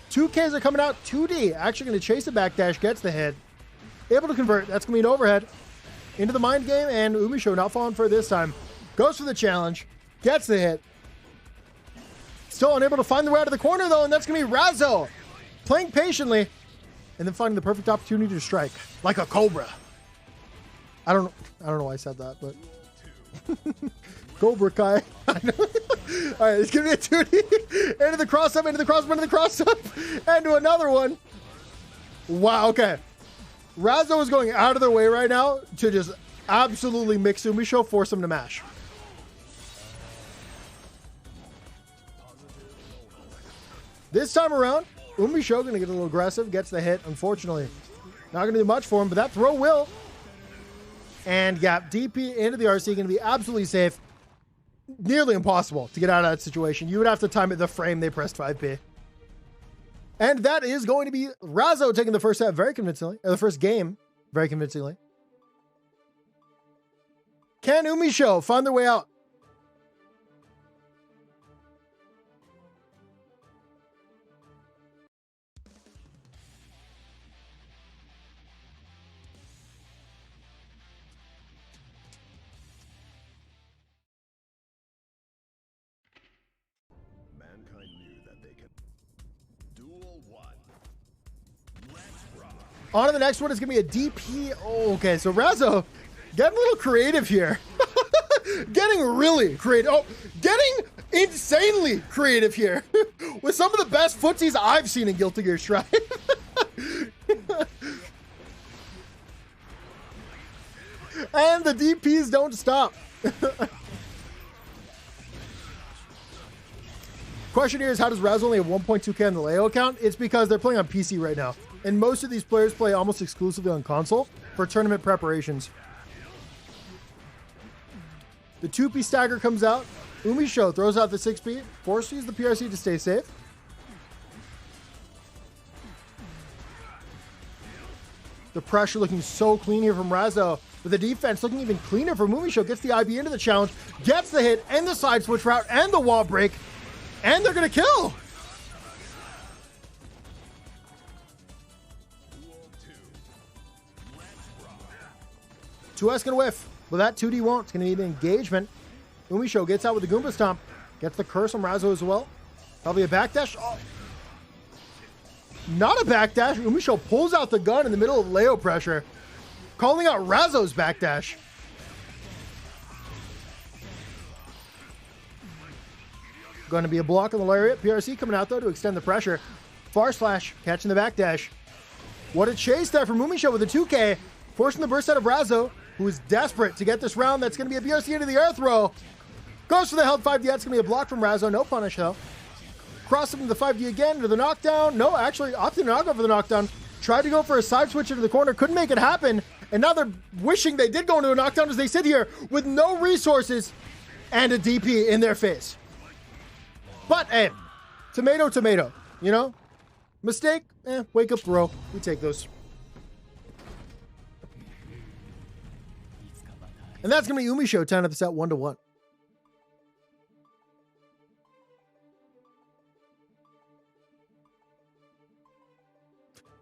2Ks are coming out. 2D actually going to chase the backdash. Gets the hit. Able to convert. That's going to be an overhead. Into the mind game. And Umisho not falling for it this time. Goes for the challenge. Gets the hit. Still unable to find the way out of the corner though. And that's going to be Razzo. Playing patiently. And then finding the perfect opportunity to strike. Like a cobra. I don't know why I said that, but... Cobra Kai. I know. All right, it's going to be a 2D. Into the cross-up, into the cross-up, into the cross-up. And to another one. Wow, okay. Razzo is going out of their way right now to just absolutely mix Umisho, force him to mash. This time around, Umisho going to get a little aggressive, gets the hit. Unfortunately, not going to do much for him, but that throw will. And yeah, DP into the RC going to be absolutely safe. Nearly impossible to get out of that situation. You would have to time it the frame they pressed 5P. And that is going to be Razzo taking the first set very convincingly, or the first game very convincingly. Can Umisho find their way out? On to the next one is going to be a DP. Oh, okay, so Razzo getting a little creative here. Getting really creative. Oh, getting insanely creative here. With some of the best footsies I've seen in Guilty Gear Strive. And the DPs don't stop. Question here is, how does Razzo only have 1.2k on the Leo account? It's because they're playing on PC right now. And most of these players play almost exclusively on console for tournament preparations. The 2P stagger comes out. Umisho throws out the 6P. Forces the PRC to stay safe. The pressure looking so clean here from Razzo. But the defense looking even cleaner from Umisho. Gets the IB into the challenge. Gets the hit and the side switch route and the wall break. And they're going to kill. Two-S gonna whiff. Well, that 2D won't. It's gonna need an engagement. Umisho gets out with the Goomba Stomp. Gets the curse on Razzo as well. Probably a backdash. Oh. Not a backdash. Umisho pulls out the gun in the middle of Leo pressure. Calling out Razzo's backdash. Going to be a block on the lariat. PRC coming out though to extend the pressure. Far slash catching the backdash. What a chase there from Umisho with a 2K. Forcing the burst out of Razzo, who is desperate to get this round. That's going to be a BRC into the air throw. Goes for the held 5D. That's going to be a block from Razzo. No punish though. Cross him to the 5D again, into the knockdown. No, actually opting not go for the knockdown. Tried to go for a side switch into the corner. Couldn't make it happen. And now they're wishing they did go into a knockdown as they sit here with no resources and a DP in their face. But, hey, tomato, tomato, you know? Mistake, wake up throw. We take those. And that's going to be Umisho 10 at the set 1-1.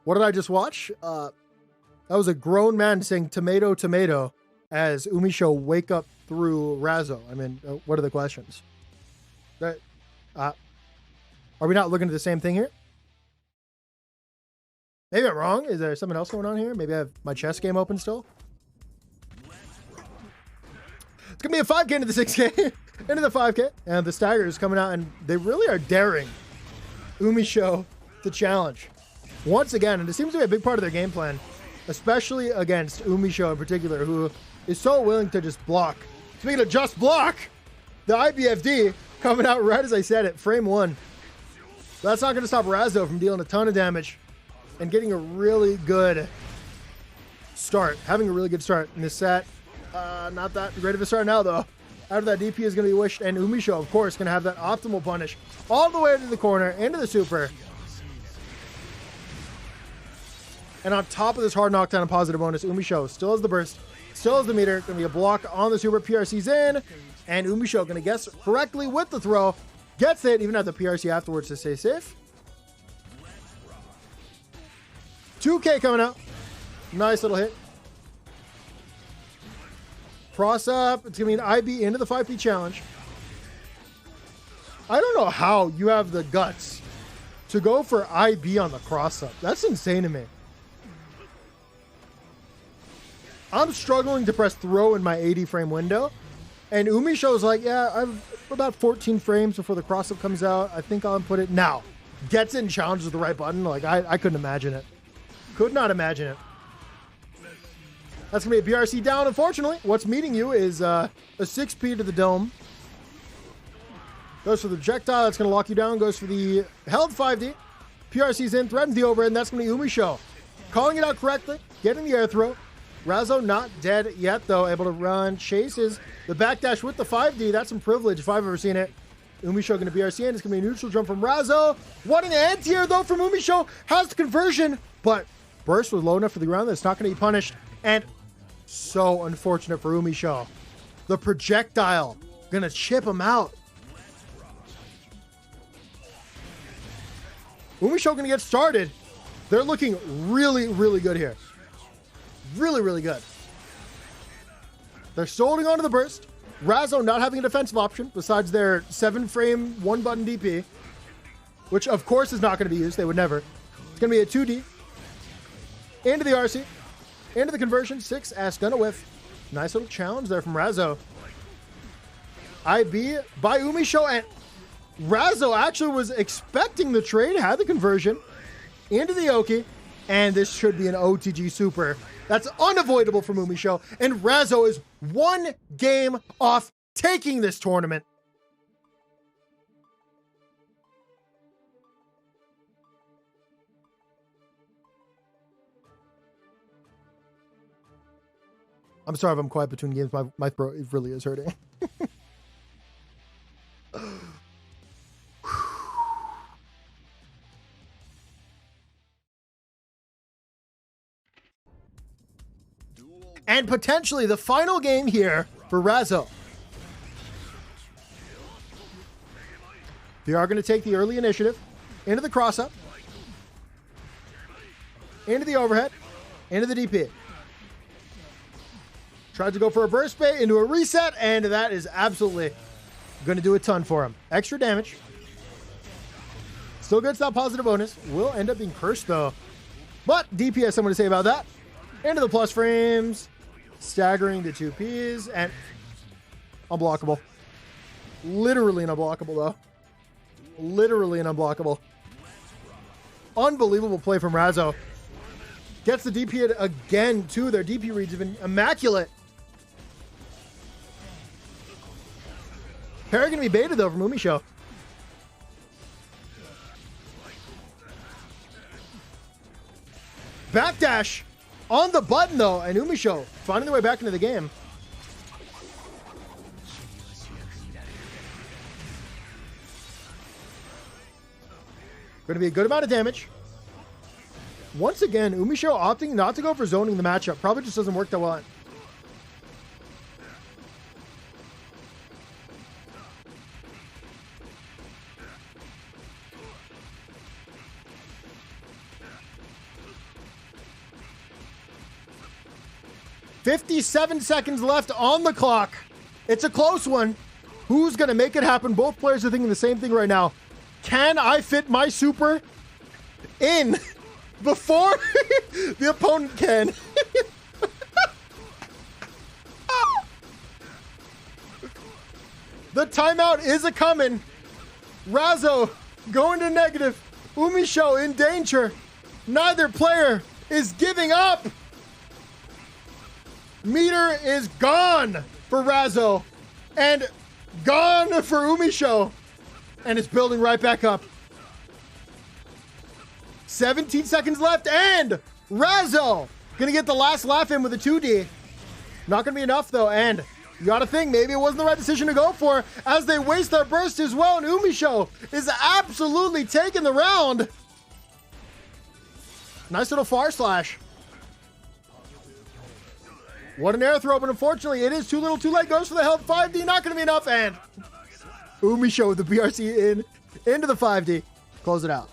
What did I just watch? That was a grown man saying tomato, tomato as Umisho wake up through Razzo. I mean, what are the questions? Are we not looking at the same thing here? Maybe I'm wrong. Is there something else going on here? Maybe I have my chess game open still. It's going to be a 5K into the 6K, into the 5K. And the stagger is coming out, and they really are daring Umisho to challenge. Once again, and it seems to be a big part of their game plan, especially against Umisho in particular, who is so willing to just block. Speaking of just block, The IBFD coming out right as I said it. Frame 1. That's not going to stop Razzo from dealing a ton of damage and getting a really good start. Having a really good start in this set. Not that great of a start now, though. Out of that, DP is going to be wished, and Umisho, of course, going to have that optimal punish all the way to the corner, into the super. And on top of this hard knockdown and positive bonus, Umisho still has the burst, still has the meter. Going to be a block on the super. PRC's in, and Umisho going to guess correctly with the throw. Gets it, even at the PRC afterwards to stay safe. 2K coming out. Nice little hit. Cross up. It's going to be an IB into the 5P challenge. I don't know how you have the guts to go for IB on the cross up. That's insane to me. I'm struggling to press throw in my 80 frame window. And Umisho's like, yeah, I've about 14 frames before the cross up comes out. I think I'll input it now. Gets it and challenges the right button. Like, I couldn't imagine it. Could not imagine it. That's going to be a BRC down, unfortunately. What's meeting you is a 6P to the dome. Goes for the projectile. That's going to lock you down. Goes for the held 5D. PRC's in. Threatens the overhead. And that's going to be Umisho. Calling it out correctly. Getting the air throw. Razzo not dead yet, though. Able to run. Chases the backdash with the 5D. That's some privilege if I've ever seen it. Umisho going to BRC in. It's going to be a neutral jump from Razzo. What an anti-air, though, from Umisho. Has the conversion. But burst was low enough for the ground that it's not going to be punished. And so unfortunate for Umisho. The projectile going to chip him out. Umisho going to get started. They're looking really, really good here. Really, really good. They're still holding on to the burst. Razzo not having a defensive option besides their 7-frame, 1-button DP, which of course is not going to be used. They would never. It's going to be a 2D. Into the RC. Into the conversion. 6S gonna whiff. Nice little challenge there from Razzo. IB by Umisho, and Razzo actually was expecting the trade, had the conversion into the Oki, and this should be an OTG super. That's unavoidable from Umisho, and Razzo is 1 game off taking this tournament. I'm sorry if I'm quiet between games. My throat really is hurting. And potentially the final game here for Razzo. They are going to take the early initiative into the cross-up, into the overhead, into the DP. Tried to go for a burst bait into a reset, and that is absolutely going to do a ton for him. Extra damage. Still gets that positive bonus. Will end up being cursed, though. But DP has something to say about that. Into the plus frames. Staggering the 2Ps, and unblockable. Literally an unblockable, though. Literally an unblockable. Unbelievable play from Razzo. Gets the DP again, too. Their DP reads have been immaculate. Parry going to be baited, though, from Umisho. Backdash on the button, though, and Umisho finding their way back into the game. Going to be a good amount of damage. Once again, Umisho opting not to go for zoning the matchup. Probably just doesn't work that well. 57 seconds left on the clock. It's a close one. Who's going to make it happen? Both players are thinking the same thing right now. Can I fit my super in before the opponent can? The timeout is a coming. Razzo going to negative. Umisho in danger. Neither player is giving up. Meter is gone for Razzo. And Gone for Umisho. And it's building right back up. 17 seconds left, and Razzo gonna get the last laugh in with a 2D. Not gonna be enough though, and you gotta think maybe it wasn't the right decision to go for as they waste their burst as well, and Umisho is absolutely taking the round. Nice little far slash. What an air throw, but unfortunately it is too little too late. Goes for the help. 5D, not gonna be enough, and Umisho with the BRC into the 5D. Close it out.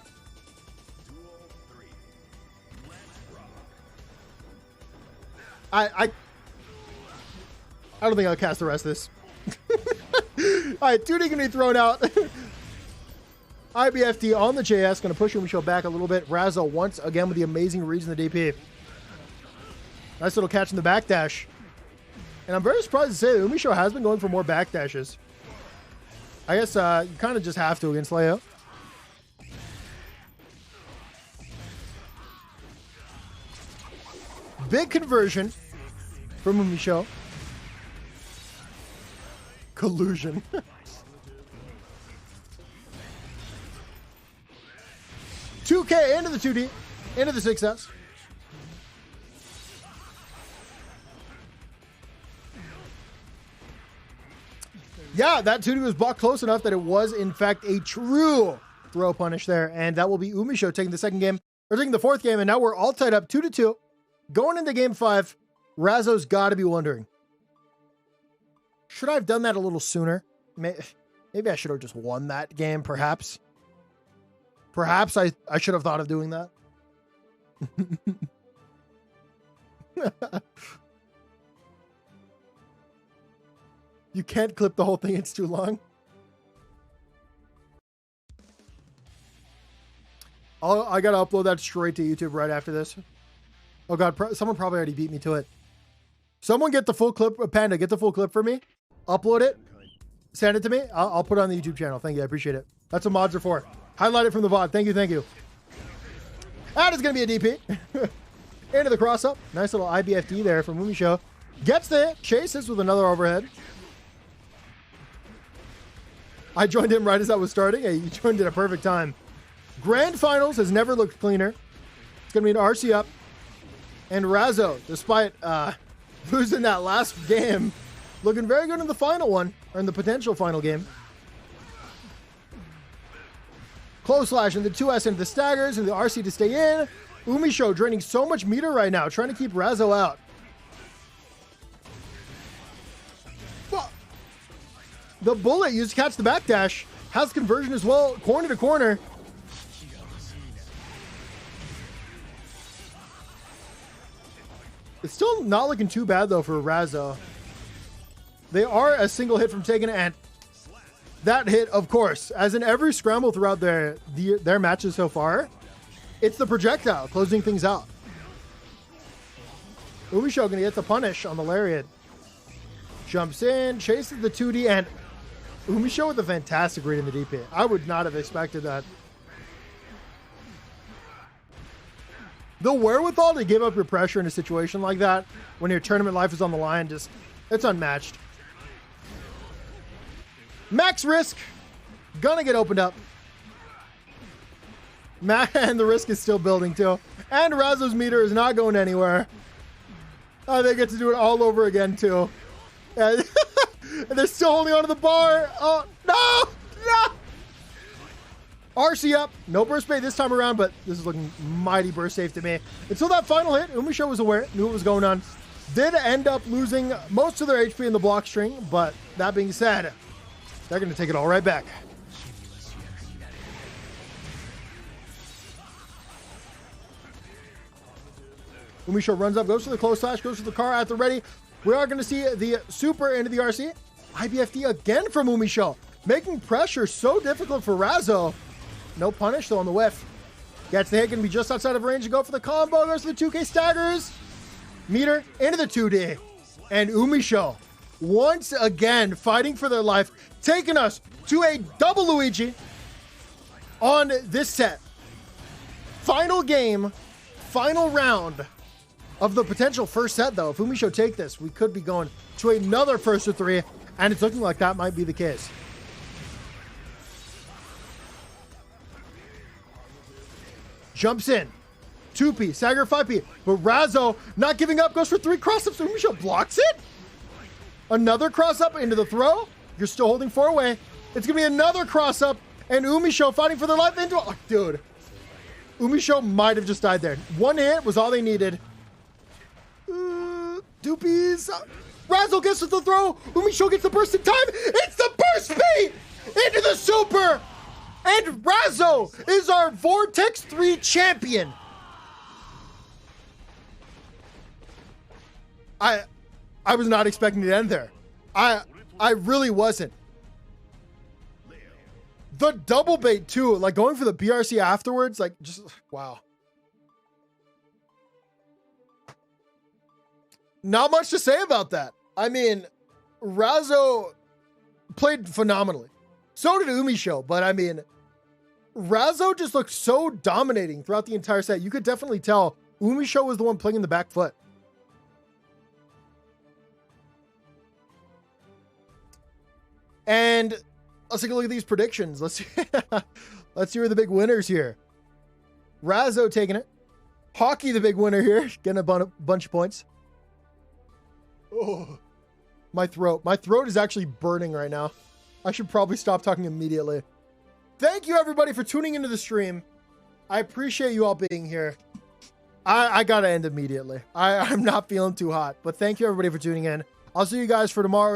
I don't think I'll cast the rest of this. All right, 2D gonna be thrown out. IBFD on the JS, gonna push Umisho back a little bit. Razzo once again with the amazing reads in the DP. Nice little catch in the backdash. And I'm very surprised to say that Umisho has been going for more backdashes. I guess you kind of just have to against Leo. Big conversion from Umisho. Collusion. $2K into the 2D, into the 6S. Yeah, that 2D was blocked close enough that it was, in fact, a true throw punish there. And that will be Umisho taking the second game, or taking the fourth game. And now we're all tied up 2-2. Going into game 5, Razzo's got to be wondering, should I have done that a little sooner? Maybe I should have just won that game, perhaps. Perhaps I should have thought of doing that. You can't clip the whole thing. It's too long. I got to upload that straight to YouTube right after this. Oh, God. Someone probably already beat me to it. Someone get the full clip. Panda, get the full clip for me. Upload it. Send it to me. I'll put it on the YouTube channel. Thank you. I appreciate it. That's what mods are for. Highlight it from the VOD. Thank you. Thank you. That is going to be a DP. Into the cross up. Nice little IBFD there from Umisho. Gets the hit. Chases with another overhead. I joined him right as I was starting. Hey, you joined at a perfect time. Grand Finals has never looked cleaner. It's going to be an RC up. And Razzo, despite losing that last game, looking very good in the final one, or in the potential final game. Close slash in the 2S into the staggers, and the RC to stay in. Umisho draining so much meter right now, trying to keep Razzo out. The bullet used to catch the backdash. Has conversion as well, corner to corner. It's still not looking too bad, though, for Razzo. They are a single hit from taking it, and that hit, of course, as in every scramble throughout their matches so far, it's the projectile closing things out. Umisho going to get the punish on the lariat. Jumps in, chases the 2D, and Umisho with a fantastic read in the DP. I would not have expected that. The wherewithal to give up your pressure in a situation like that when your tournament life is on the line, just, it's unmatched. Max risk, gonna get opened up. And the risk is still building too. And Razzo's meter is not going anywhere. They get to do it all over again too. And they're still holding onto the bar. Oh, no! No! RC up. No burst bait this time around, but this is looking mighty burst safe to me. Until that final hit, Umisho was aware, knew what was going on. Did end up losing most of their HP in the block string, but that being said, they're going to take it all right back. Umisho runs up, goes for the close slash, goes for the car at the ready. We are going to see the super into the RC. IBFD again from Umisho, making pressure so difficult for Razzo. No punish though on the whiff. Gets the hit, going to be just outside of range to go for the combo. Goes for the 2K staggers. Meter into the 2D. And Umisho, once again, fighting for their life, taking us to a double Luigi on this set. Final game, final round of the potential first set, though. If Umisho take this, we could be going to another first to 3 And it's looking like that might be the case. Jumps in. 2P, Stagger 5P. But Razzo, not giving up, goes for 3 cross-ups. Umisho blocks it. Another cross-up into the throw. You're still holding 4 away. It's going to be another cross-up. And Umisho fighting for their life into it. Oh, dude. Umisho might have just died there. 1 hit was all they needed. Doopies. Razzo gets to the throw. Umisho gets the burst in time. It's the burst speed into the super. And Razzo is our Vortex 3 champion. I was not expecting it to end there. I really wasn't. The double bait too, like going for the BRC afterwards, like just wow. Not much to say about that. I mean, Razzo played phenomenally. So did Umisho, but I mean, Razzo just looked so dominating throughout the entire set. You could definitely tell Umisho was the one playing in the back foot. And let's take a look at these predictions. Let's see who are the big winners here. Razzo taking it. Hockey, the big winner here, getting a bunch of points. Oh, my throat. My throat is actually burning right now. I should probably stop talking immediately. Thank you, everybody, for tuning into the stream. I appreciate you all being here. I gotta end immediately. I'm not feeling too hot, but thank you, everybody, for tuning in. I'll see you guys for tomorrow's